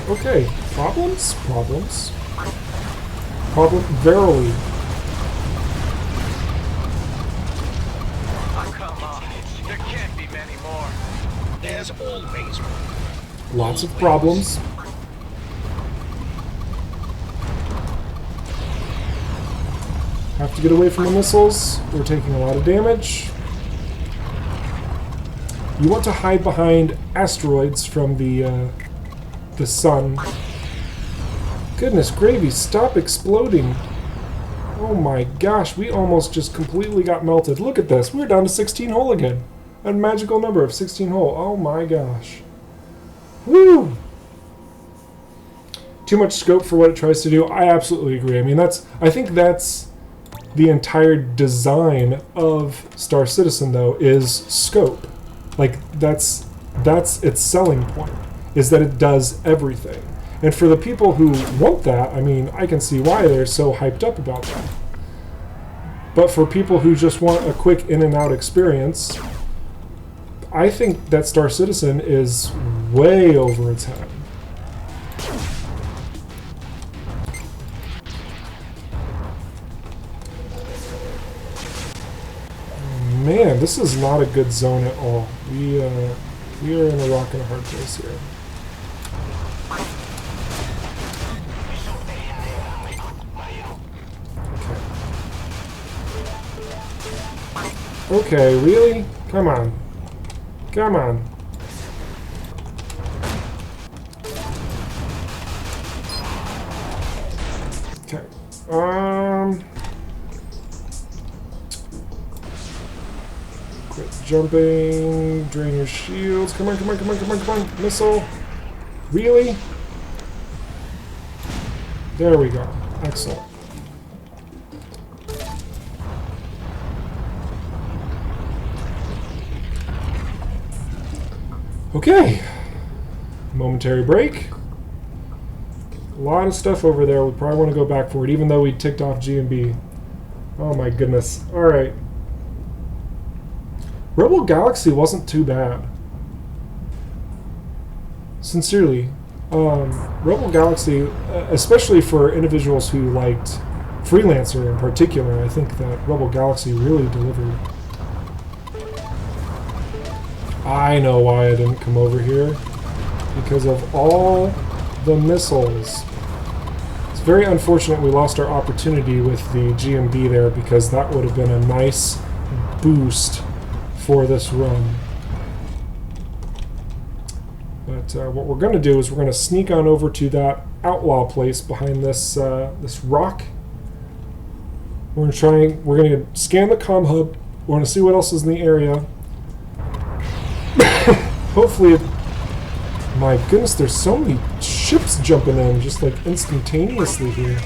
Okay. Problems? Problems. Verily. Come on. You can't as always. Lots of problems. Have to get away from the missiles. We're taking a lot of damage. You want to hide behind asteroids from the sun. Goodness gravy, stop exploding. Oh my gosh, we almost just completely got melted. Look at this, we're down to 16 hull again. A magical number of 16 hull. Oh my gosh. Woo! Too much scope for what it tries to do. I absolutely agree. I mean, I think that's the entire design of Star Citizen, though, is scope. Like, that's its selling point, is that it does everything. And for the people who want that, I mean, I can see why they're so hyped up about that. But for people who just want a quick in-and-out experience, I think that Star Citizen is way over its head. Man, this is not a good zone at all. We are in a rock and a hard place here. Okay, really? Come on. Come on. Okay. Quit jumping. Drain your shields. Come on, come on, come on, come on, come on. Missile. Really? There we go. Excellent. Okay, momentary break. A lot of stuff over there. We probably want to go back for it, even though we ticked off G and B. Oh my goodness. All right. Rebel Galaxy wasn't too bad. Sincerely. Rebel Galaxy, especially for individuals who liked Freelancer in particular, I think that Rebel Galaxy really delivered. I know why I didn't come over here. Because of all the missiles. It's very unfortunate we lost our opportunity with the GMB there, because that would have been a nice boost for this run. But what we're going to do is we're going to sneak on over to that outlaw place behind this this rock. We're going to scan the comm hub. We're going to see what else is in the area. Hopefully, my goodness, there's so many ships jumping in just like instantaneously here.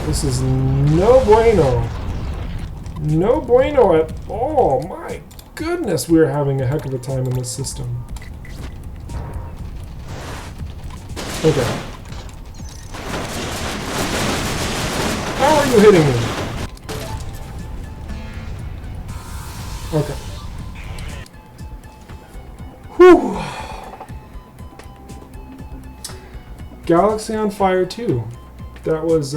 This is no bueno. No bueno at all. My goodness, we're having a heck of a time in this system. Okay. How are you hitting me? Okay. Whew. Galaxy on Fire 2. That was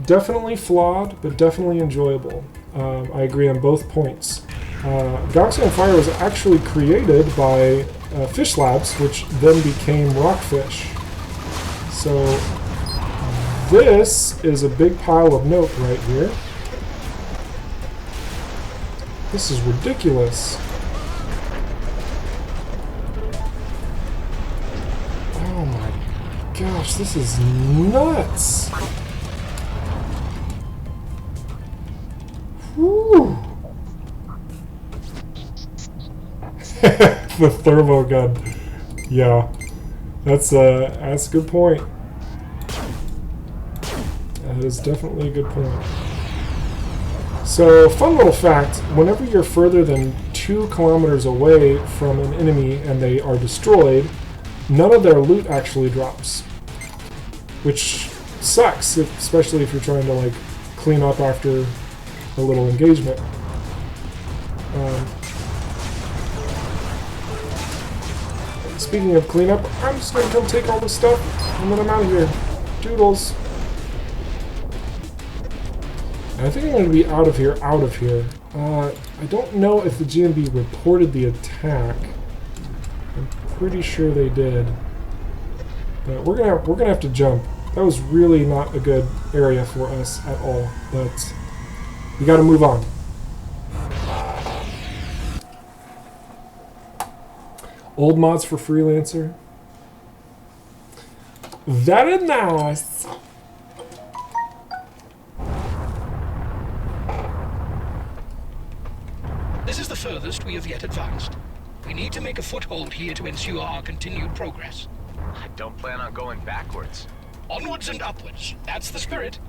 definitely flawed, but definitely enjoyable. I agree on both points. Galaxy on Fire was actually created by Fish Labs, which then became Rockfish. So this is a big pile of note right here. This is ridiculous. Oh my gosh, this is nuts. Whew. The thermo gun. Yeah. That's a good point. That is definitely a good point. So, fun little fact, whenever you're further than 2 kilometers away from an enemy and they are destroyed, none of their loot actually drops. Which sucks, especially if you're trying to like clean up after a little engagement. Speaking of cleanup, I'm just going to come take all this stuff and then I'm out of here. Doodles. And I think I'm going to be out of here. I don't know if the GMB reported the attack. I'm pretty sure they did. But we're gonna have to jump. That was really not a good area for us at all. But we got to move on. Old mods for Freelancer. Very nice. This is the furthest we have yet advanced. We need to make a foothold here to ensure our continued progress. I don't plan on going backwards. Onwards and upwards. That's the spirit.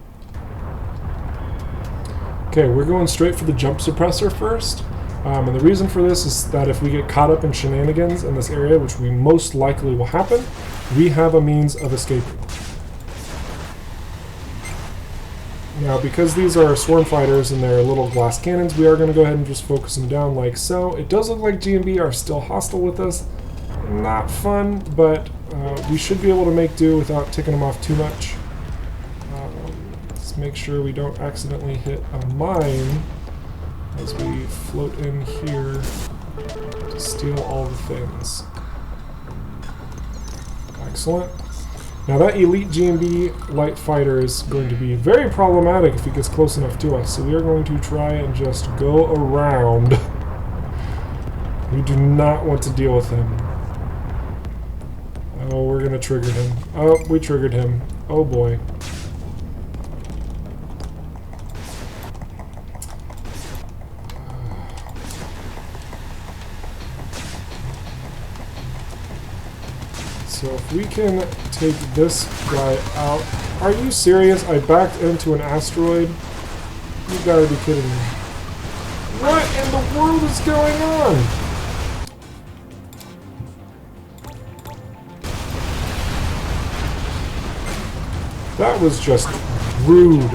Okay, we're going straight for the jump suppressor first. And the reason for this is that if we get caught up in shenanigans in this area, which we most likely will happen, we have a means of escaping. Now, because these are swarm fighters and they're little glass cannons, we are going to go ahead and just focus them down like so. It does look like GMB are still hostile with us. Not fun, but we should be able to make do without ticking them off too much. Let's make sure we don't accidentally hit a mine as we float in here to steal all the things. Excellent. Now that elite GMB light fighter is going to be very problematic if he gets close enough to us, so we are going to try and just go around. We do not want to deal with him. Oh, we're going to trigger him. Oh, we triggered him. Oh boy. So if we can take this guy out... Are you serious? I backed into an asteroid? You gotta be kidding me. What in the world is going on? That was just rude.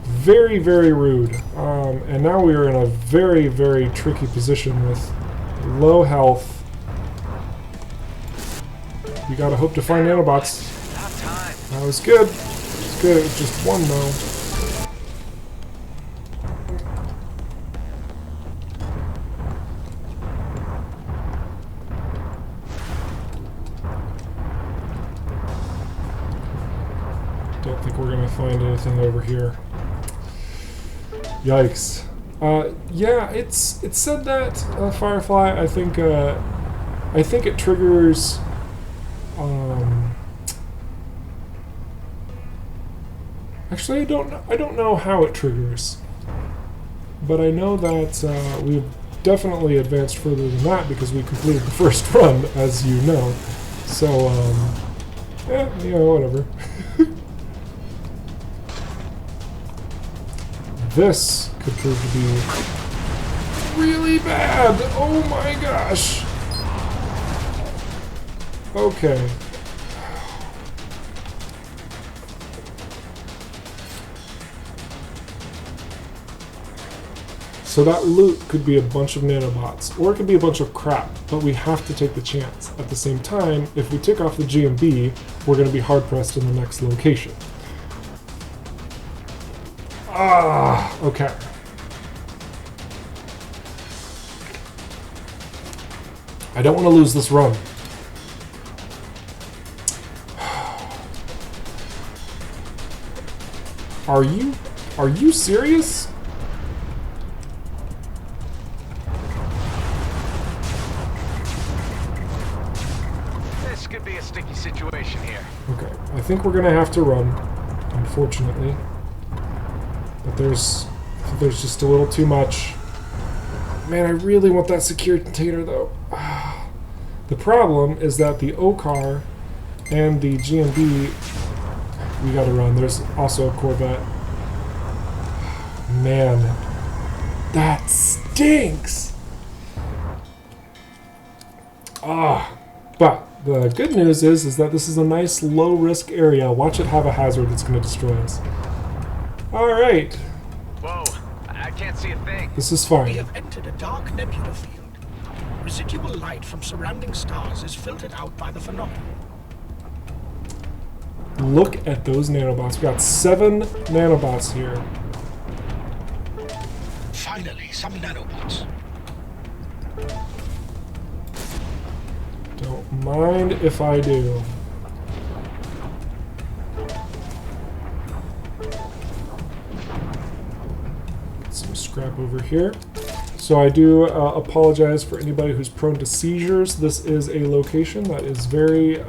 Very, very rude. And now we are in a very, very tricky position with low health. We gotta hope to find nanobots. That was good. It was good. It was just one though. Don't think we're gonna find anything over here. Yikes. Yeah, it's said that Firefly. I think it triggers. Actually, I don't know how it triggers, but I know that we've definitely advanced further than that because we completed the first run, as you know. So, yeah, you know, whatever. This could prove to be really bad. Oh my gosh. Okay. So that loot could be a bunch of nanobots, or it could be a bunch of crap, but we have to take the chance. At the same time, if we tick off the GMB, we're going to be hard-pressed in the next location. Ah, okay. I don't want to lose this run. Are you serious? This could be a sticky situation here. Okay, I think we're gonna have to run, unfortunately. But there's just a little too much. Man, I really want that secure container though. The problem is that the OCAR and the GMB, we gotta run. There's also a Corvette. Man, that stinks! But the good news is that this is a nice low-risk area. Watch it have a hazard that's gonna destroy us. Alright. Whoa, I can't see a thing. This is We fine. have entered a dark nebula field. Residual light from surrounding stars is filtered out by the phenomenon. Look at those nanobots. We got 7 nanobots here. Finally, some nanobots. Don't mind if I do. Some scrap over here. So I do apologize for anybody who's prone to seizures. This is a location that is very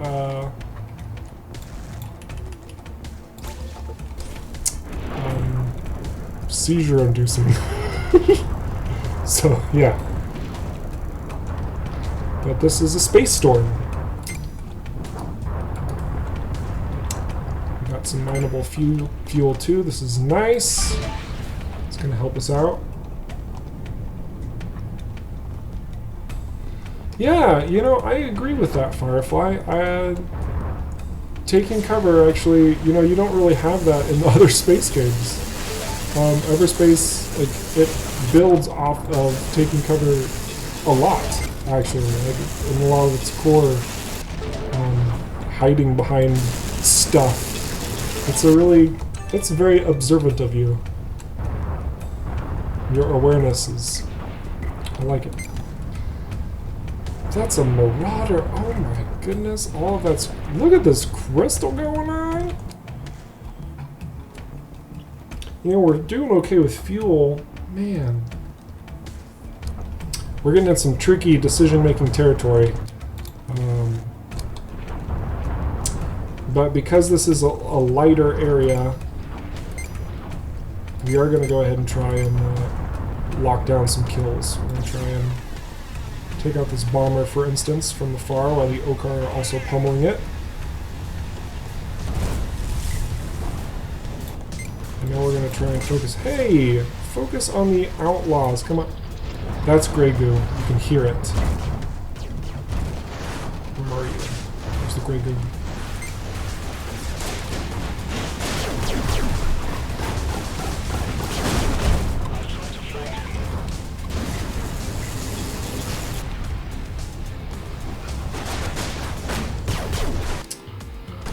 seizure-inducing. So yeah. But this is a space storm. We got some mineable fuel too. This is nice. It's going to help us out. Yeah, you know, I agree with that, Firefly. Taking cover, actually, you know, you don't really have that in the other space games. Everspace, like, it builds off of taking cover a lot, actually. Like, in a lot of its core, hiding behind stuff. It's very observant of you. Your awareness is, I like it. That's a Marauder. Oh my goodness. All of that's... Look at this crystal going on. You know, we're doing okay with fuel. Man. We're getting in some tricky decision-making territory. But because this is a lighter area, we are going to go ahead and try and lock down some kills. We're going to try and take out this bomber, for instance, from the far, while the Okar are also pummeling it. And now we're going to try and focus. Hey! Focus on the outlaws. Come on. That's Grey Goo. You can hear it. Where are you? There's the Grey Goo.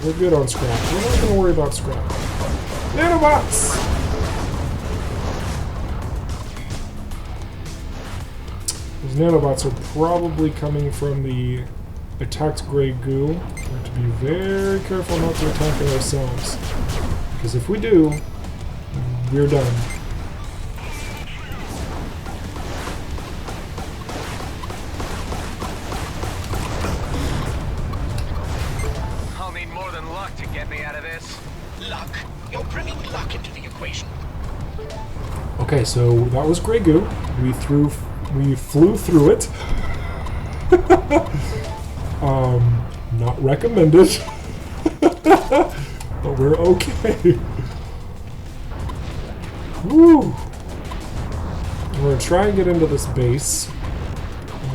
We're good on scrap. We're not going to worry about scrap. Nanobots! Those nanobots are probably coming from the attacked Grey Goo. We have to be very careful not to attack it ourselves. Because if we do, we're done. Okay, so that was Grey Goo. We flew through it. Not recommended. But we're okay. Woo! We're gonna try and get into this base.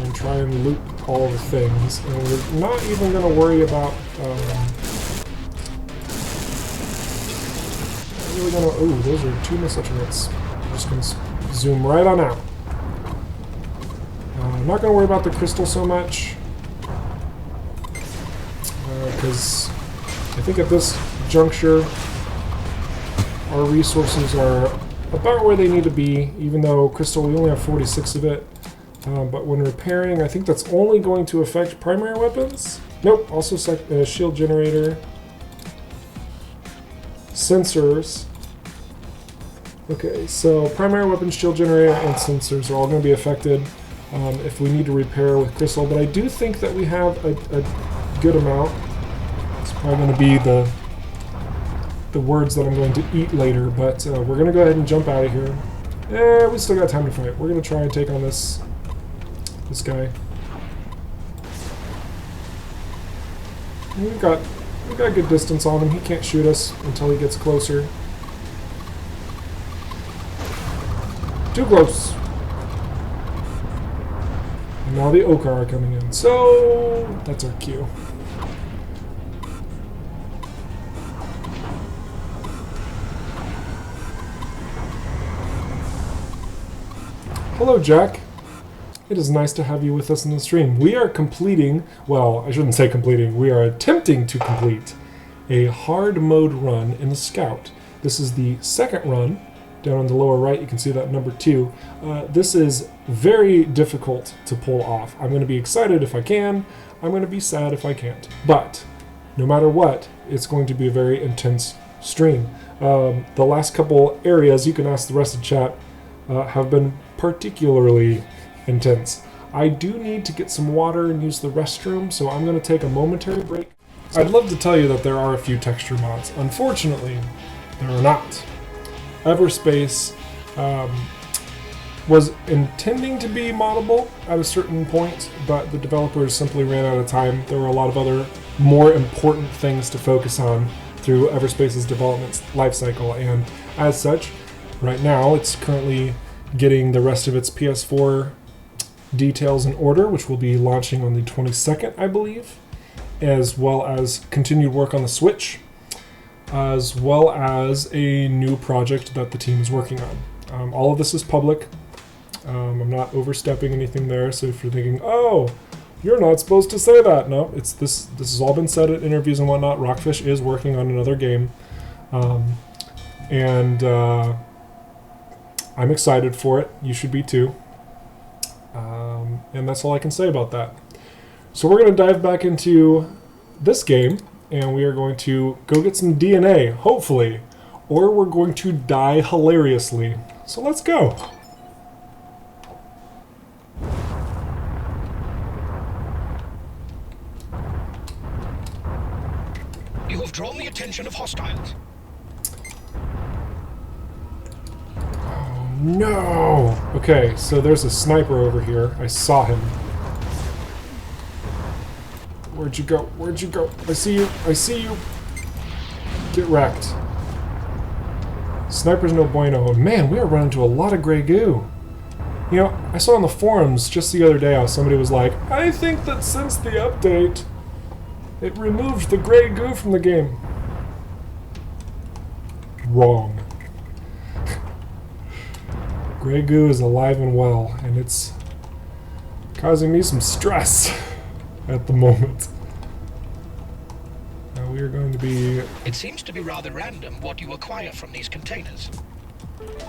And try and loot all the things. And we're not even gonna worry about really gonna, ooh, those are 2 missile turrets. I'm just going to zoom right on out. I'm not going to worry about the crystal so much. Because I think at this juncture, our resources are about where they need to be, even though crystal, we only have 46 of it. But when repairing, I think that's only going to affect primary weapons. Nope, also shield generator. Sensors. Okay, so primary weapon, shield generator, and sensors are all going to be affected if we need to repair with crystal. But I do think that we have a good amount. It's probably going to be the words that I'm going to eat later. But we're going to go ahead and jump out of here. We still got time to fight. We're going to try and take on this guy. We've got good distance on him. He can't shoot us until he gets closer. Too close. And now the Okar are coming in. So that's our cue. Hello, Jack. It is nice to have you with us in the stream. We are completing, well, I shouldn't say completing, we are attempting to complete a hard mode run in the Scout. This is the second run. Down on the lower right, you can see that number 2. This is very difficult to pull off. I'm going to be excited if I can. I'm going to be sad if I can't. But no matter what, it's going to be a very intense stream. The last couple areas, you can ask the rest of chat, have been particularly intense. I do need to get some water and use the restroom, so I'm going to take a momentary break. I'd love to tell you that there are a few texture mods. Unfortunately, there are not. Everspace was intending to be moddable at a certain point, but the developers simply ran out of time. There were a lot of other more important things to focus on through Everspace's development lifecycle, and as such, right now it's currently getting the rest of its PS4 details in order, which will be launching on the 22nd, I believe, as well as continued work on the Switch, as well as a new project that the team is working on. All of this is public. I'm not overstepping anything there, so if you're thinking, oh, you're not supposed to say that. No, it's this has all been said at interviews and whatnot. Rockfish is working on another game. And I'm excited for it. You should be too. And that's all I can say about that. So we're going to dive back into this game, and we are going to go get some DNA, hopefully, or we're going to die hilariously. So let's go. You have drawn the attention of hostiles. Oh no! Okay, so there's a sniper over here. I saw him. Where'd you go? Where'd you go? I see you! I see you! Get wrecked. Sniper's no bueno. Man, we are running into a lot of gray goo. You know, I saw on the forums just the other day how somebody was like, I think that since the update, it removed the gray goo from the game. Wrong. Gray goo is alive and well, and it's causing me some stress at the moment. Now we are going to be... It seems to be rather random what you acquire from these containers.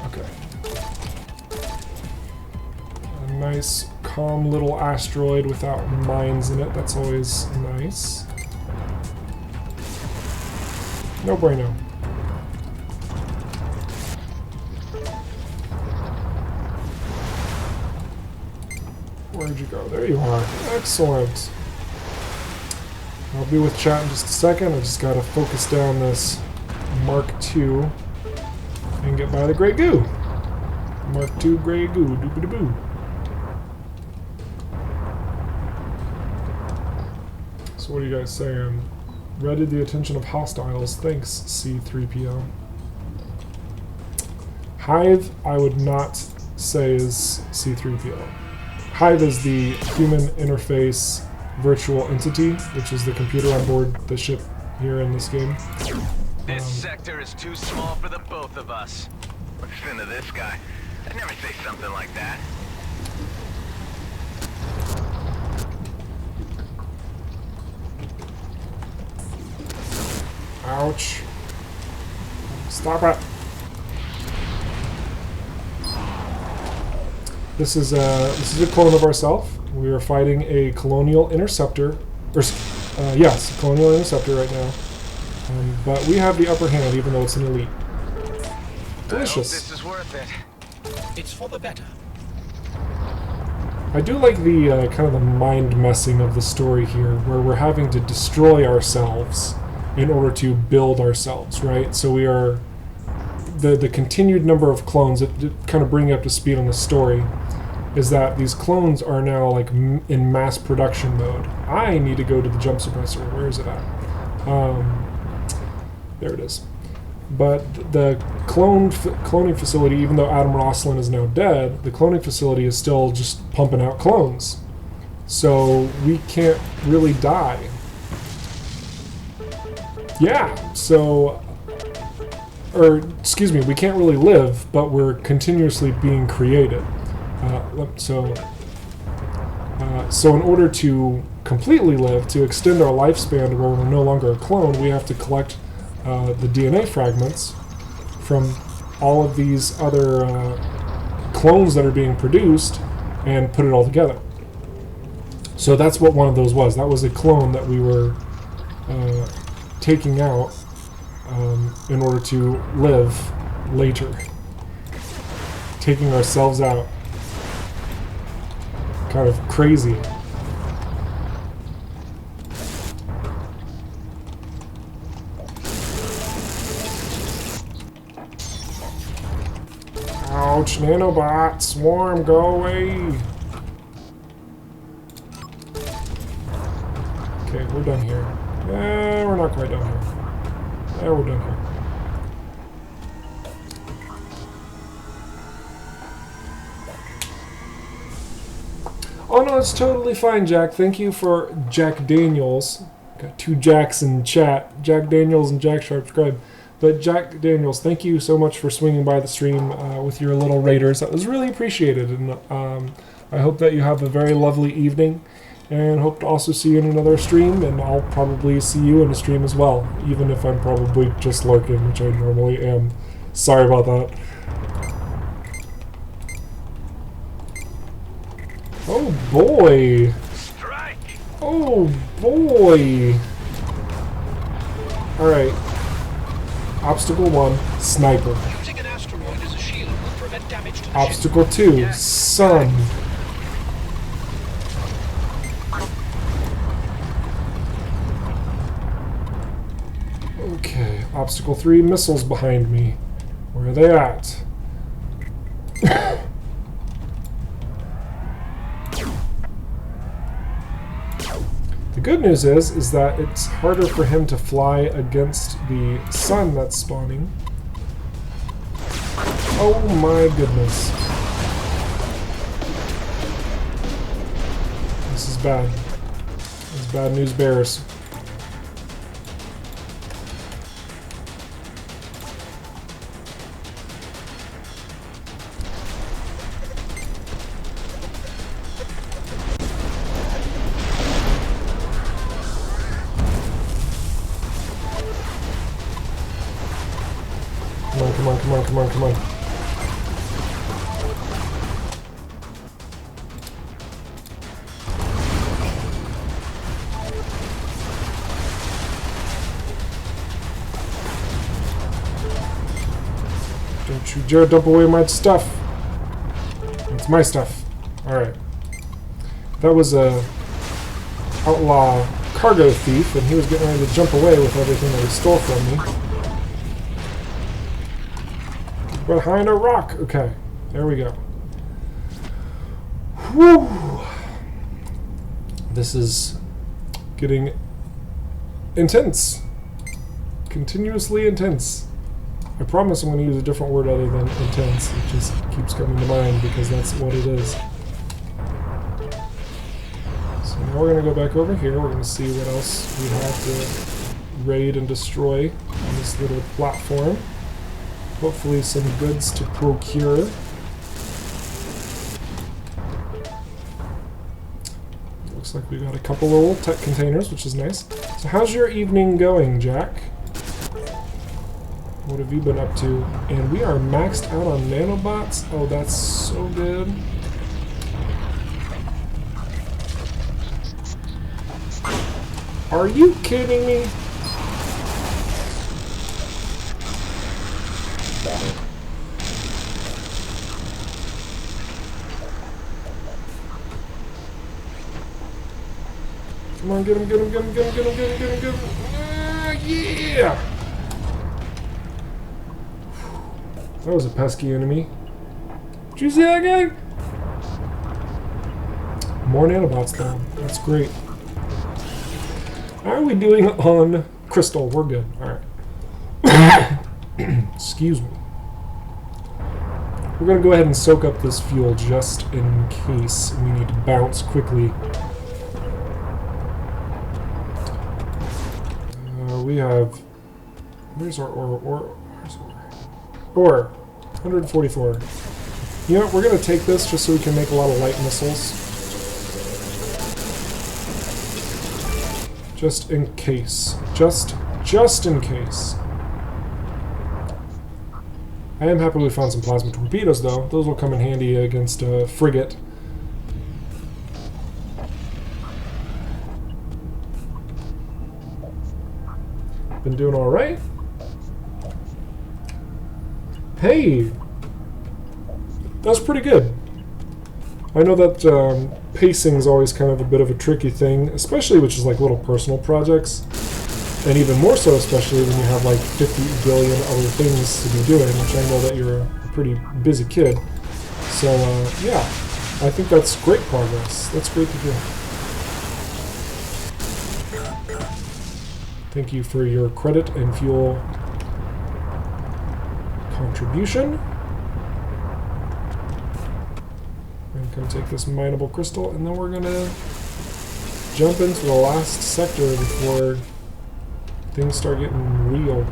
Okay. A nice, calm little asteroid without mines in it. That's always nice. No bueno. Where'd you go? There you are. Excellent. I'll be with chat in just a second. I just gotta focus down this Mark II and get by the gray goo. Mark II gray goo. Doobie-doo-boo. So what are you guys saying? Readied the attention of hostiles. Thanks, C3PO. Hive, I would not say is C3PO. Hive is the human interface virtual entity, which is the computer on board the ship here in this game. This sector is too small for the both of us. Listen to this guy. I'd never say something like that. Ouch. Stop it. This is a clone of ourselves. We are fighting a Colonial interceptor, or yes, Colonial interceptor right now. But we have the upper hand, even though it's an elite. Delicious. I hope this is worth it. It's for the better. I do like the kind of the mind messing of the story here, where we're having to destroy ourselves in order to build ourselves, right? So we are the continued number of clones that kind of bring you up to speed on the story is that these clones are now like in mass production mode. I need to go to the jump suppressor. Where is it at? There it is. But the cloning facility, even though Adam Rosslin is now dead, the cloning facility is still just pumping out clones. So we can't really die. Yeah, so... Or, excuse me, we can't really live, but we're continuously being created. So in order to completely live, to extend our lifespan to where we're no longer a clone, we have to collect the DNA fragments from all of these other clones that are being produced and put it all together. So that's what one of those was. That was a clone that we were taking out in order to live later. Taking ourselves out. Kind of crazy. Ouch, nanobot, swarm, go away. Okay, we're done here. We're not quite done here. We're done here. Oh no, it's totally fine, Jack. Thank you for Jack Daniels. Got two Jacks in chat. Jack Daniels and Jack Sharpscribe. But Jack Daniels, thank you so much for swinging by the stream with your little raiders. That was really appreciated. And I hope that you have a very lovely evening. And hope to also see you in another stream. And I'll probably see you in a stream as well. Even if I'm probably just lurking, which I normally am. Sorry about that. Oh boy! Strike! Oh boy! Alright. Obstacle 1, sniper. Using an asteroid as a shield will prevent damage to the Obstacle 2, sun. Okay, obstacle 3, missiles behind me. Where are they at? The good news is that it's harder for him to fly against the sun that's spawning. Oh my goodness. This is bad. This is bad news bears. Come on, come on. Don't you dare dump away my stuff. It's my stuff. Alright. That was a outlaw cargo thief, and he was getting ready to jump away with everything that he stole from me. Behind a rock. Okay, there we go. Whew. This is getting intense. Continuously intense. I promise I'm going to use a different word other than intense. It just keeps coming to mind because that's what it is. So now we're going to go back over here. We're going to see what else we have to raid and destroy on this little platform. Hopefully some goods to procure. Looks like we got a couple little tech containers, which is nice. So how's your evening going, Jack? What have you been up to? And we are maxed out on nanobots? Oh, that's so good. Are you kidding me? Come on, get him, get him, get him, get him, get him, get him, get him, get him. Yeah! That was a pesky enemy. Did you see that guy? More nanobots though. That's great. How are we doing on Crystal? We're good. Alright. Excuse me. We're going to go ahead and soak up this fuel just in case we need to bounce quickly. We have... Where's our ore? Where's ore? 144. You know what? We're going to take this just so we can make a lot of light missiles. Just in case. Just in case. I am happy we found some plasma torpedoes, though. Those will come in handy against a frigate. Been doing all right. Hey, that's pretty good. I know that pacing is always kind of a bit of a tricky thing, especially with just like little personal projects, and even more so, especially when you have like 50 billion other things to be doing, which I know that you're a pretty busy kid. So yeah, I think that's great progress. That's great to hear. Thank you for your credit and fuel contribution. I'm going to take this mineable crystal, and then we're going to jump into the last sector before things start getting real.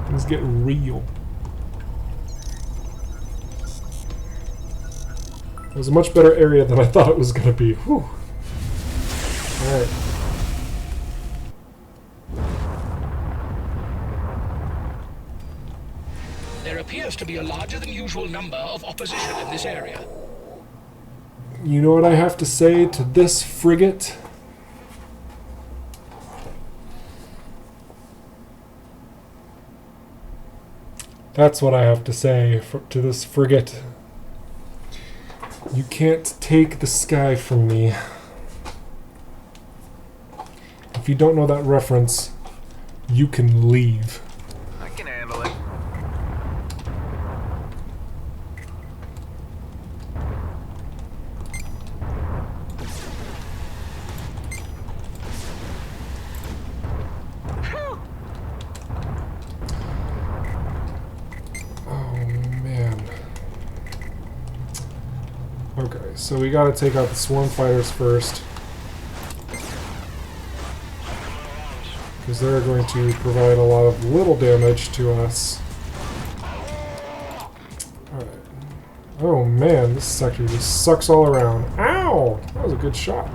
Things get real. It was a much better area than I thought it was going to be. Whew. Alright. There appears to be a larger than usual number of opposition in this area. You know what I have to say to this frigate? That's what I have to say to this frigate. You can't take the sky from me. If you don't know that reference, you can leave. I can handle it. Okay, so we gotta take out the swarm fighters first, because they're going to provide a lot of little damage to us. Alright. Oh man, this sector just sucks all around. Ow! That was a good shot.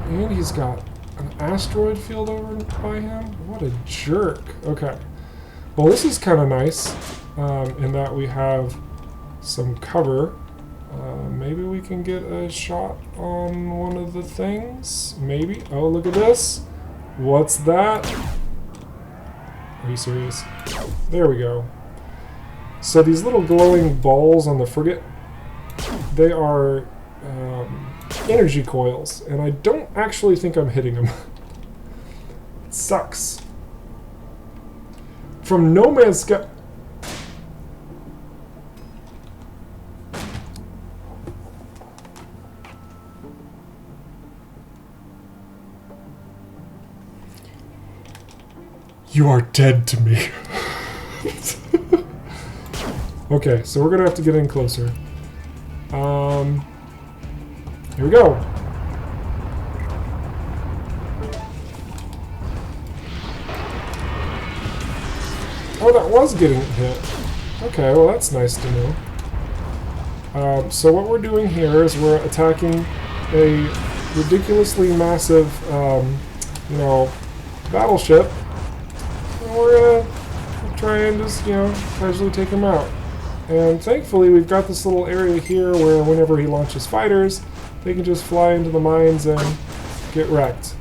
And he's got an asteroid field over by him? What a jerk. Okay. Well, this is kind of nice. In that we have some cover. Maybe we can get a shot on one of the things? Maybe? Oh, look at this! What's that? Are you serious? There we go. So these little glowing balls on the frigate, they are energy coils, and I don't actually think I'm hitting them. It sucks. From No Man's Sky... You are dead to me. Okay, so we're gonna have to get in closer. Here we go. Oh, that was getting hit. Okay, well that's nice to know. So what we're doing here is we're attacking a ridiculously massive, you know, battleship. We're gonna try and just, you know, casually take him out. And thankfully we've got this little area here where whenever he launches fighters, they can just fly into the mines and get wrecked.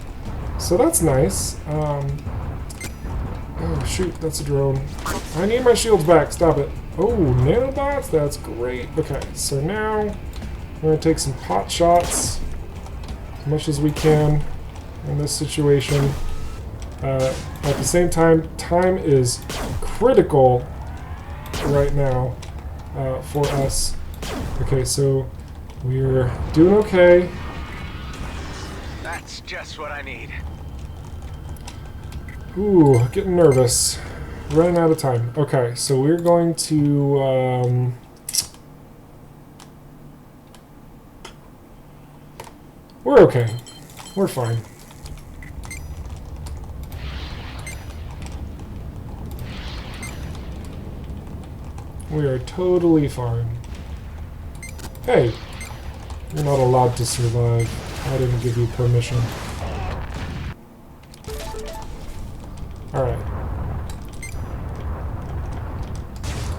So that's nice. Oh shoot, that's a drone. I need my shields back, stop it. Oh, nanobots, that's great. Okay, so now we're gonna take some pot shots as much as we can in this situation. At the same time, time is critical right now for us. Okay, so we're doing okay. That's just what I need. Ooh, getting nervous. Running out of time. Okay, so we're going to... we're okay. We're fine. We are totally fine. Hey, You're not allowed to survive. I didn't give you permission. Alright.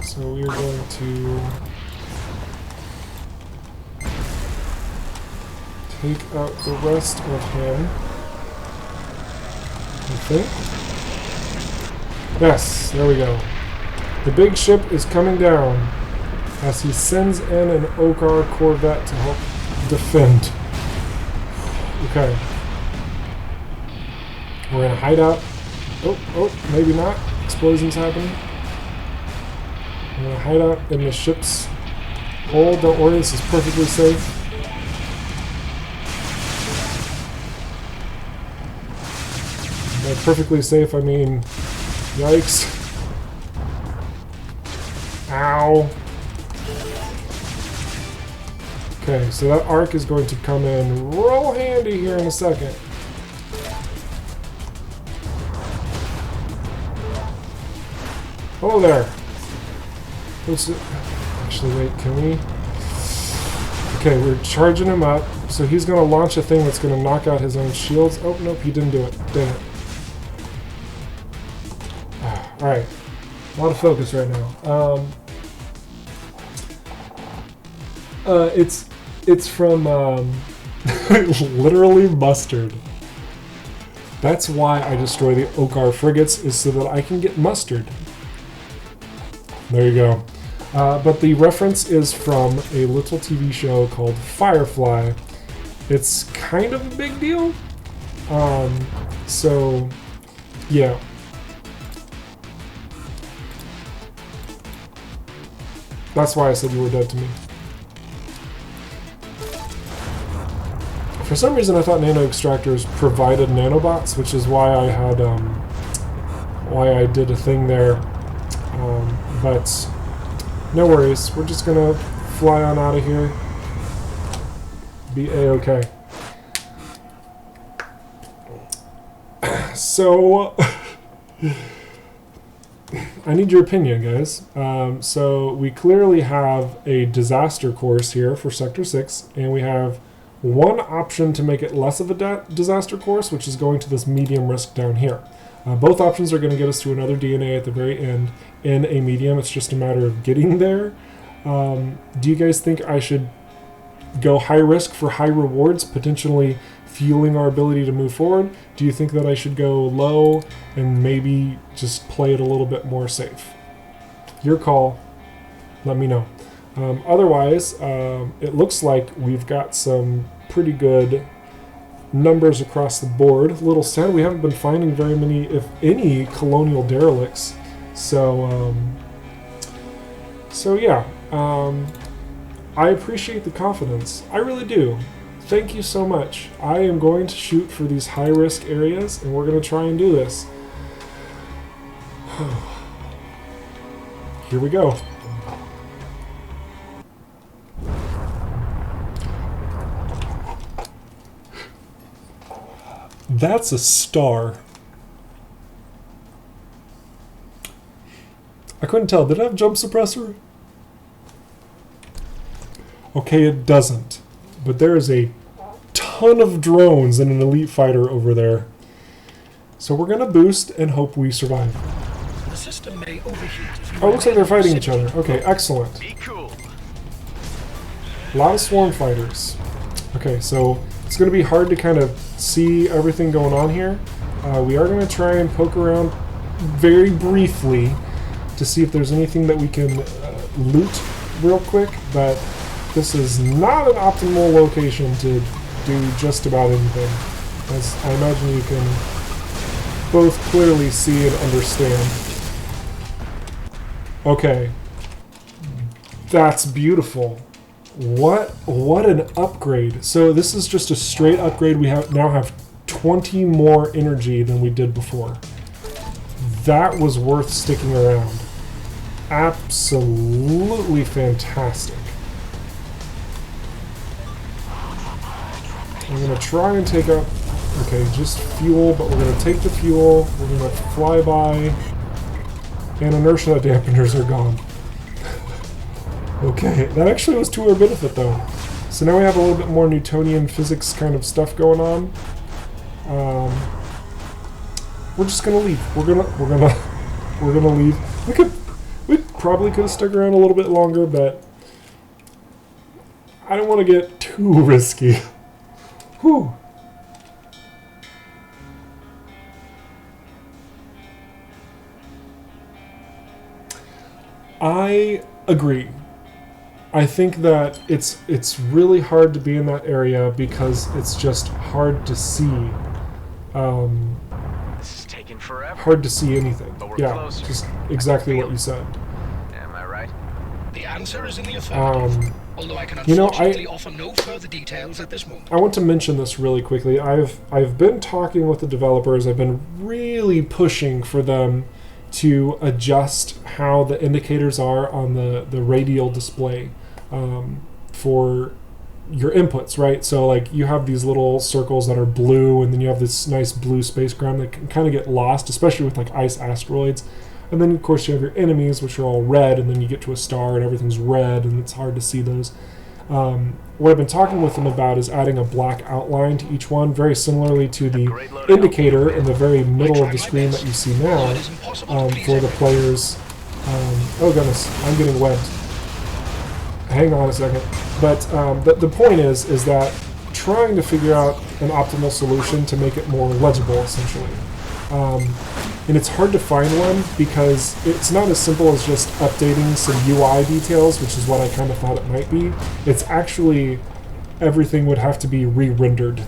So we're going to take out the rest of him. I think. Yes, there we go. The big ship is coming down as he sends in an Okar Corvette to help defend. Okay. We're in a hideout. Oh, maybe not. Explosions happening. We're in a hideout in the ship's hold. Don't worry, this is perfectly safe. By perfectly safe, I mean, yikes. Ow. Okay, so that arc is going to come in real handy here in a second. Hello there. What's it? Actually, wait, can we? Okay, we're charging him up. So he's going to launch a thing that's going to knock out his own shields. Oh, nope, he didn't do it. Dang it. Alright. A lot of focus right now. It's from literally mustard. That's why I destroy the Okar frigates, is so that I can get mustard. There you go. But the reference is from a little TV show called Firefly. It's kind of a big deal. So, yeah. That's why I said you were dead to me. For some reason, I thought nano extractors provided nanobots, which is why I had, why I did a thing there. But no worries. We're just gonna fly on out of here. Be a-okay. So, I need your opinion, guys. So we clearly have a disaster course here for Sector 6, and we have one option to make it less of a disaster course, which is going to this medium risk down here. Both options are going to get us to another DNA at the very end in a medium. It's just a matter of getting there. Do you guys think I should go high risk for high rewards, potentially fueling our ability to move forward? Do you think that I should go low and maybe just play it a little bit more safe? Your call. Let me know. Otherwise, it looks like we've got some pretty good numbers across the board. A little sad we haven't been finding very many, if any, colonial derelicts. So yeah. I appreciate the confidence. I really do. Thank you so much. I am going to shoot for these high-risk areas, and we're going to try and do this. Here we go. That's a star. I couldn't tell. Did it have jump suppressor? Okay, it doesn't. But there is a ton of drones and an elite fighter over there. So we're going to boost and hope we survive. The system may overheat. Oh, it looks like they're fighting each other. Okay, excellent. Be cool. A lot of swarm fighters. Okay, so it's going to be hard to kind of see everything going on here. We are going to try and poke around very briefly to see if there's anything that we can loot real quick, but this is not an optimal location to do just about anything, as I imagine you can both clearly see and understand. Okay. That's beautiful. What an upgrade. So this is just a straight upgrade. We now have 20 more energy than we did before. That was worth sticking around. Absolutely fantastic. I'm going to try and take out, okay, just fuel, but we're going to take the fuel, we're going to fly by, and inertia dampeners are gone. Okay, that actually was to our benefit though. So now we have a little bit more Newtonian physics kind of stuff going on. We're just gonna leave. We're gonna leave. We probably could have stuck around a little bit longer, but I don't want to get too risky. Whew. I agree. I think that it's really hard to be in that area because it's just hard to see. This is taking forever. Hard to see anything. But we're Yeah, closer. just exactly what you said. Am I right? The answer is in the affirmative, although I can you know, unfortunately offer no further details at this moment. I want to mention this really quickly. I've been talking with the developers. I've been really pushing for them to adjust how the indicators are on the radial display for your inputs, right? So like you have these little circles that are blue, and then you have this nice blue space ground that can kind of get lost, especially with like ice asteroids. And then of course you have your enemies, which are all red, and then you get to a star and everything's red, and it's hard to see those. What I've been talking with them about is adding a black outline to each one, very similarly to the indicator in the very middle of the screen that you see now for the players. Oh goodness, I'm getting webbed. Hang on a second. But the point is that trying to figure out an optimal solution to make it more legible, essentially. And it's hard to find one because it's not as simple as just updating some UI details, which is what I kind of thought it might be. It's actually everything would have to be re-rendered.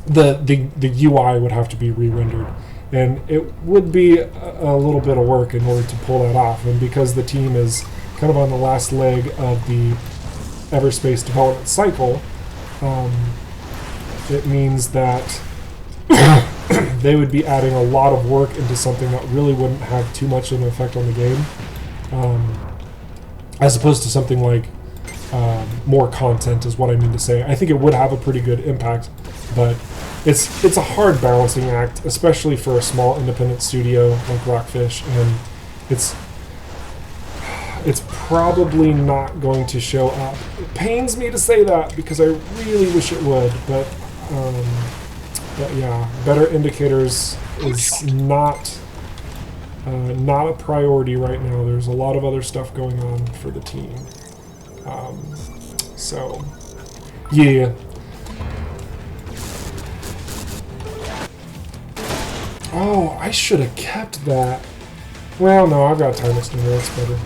The UI would have to be re-rendered, and it would be a little bit of work in order to pull that off. And because the team is kind of on the last leg of the Everspace development cycle, it means that they would be adding a lot of work into something that really wouldn't have too much of an effect on the game, as opposed to something like more content is what I mean to say. I think it would have a pretty good impact, but it's a hard balancing act, especially for a small independent studio like ROCKFISH, and it's probably not going to show up. It pains me to say that because I really wish it would, but yeah, better indicators is not a priority right now. There's a lot of other stuff going on for the team. So, yeah. Oh, I should have kept that. Well, no, I've got time extender. That's better.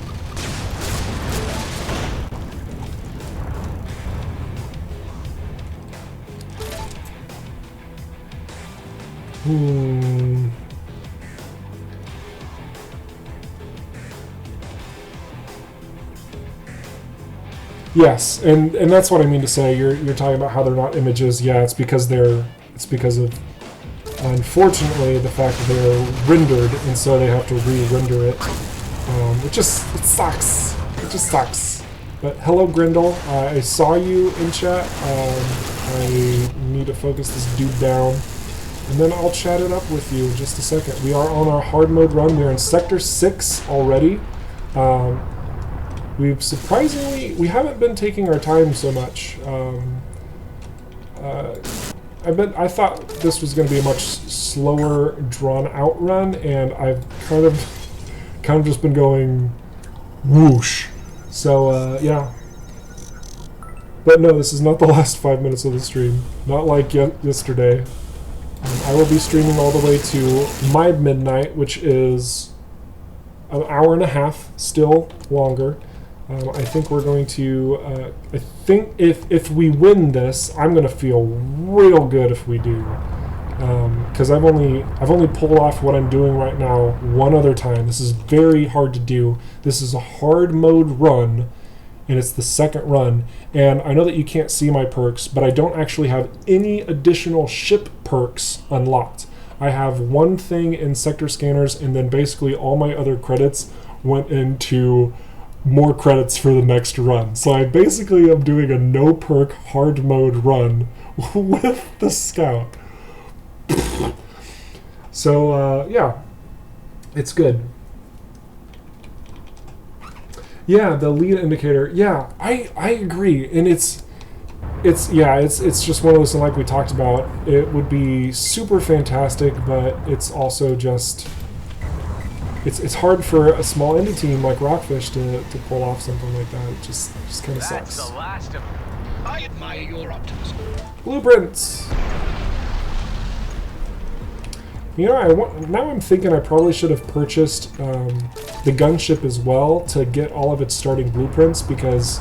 Yes, and that's what I mean to say. You're talking about how they're not images. Yeah, it's because of unfortunately the fact that they're rendered, and so they have to re-render it. It sucks. It just sucks. But hello, Grindel. I saw you in chat. I need to focus this dude down, and then I'll chat it up with you in just a second. We are on our hard mode run. We're in Sector 6 already. We haven't been taking our time so much. I thought this was going to be a much slower, drawn-out run, and I've kind of just been going whoosh. So yeah. But no, this is not the last 5 minutes of the stream. Not like yesterday. I will be streaming all the way to my midnight, which is an hour and a half, still longer. I think we're going to. I think if we win this, I'm going to feel real good if we do, because I've only pulled off what I'm doing right now one other time. This is very hard to do. This is a hard mode run, and it's the second run. And I know that you can't see my perks, but I don't actually have any additional ship perks unlocked. I have one thing in sector scanners, and then basically all my other credits went into more credits for the next run. So I basically am doing a no perk hard mode run with the scout. So yeah, it's good. Yeah, the lead indicator. Yeah, I agree, and it's just one of those things like we talked about. It would be super fantastic, but it's also just it's hard for a small indie team like Rockfish to pull off something like that. It just kind of sucks. That's the last of... I admire your optimism. Blueprints. You know, now I'm thinking I probably should have purchased the gunship as well to get all of its starting blueprints, because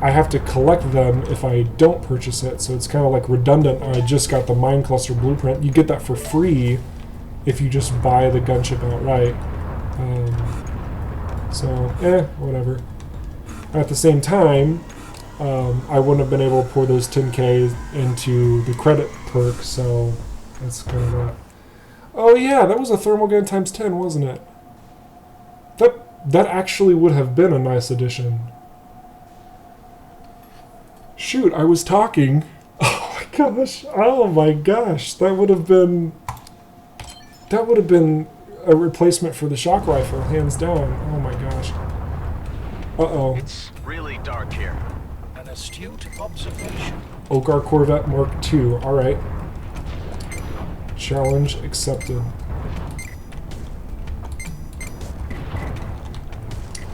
I have to collect them if I don't purchase it, so it's kind of like redundant. I just got the mine cluster blueprint. You get that for free if you just buy the gunship outright. Whatever. At the same time, I wouldn't have been able to pour those 10K into the credit perk, so that's kind of that. Oh yeah, that was a thermal gun times 10, wasn't it? That actually would have been a nice addition. Shoot, I was talking. Oh my gosh, that would have been a replacement for the shock rifle, hands down. Oh my gosh. Uh-oh. It's really dark here. An astute observation. Okar Corvette Mark II. Alright. Challenge accepted.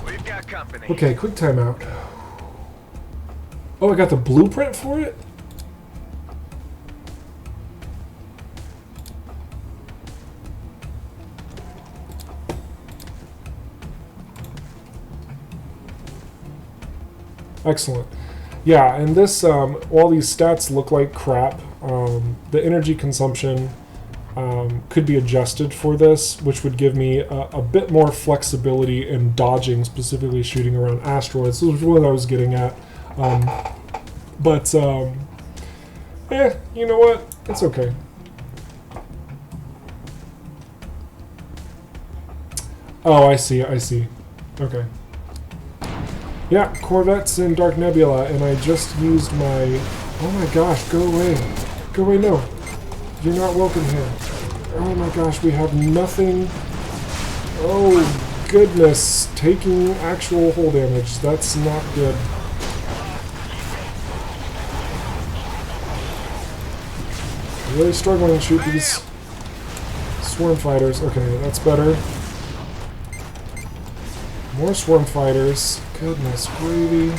We've got company. Okay, quick timeout. Oh, I got the blueprint for it? Excellent. Yeah, and this, while these stats look like crap, the energy consumption could be adjusted for this, which would give me a bit more flexibility in dodging, specifically shooting around asteroids. This was what I was getting at. You know what? It's okay. Oh, I see. Okay. Yeah, Corvette's in Dark Nebula, and I just used my... Oh my gosh, go away. Go away, no. You're not welcome here. Oh my gosh, we have nothing... Oh, goodness. Taking actual hull damage. That's not good. Really struggling to shoot these swarm fighters. Okay, that's better. More swarm fighters. Goodness gravy.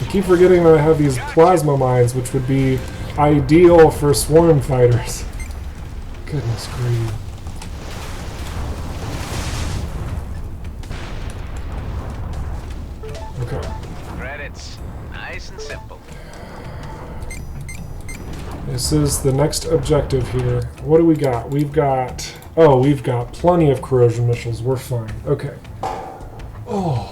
I keep forgetting that I have these plasma mines, which would be ideal for swarm fighters. Goodness gravy. Okay. Credits. Nice and simple. This is the next objective here. What do we got? We've got plenty of corrosion missiles. We're fine. Okay. Oh.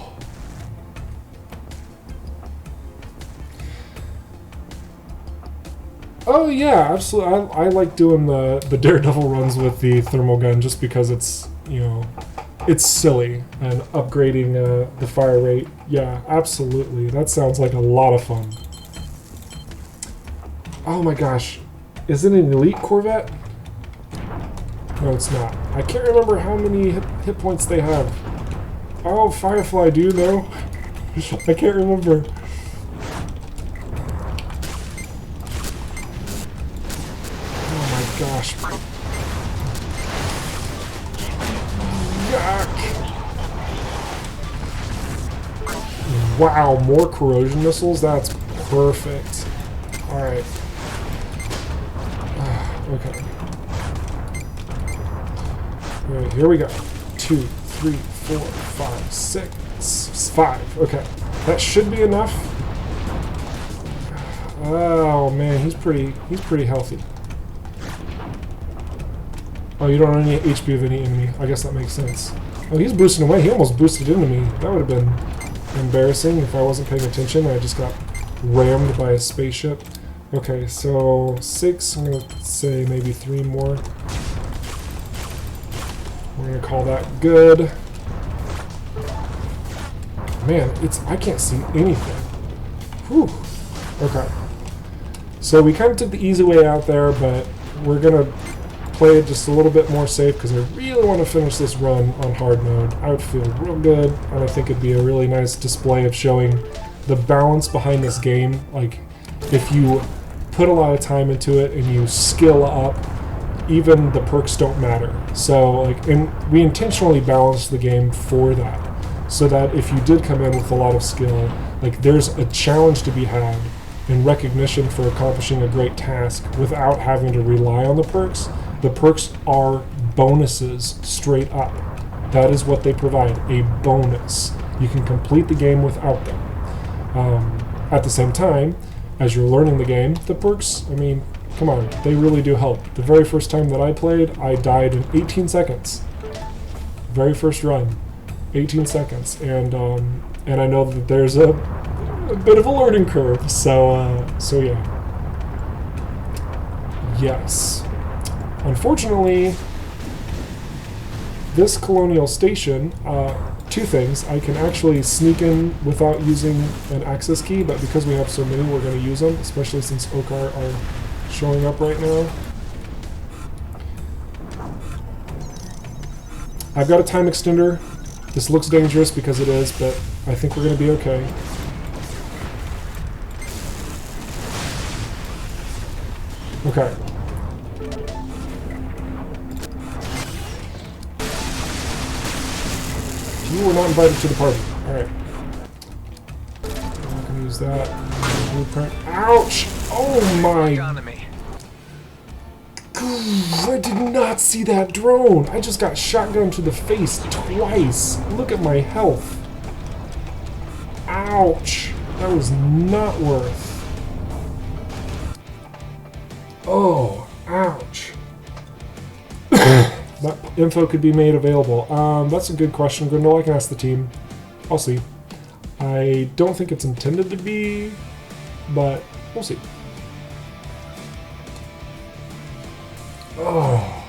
Oh yeah, absolutely. I like doing the Daredevil runs with the thermal gun just because it's, you know, it's silly, and upgrading the fire rate. Yeah, absolutely. That sounds like a lot of fun. Oh my gosh. Is it an elite Corvette? No, it's not. I can't remember how many hit points they have. Oh, Firefly, do you know? I can't remember. Oh my gosh. Yuck. Wow, more corrosion missiles? That's perfect. Alright. Okay. Alright, here we go. 2, 3, 4, 5, 6, 5. Okay. That should be enough. Oh man, he's pretty healthy. Oh, you don't have any HP of any enemy. I guess that makes sense. Oh, he's boosting away. He almost boosted into me. That would have been embarrassing if I wasn't paying attention. I just got rammed by a spaceship. Okay, so 6, I'm going to say maybe 3 more. We're going to call that good. Man, I can't see anything. Whew. Okay. So we kind of took the easy way out there, but we're going to play it just a little bit more safe because I really want to finish this run on hard mode. I would feel real good, and I think it'd be a really nice display of showing the balance behind this game. Like, if you put a lot of time into it and you skill up, even the perks don't matter. So, like, and we intentionally balanced the game for that, so that if you did come in with a lot of skill, like, there's a challenge to be had in recognition for accomplishing a great task without having to rely on the perks. The perks are bonuses straight up. That is what they provide, a bonus. You can complete the game without them. At the same time, as you're learning the game, the perks, I mean, come on, they really do help. The very first time that I played, I died in 18 seconds. Very first run, 18 seconds. And I know that there's a bit of a learning curve, so yeah. Yes. Unfortunately, this Colonial station, two things. I can actually sneak in without using an access key, but because we have so many, we're going to use them, especially since Okar are showing up right now. I've got a time extender. This looks dangerous because it is, but I think we're going to be okay. Okay. You were not invited to the party. Alright. I'm not going to use that. Blueprint. Ouch! Oh my! I did not see that drone! I just got shotgunned to the face twice! Look at my health. Ouch! That was not worth. Oh, ouch. That info could be made available. That's a good question, Grindel. I can ask the team. I'll see. I don't think it's intended to be, but we'll see. Oh.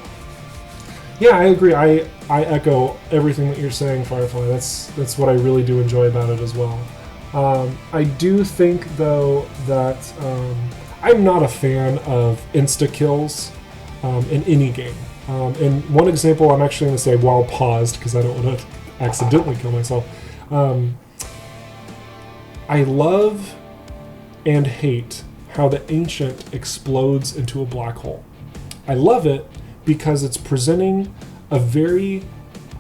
Yeah, I agree. I echo everything that you're saying, Firefly. That's what I really do enjoy about it as well. I do think, though, that I'm not a fan of insta-kills in any game. And one example I'm actually going to say while paused, because I don't want to accidentally kill myself. I love and hate how the Ancient explodes into a black hole. I love it because it's presenting a very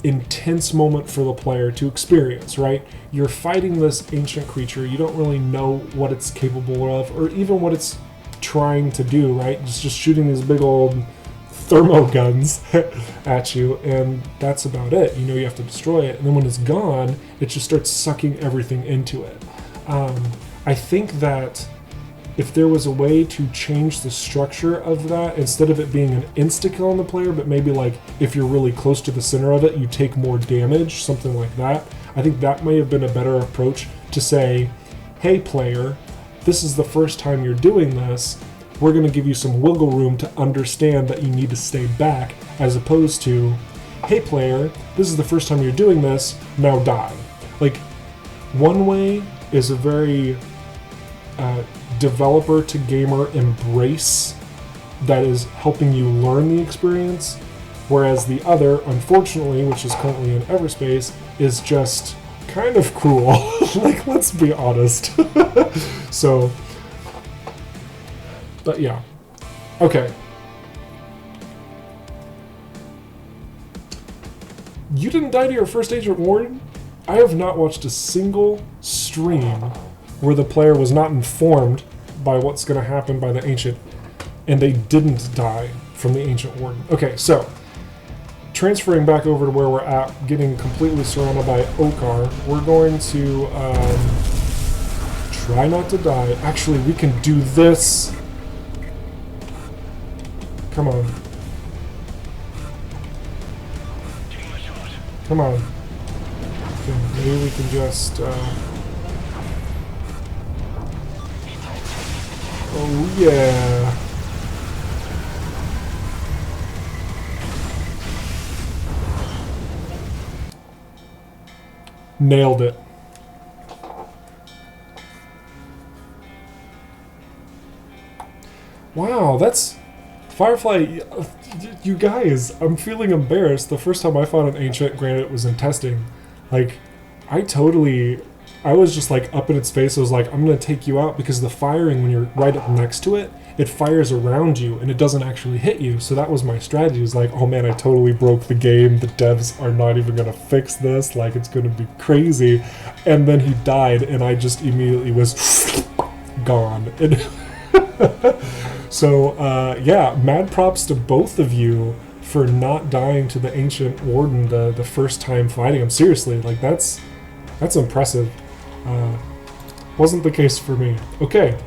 intense moment for the player to experience, right? You're fighting this ancient creature, you don't really know what it's capable of, or even what it's trying to do, right? It's just shooting these big old thermo guns at you, and that's about it. You know you have to destroy it, and then when it's gone, it just starts sucking everything into it. I think that if there was a way to change the structure of that, instead of it being an insta-kill on the player, but maybe like if you're really close to the center of it, you take more damage, something like that, I think that may have been a better approach to say, hey player, this is the first time you're doing this, we're going to give you some wiggle room to understand that you need to stay back, as opposed to, hey player, this is the first time you're doing this, now die. Like, one way is a very developer to gamer embrace that is helping you learn the experience, whereas the other, unfortunately, which is currently in Everspace, is just kind of cruel. Like, let's be honest. So, but yeah. Okay. You didn't die to your first Agent Warden? I have not watched a single stream where the player was not informed by what's going to happen by the Ancient, and they didn't die from the Ancient Warden. Okay, so, transferring back over to where we're at, getting completely surrounded by Okar, we're going to try not to die. Actually, we can do this. Come on. Come on. Okay, maybe we can just... Oh yeah. Nailed it. Wow, that's Firefly, you guys, I'm feeling embarrassed. The first time I fought an ancient, granted it was in testing, like, I was just like up in its face. I was like, I'm gonna take you out, because the firing, when you're right up next to it, it fires around you and it doesn't actually hit you. So that was my strategy. It was like, oh man, I totally broke the game. The devs are not even gonna fix this. Like, it's gonna be crazy. And then he died and I just immediately was gone. And so yeah, mad props to both of you for not dying to the Ancient Warden the first time fighting him. Seriously, like that's impressive. Wasn't the case for me. Okay,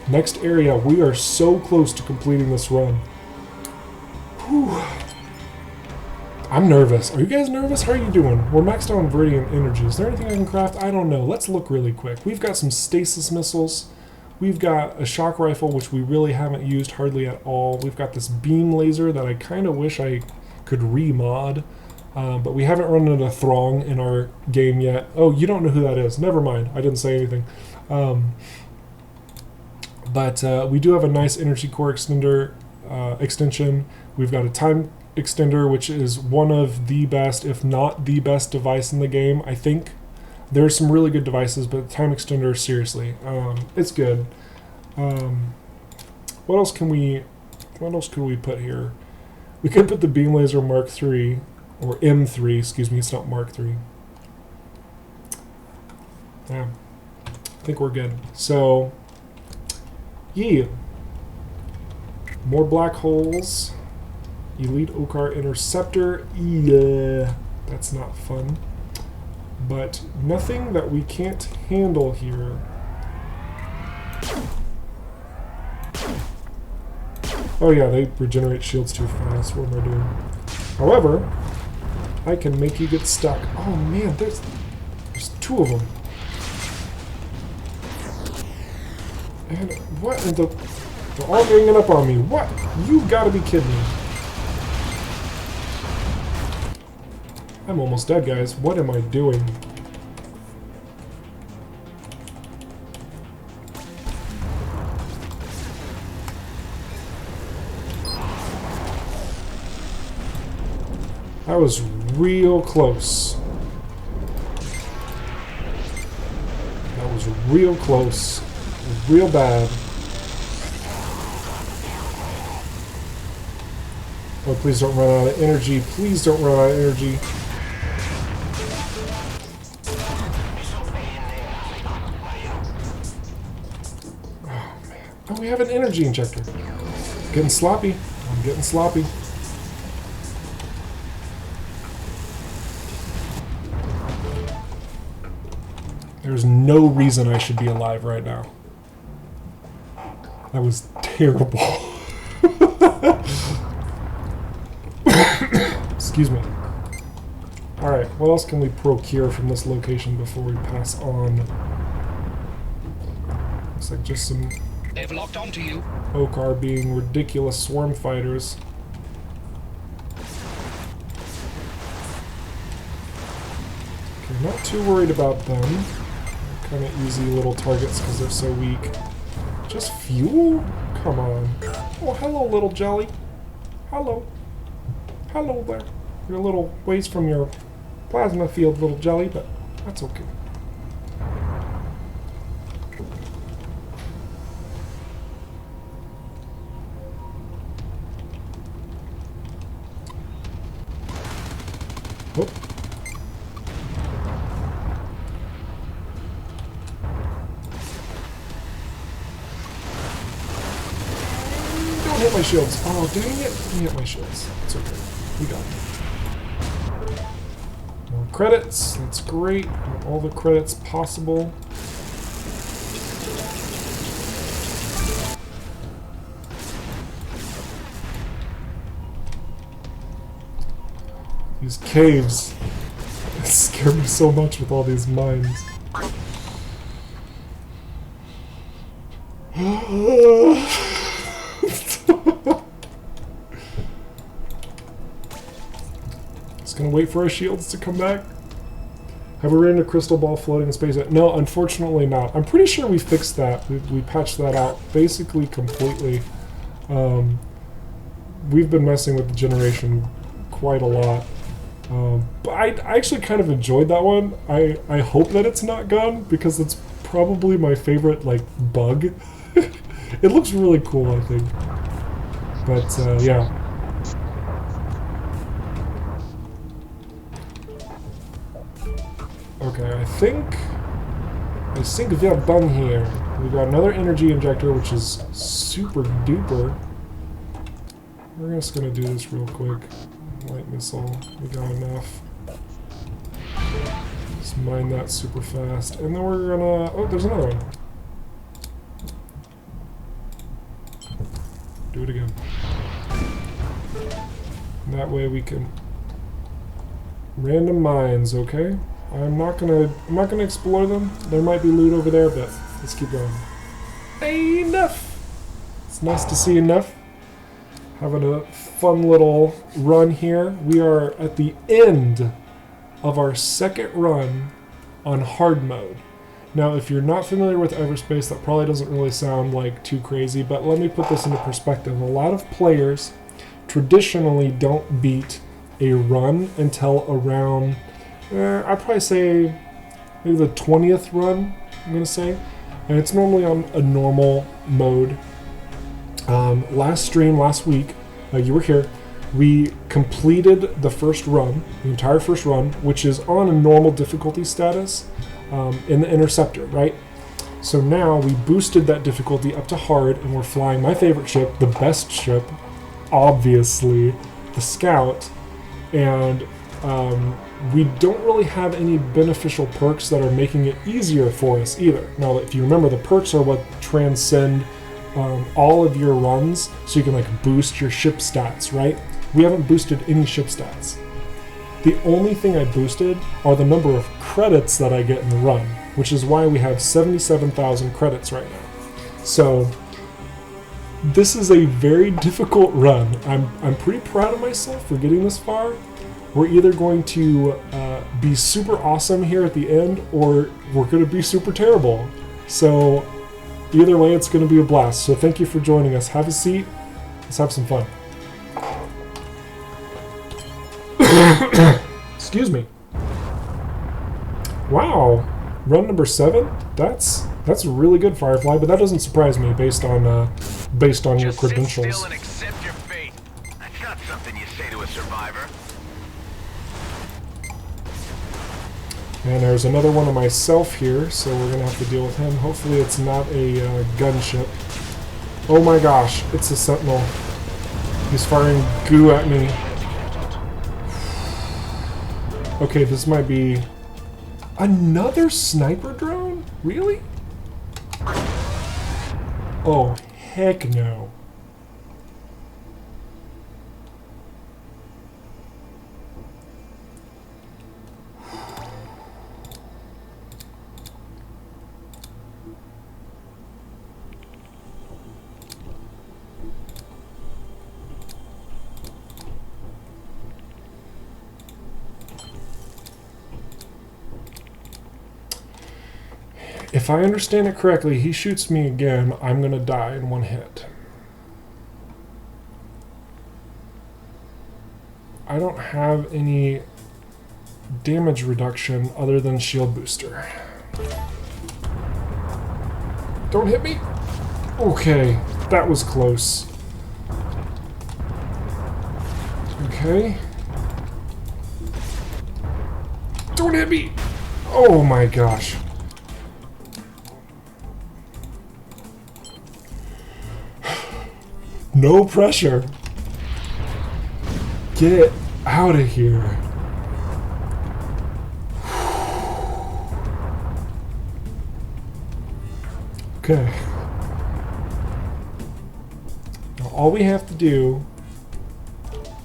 next area. We are so close to completing this run. Whew. I'm nervous. Are you guys nervous? How are you doing? We're maxed out on Viridian energy. Is there anything I can craft? I don't know. Let's look really quick. We've got some stasis missiles. We've got a shock rifle, which we really haven't used hardly at all. We've got this beam laser that I kind of wish I could remod, but we haven't run into Throng in our game yet. Oh, you don't know who that is. Never mind. I didn't say anything. But we do have a nice energy core extender extension. We've got a time extender, which is one of the best, if not the best device in the game, I think. There are some really good devices, but the time extender, seriously, it's good. What else can we put here? We could put the beam laser Mark III, or M3, excuse me, it's not Mark III. Yeah, I think we're good. So, yeah. More black holes. Elite Okar Interceptor. Yeah, that's not fun. But nothing that we can't handle here. Oh yeah, they regenerate shields too fast. What am I doing? However, I can make you get stuck. Oh man, there's two of them. And what in the... They're all ganging up on me. What? You gotta be kidding me. I'm almost dead, guys. What am I doing? That was real close. That was real close. Real bad. Oh, please don't run out of energy. Please don't run out of energy. Oh, we have an energy injector. Getting sloppy. I'm getting sloppy. There's no reason I should be alive right now. That was terrible. Excuse me. Alright, what else can we procure from this location before we pass on? Looks like just some... They've locked onto you. Okar being ridiculous swarm fighters. Okay, not too worried about them. Kind of easy little targets because they're so weak. Just fuel? Come on. Oh, hello, little jelly. Hello. Hello there. You're a little ways from your plasma field, little jelly, but that's okay. Oh. Don't hit my shields. Oh, dang it. Don't hit my shields. It's okay. We got it. More credits. That's great. All the credits possible. These caves scare me so much with all these mines. Just gonna wait for our shields to come back. Have we ran into crystal ball floating in space? No, unfortunately not. I'm pretty sure we fixed that. We patched that out basically completely. we've been messing with the generation quite a lot. But I actually kind of enjoyed that one. I hope that it's not gun, because it's probably my favorite, like, bug. It looks really cool, I think. But, yeah. Okay, I think we are done here. We got another energy injector, which is super duper. We're just gonna do this real quick. Light missile, we got enough. Just mine that super fast. And then we're gonna... Oh, there's another one. Do it again. And that way we can... Random mines, okay? I'm not gonna explore them. There might be loot over there, but let's keep going. Enough! It's nice to see enough. Having a fun little run here. We are at the end of our second run on hard mode. Now, if you're not familiar with Everspace, that probably doesn't really sound like too crazy, but let me put this into perspective. A lot of players traditionally don't beat a run until around, I'd probably say maybe the 20th run, I'm going to say. And it's normally on a normal mode. Last stream, last week, you were here, we completed the first run, the entire first run, which is on a normal difficulty status in the Interceptor, right? So now we boosted that difficulty up to hard, and we're flying my favorite ship, the best ship, obviously, the Scout, and we don't really have any beneficial perks that are making it easier for us either. Now, if you remember, the perks are what transcend all of your runs, so you can like boost your ship stats, right? We haven't boosted any ship stats. The only thing I boosted are the number of credits that I get in the run, which is why we have 77,000 credits right now. So this is a very difficult run. I'm pretty proud of myself for getting this far. We're either going to be super awesome here at the end, or we're going to be super terrible. So either way, it's going to be a blast. So thank you for joining us. Have a seat. Let's have some fun. Excuse me. Wow. Run number 7? That's really good, Firefly, but that doesn't surprise me based on your credentials. Just sit still and accept your fate. That's not something you say to a survivor. And there's another one of myself here, so we're gonna have to deal with him. Hopefully it's not a gunship. Oh my gosh, it's a Sentinel. He's firing goo at me. Okay, this might be another sniper drone? Really? Oh, heck no. If I understand it correctly, he shoots me again, I'm gonna die in one hit. I don't have any damage reduction other than shield booster. Don't hit me! Okay, that was close. Okay. Don't hit me! Oh my gosh. No pressure. Get out of here. Okay. Now all we have to do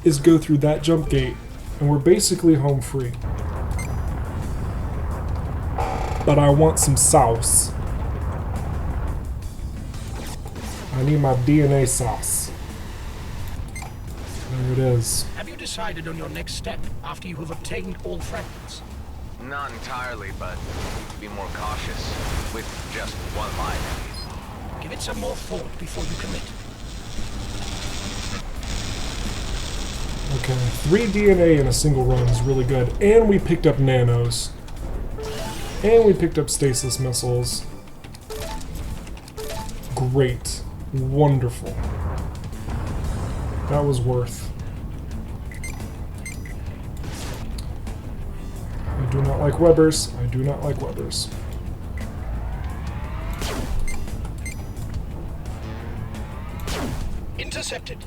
is go through that jump gate, and we're basically home free. But I want some sauce. I need my DNA sauce. There it is. Have you decided on your next step after you have obtained all fragments? Not entirely, but be more cautious with just one life. Give it some more thought before you commit. Okay, 3 DNA in a single run is really good. And we picked up nanos. And we picked up stasis missiles. Great. Wonderful. That was worth. I do not like Webbers. I do not like Webbers. Intercepted.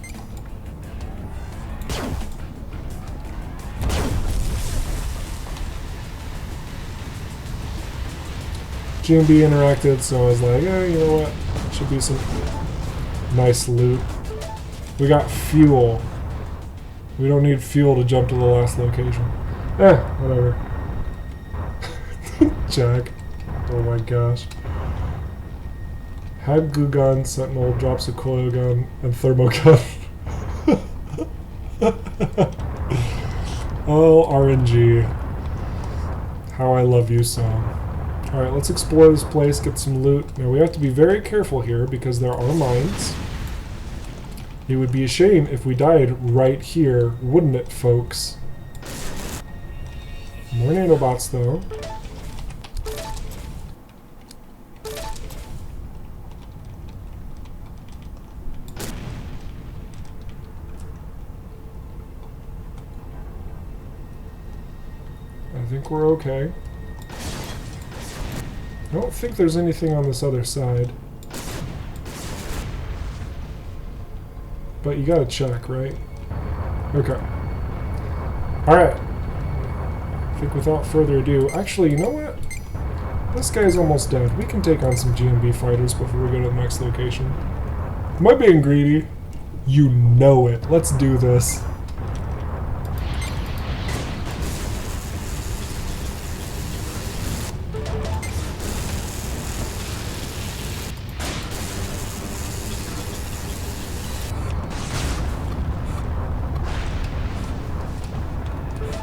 GMB interacted, so I was like, yeah, you know what? Should be some nice loot. We got fuel. We don't need fuel to jump to the last location. Whatever. Jack. Oh my gosh. Had goo gun, sentinel, drops a coil gun, and thermo gun. Oh, RNG. How I love you so. Alright, let's explore this place, get some loot. Now we have to be very careful here because there are mines. It would be a shame if we died right here, wouldn't it, folks? More nanobots, though. I think we're okay. I don't think there's anything on this other side. But you gotta check, right? Okay. Alright. I think without further ado... Actually, you know what? This guy's almost dead. We can take on some GMB fighters before we go to the next location. Am I being greedy? You know it. Let's do this.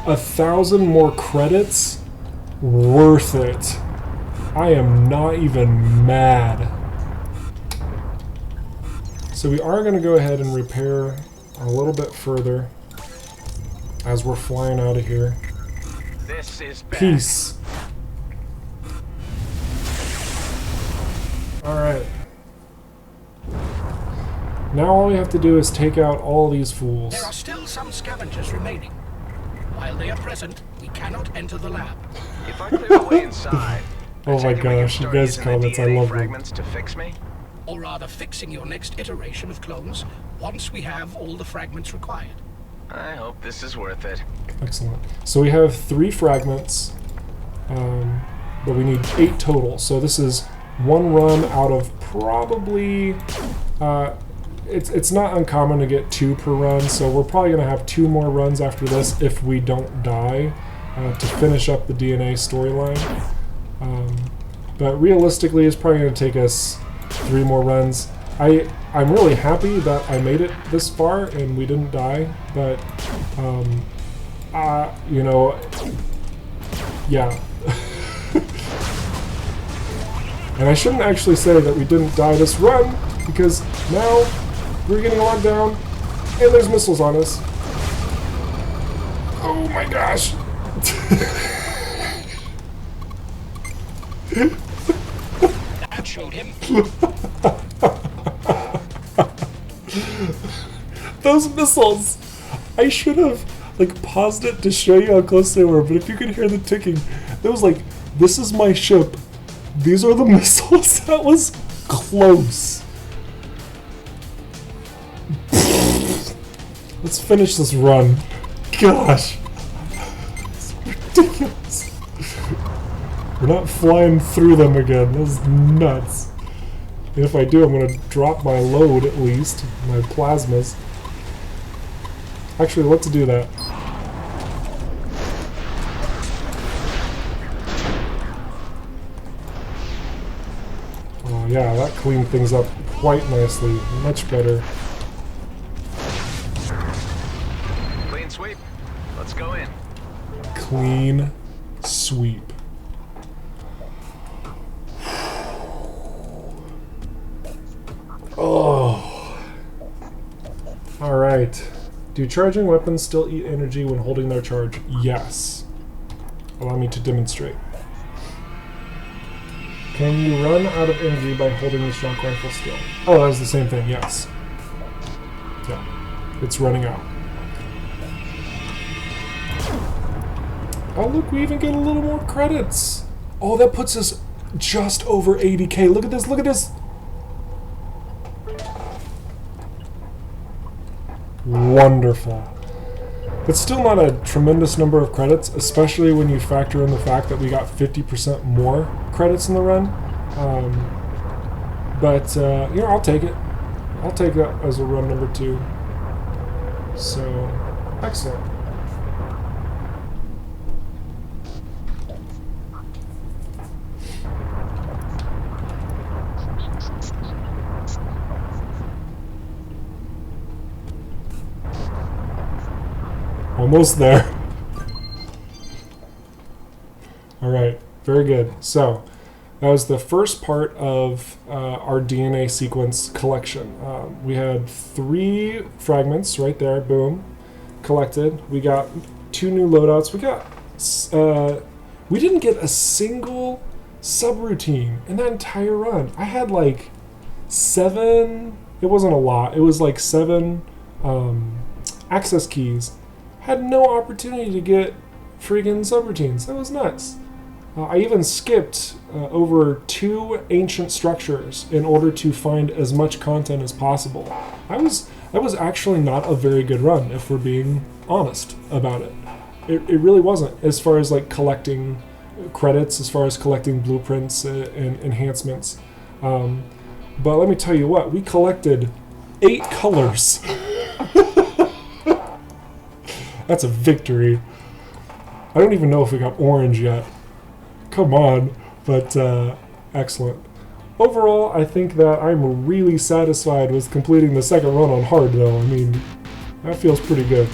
1,000 more credits? Worth it. I am not even mad. So we are going to go ahead and repair a little bit further as we're flying out of here. This is bad. Peace. Alright. Now all we have to do is take out all these fools. There are still some scavengers remaining. While they are present, we cannot enter the lab. If I clear the way inside, Oh my gosh, you guys' comments, I love them. fragments to fix me? Or rather, fixing your next iteration of clones once we have all the fragments required. I hope this is worth it. Excellent. So we have 3 fragments, but we need 8 total. So this is 1 run out of probably... It's not uncommon to get 2 per run, so we're probably going to have 2 more runs after this if we don't die to finish up the DNA storyline. But realistically, it's probably going to take us 3 more runs. I'm really happy that I made it this far and we didn't die, but you know, yeah. And I shouldn't actually say that we didn't die this run, because now we're getting locked down and there's missiles on us. Oh my gosh. That showed him. Those missiles! I should have like paused it to show you how close they were, but if you could hear the ticking, it was like, this is my ship. These are the missiles. That was close. Let's finish this run. Gosh. It's ridiculous. We're not flying through them again. That was nuts. And if I do, I'm going to drop my load at least. My plasmas. Actually, let's do that. Oh yeah, that cleaned things up quite nicely. Much better. Clean sweep. Let's go in. Clean sweep. Oh. Alright. Do charging weapons still eat energy when holding their charge? Yes. Allow me to demonstrate. Can you run out of energy by holding the shock rifle still? Oh, that was the same thing, yes. Yeah, it's running out. Oh look, we even get a little more credits. Oh, that puts us just over 80k. Look at this, look at this. Wonderful. It's still not a tremendous number of credits, especially when you factor in the fact that we got 50% more credits in the run. But you know, I'll take it. I'll take that as a run number 2. So, excellent. Almost there. Alright, very good. So, that was the first part of our DNA sequence collection. We had 3 fragments right there, boom, collected. We got 2 new loadouts. We didn't get a single subroutine in that entire run. I had like 7, it wasn't a lot, it was like 7 access keys. Had no opportunity to get friggin' subroutines. That was nuts. I even skipped over 2 ancient structures in order to find as much content as possible. That was actually not a very good run, if we're being honest about it. It really wasn't, as far as like collecting credits, as far as collecting blueprints and enhancements. But let me tell you what, we collected 8 colors. That's a victory. I don't even know if we got orange yet. Come on. But excellent. Overall, I think that I'm really satisfied with completing the second run on hard, though. I mean, that feels pretty good.